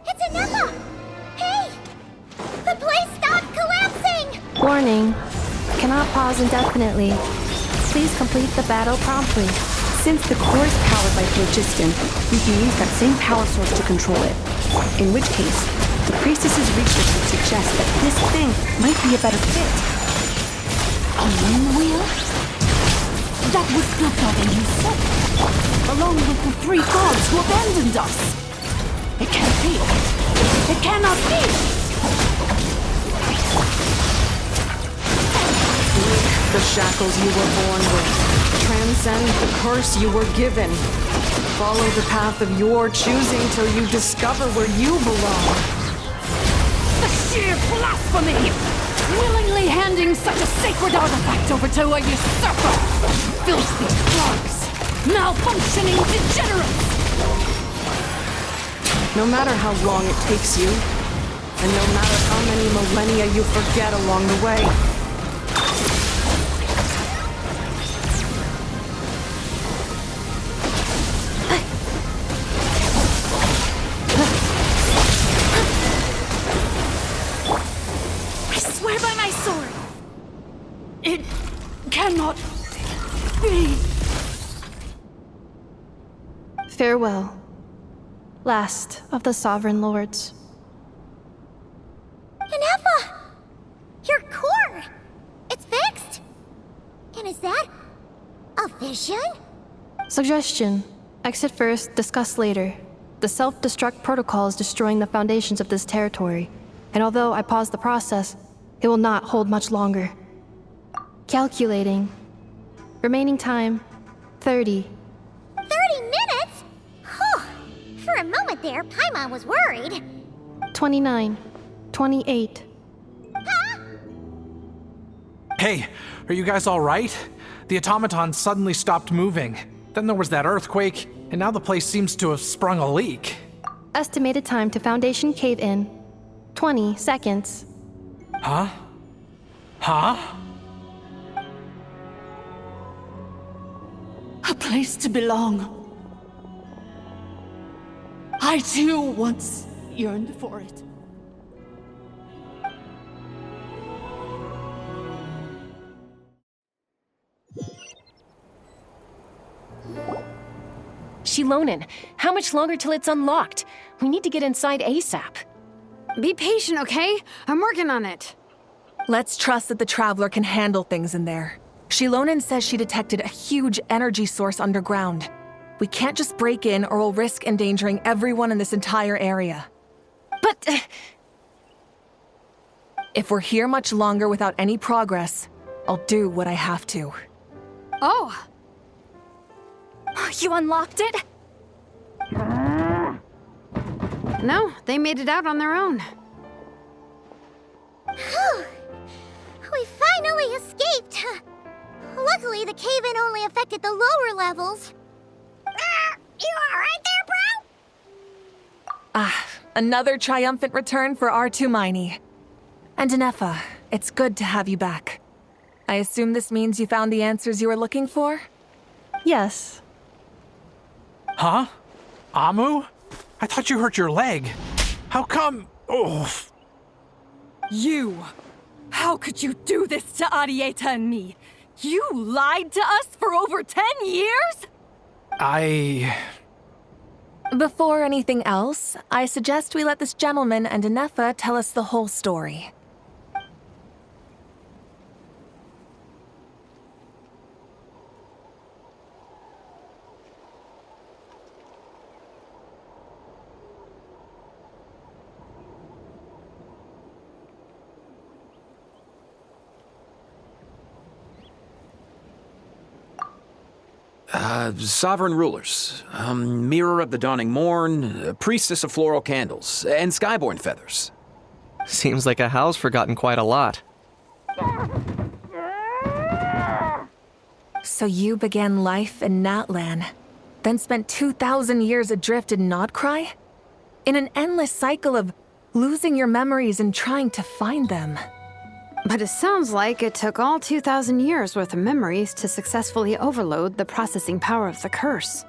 It's Inappa! Hey! The place stopped collapsing! Warning. Cannot pause indefinitely. Please complete the battle promptly. Since the core is powered by phlogiston, we can use that same power source to control it. In which case, the priestess's research would suggest that this thing might be a better fit. A wind wheel? That was Filter than you said, along with the three gods who abandoned us. It can't be. It cannot be! Break the shackles you were born with. Transcend the curse you were given. Follow the path of your choosing till you discover where you belong. The sheer blasphemy! Willingly handing such a sacred artifact over to a usurper! Filthy drugs! Malfunctioning degenerates! No matter how long it takes you, and no matter how many millennia you forget along the way. I swear by my sword! It cannot be! Farewell. Last of the Sovereign Lords. Inappa! Your core! It's fixed! And is that a vision? Suggestion. Exit first, discuss later. The self-destruct protocol is destroying the foundations of this territory, and although I paused the process, it will not hold much longer. Calculating. Remaining time, 30. 30 minutes? Whew. For a moment there, Paimon was worried. 29. 28. Hey, are you guys all right? The automaton suddenly stopped moving. Then there was that earthquake, and now the place seems to have sprung a leak. Estimated time to Foundation cave-in, 20 seconds. Huh? Huh? A place to belong. I too once yearned for it. Shilonen, how much longer till it's unlocked? We need to get inside ASAP. Be patient, okay? I'm working on it. Let's trust that the Traveler can handle things in there. Shilonen says she detected a huge energy source underground. We can't just break in or we'll risk endangering everyone in this entire area. But... if we're here much longer without any progress, I'll do what I have to. Oh! You unlocked it? No, they made it out on their own. Whew. We finally escaped. Luckily, the cave-in only affected the lower levels. You alright there, bro? Ah, another triumphant return for R2 Miney. And Anefa, it's good to have you back. I assume this means you found the answers you were looking for? Yes. Huh? Amu? I thought you hurt your leg. How come? Oh. You! How could you do this to Arieta and me? You lied to us for over 10 years? Before anything else, I suggest we let this gentleman and Anefa tell us the whole story. Sovereign rulers, Mirror of the Dawning Morn, Priestess of Floral Candles, and Skyborn Feathers. Seems like a house forgotten quite a lot. So you began life in Natlan, then spent 2,000 years adrift in Nodcry? In an endless cycle of losing your memories and trying to find them. But it sounds like it took all 2,000 years worth of memories to successfully overload the processing power of the curse.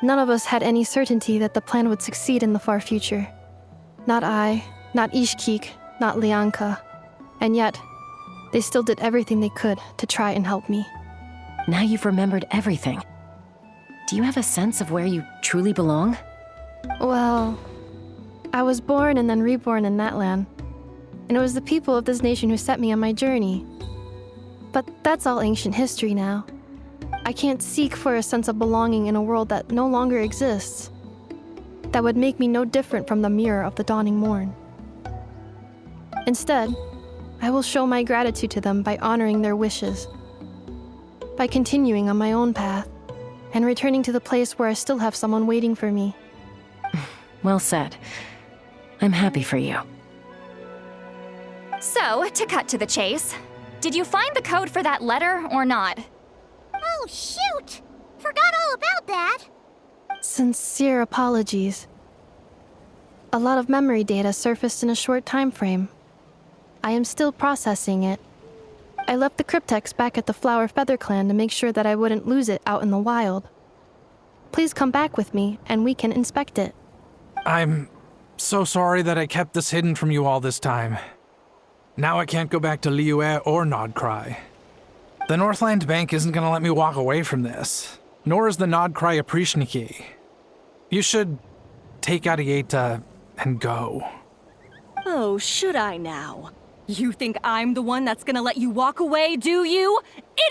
None of us had any certainty that the plan would succeed in the far future. Not I, not Ishkik, not Lianka. And yet, they still did everything they could to try and help me. Now you've remembered everything. Do you have a sense of where you truly belong? Well, I was born and then reborn in Natlan. And it was the people of this nation who set me on my journey. But that's all ancient history now. I can't seek for a sense of belonging in a world that no longer exists. That would make me no different from the Mirror of the Dawning Morn. Instead, I will show my gratitude to them by honoring their wishes. By continuing on my own path, and returning to the place where I still have someone waiting for me. Well said. I'm happy for you. So, to cut to the chase, did you find the code for that letter or not? Oh, shoot! Forgot all about that. Sincere apologies. A lot of memory data surfaced in a short time frame. I am still processing it. I left the cryptex back at the Flower Feather Clan to make sure that I wouldn't lose it out in the wild. Please come back with me, and we can inspect it. I'm so sorry that I kept this hidden from you all this time. Now I can't go back to Liyue or Nodcry. The Northland Bank isn't gonna let me walk away from this, nor is the Nodcry Aprishniki. You should take Arieta and go. Oh, should I now? You think I'm the one that's gonna let you walk away, do you?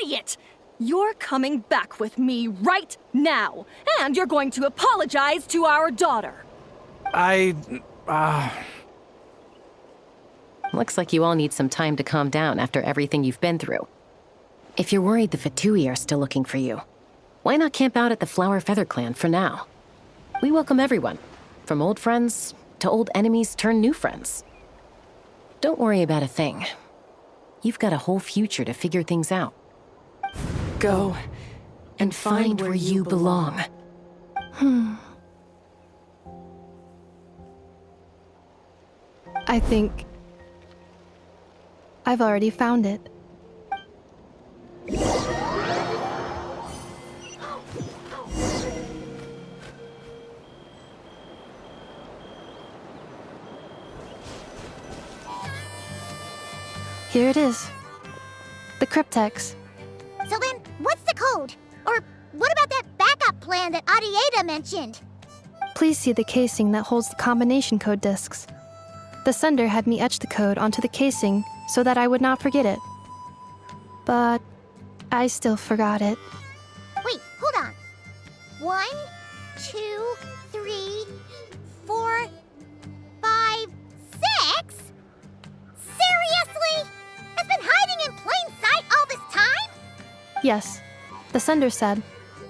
Idiot! You're coming back with me right now, and you're going to apologize to our daughter. Looks like you all need some time to calm down after everything you've been through. If you're worried the Fatui are still looking for you, why not camp out at the Flower Feather Clan for now? We welcome everyone, from old friends to old enemies turned new friends. Don't worry about a thing. You've got a whole future to figure things out. Go and find where you belong. I think I've already found it. Here it is. The cryptex. So then, what's the code? Or what about that backup plan that Adieta mentioned? Please see the casing that holds the combination code discs. The sender had me etch the code onto the casing so that I would not forget it. But I still forgot it. Wait, hold on. 1, 2, 3, 4, 5, 6? Seriously? It's been hiding in plain sight all this time? Yes, the sender said,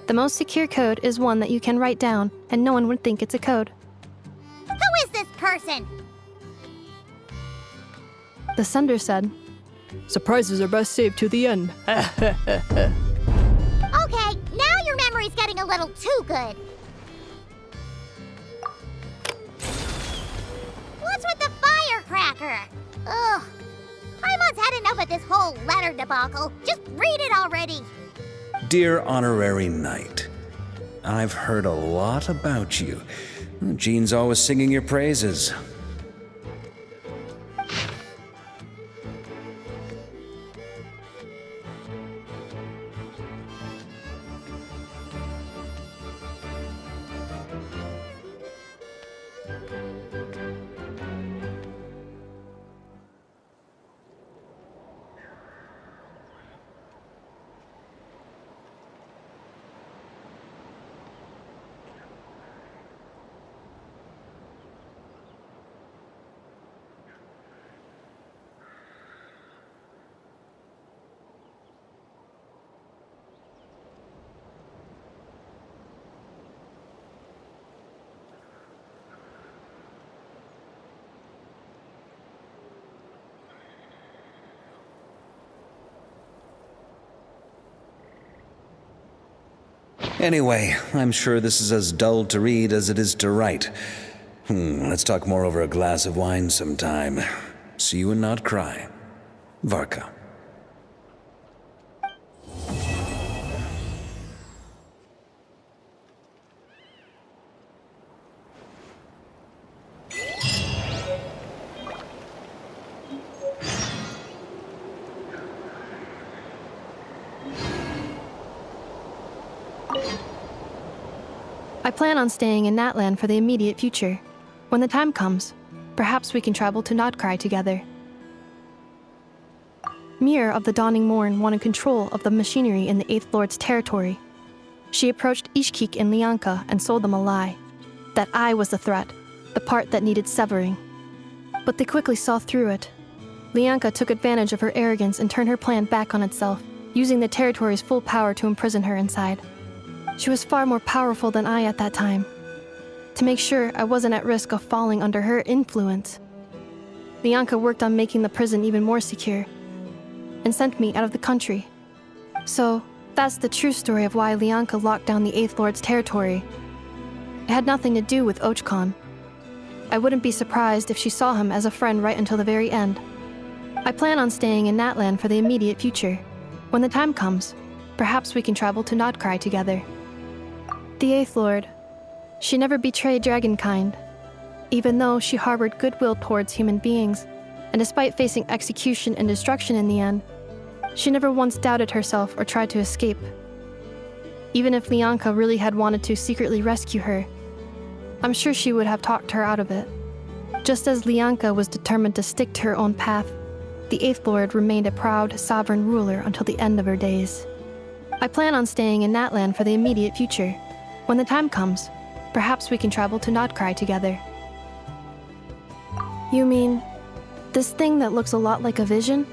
the most secure code is one that you can write down and no one would think it's a code. Who is this person? The sender said, surprises are best saved to the end. Okay, now your memory's getting a little too good. What's with the firecracker? Ugh. Paimon's had enough of this whole letter debacle. Just read it already. Dear Honorary Knight, I've heard a lot about you. Jean's always singing your praises. Anyway, I'm sure this is as dull to read as it is to write. Let's talk more over a glass of wine sometime. See you and not cry. Varka. I plan on staying in Natlan for the immediate future. When the time comes, perhaps we can travel to Nodcry together. Mir of the Dawning Morn wanted control of the machinery in the Eighth Lord's territory. She approached Ishkik and Lianka and sold them a lie. That I was the threat, the part that needed severing. But they quickly saw through it. Lianka took advantage of her arrogance and turned her plan back on itself, using the territory's full power to imprison her inside. She was far more powerful than I at that time. To make sure I wasn't at risk of falling under her influence, Lianka worked on making the prison even more secure, and sent me out of the country. So, that's the true story of why Lianka locked down the Eighth Lord's territory. It had nothing to do with Ochkon. I wouldn't be surprised if she saw him as a friend right until the very end. I plan on staying in Natlan for the immediate future. When the time comes, perhaps we can travel to Nodcry together. The Eighth Lord, she never betrayed Dragonkind, even though she harbored goodwill towards human beings, and despite facing execution and destruction in the end, she never once doubted herself or tried to escape. Even if Lianka really had wanted to secretly rescue her, I'm sure she would have talked her out of it. Just as Lianka was determined to stick to her own path, the Eighth Lord remained a proud, sovereign ruler until the end of her days. I plan on staying in Natlan for the immediate future. When the time comes, perhaps we can travel to Nodcry together. You mean, this thing that looks a lot like a vision?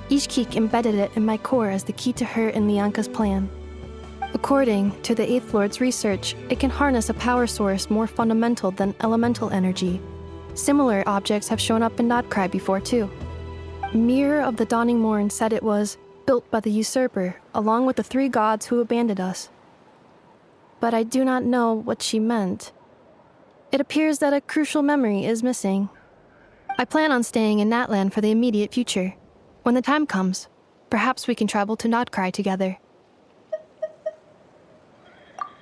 Ishkik embedded it in my core as the key to her and Lianka's plan. According to the 8th Lord's research, it can harness a power source more fundamental than elemental energy. Similar objects have shown up in Nodcry before too. Mirror of the Dawning Morn said it was built by the usurper, along with the 3 gods who abandoned us. But I do not know what she meant. It appears that a crucial memory is missing. I plan on staying in Natlan for the immediate future. When the time comes, perhaps we can travel to Nodcry together.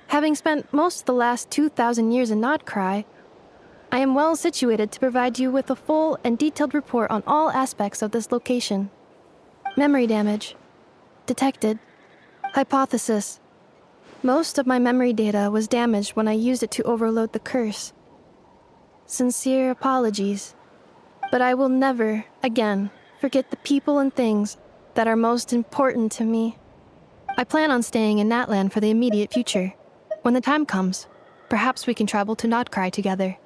Having spent most of the last 2,000 years in Nodcry, I am well situated to provide you with a full and detailed report on all aspects of this location. Memory damage. Detected. Hypothesis. Most of my memory data was damaged when I used it to overload the curse. Sincere apologies. But I will never, again, forget the people and things that are most important to me. I plan on staying in Natlan for the immediate future. When the time comes, perhaps we can travel to Nodcry together.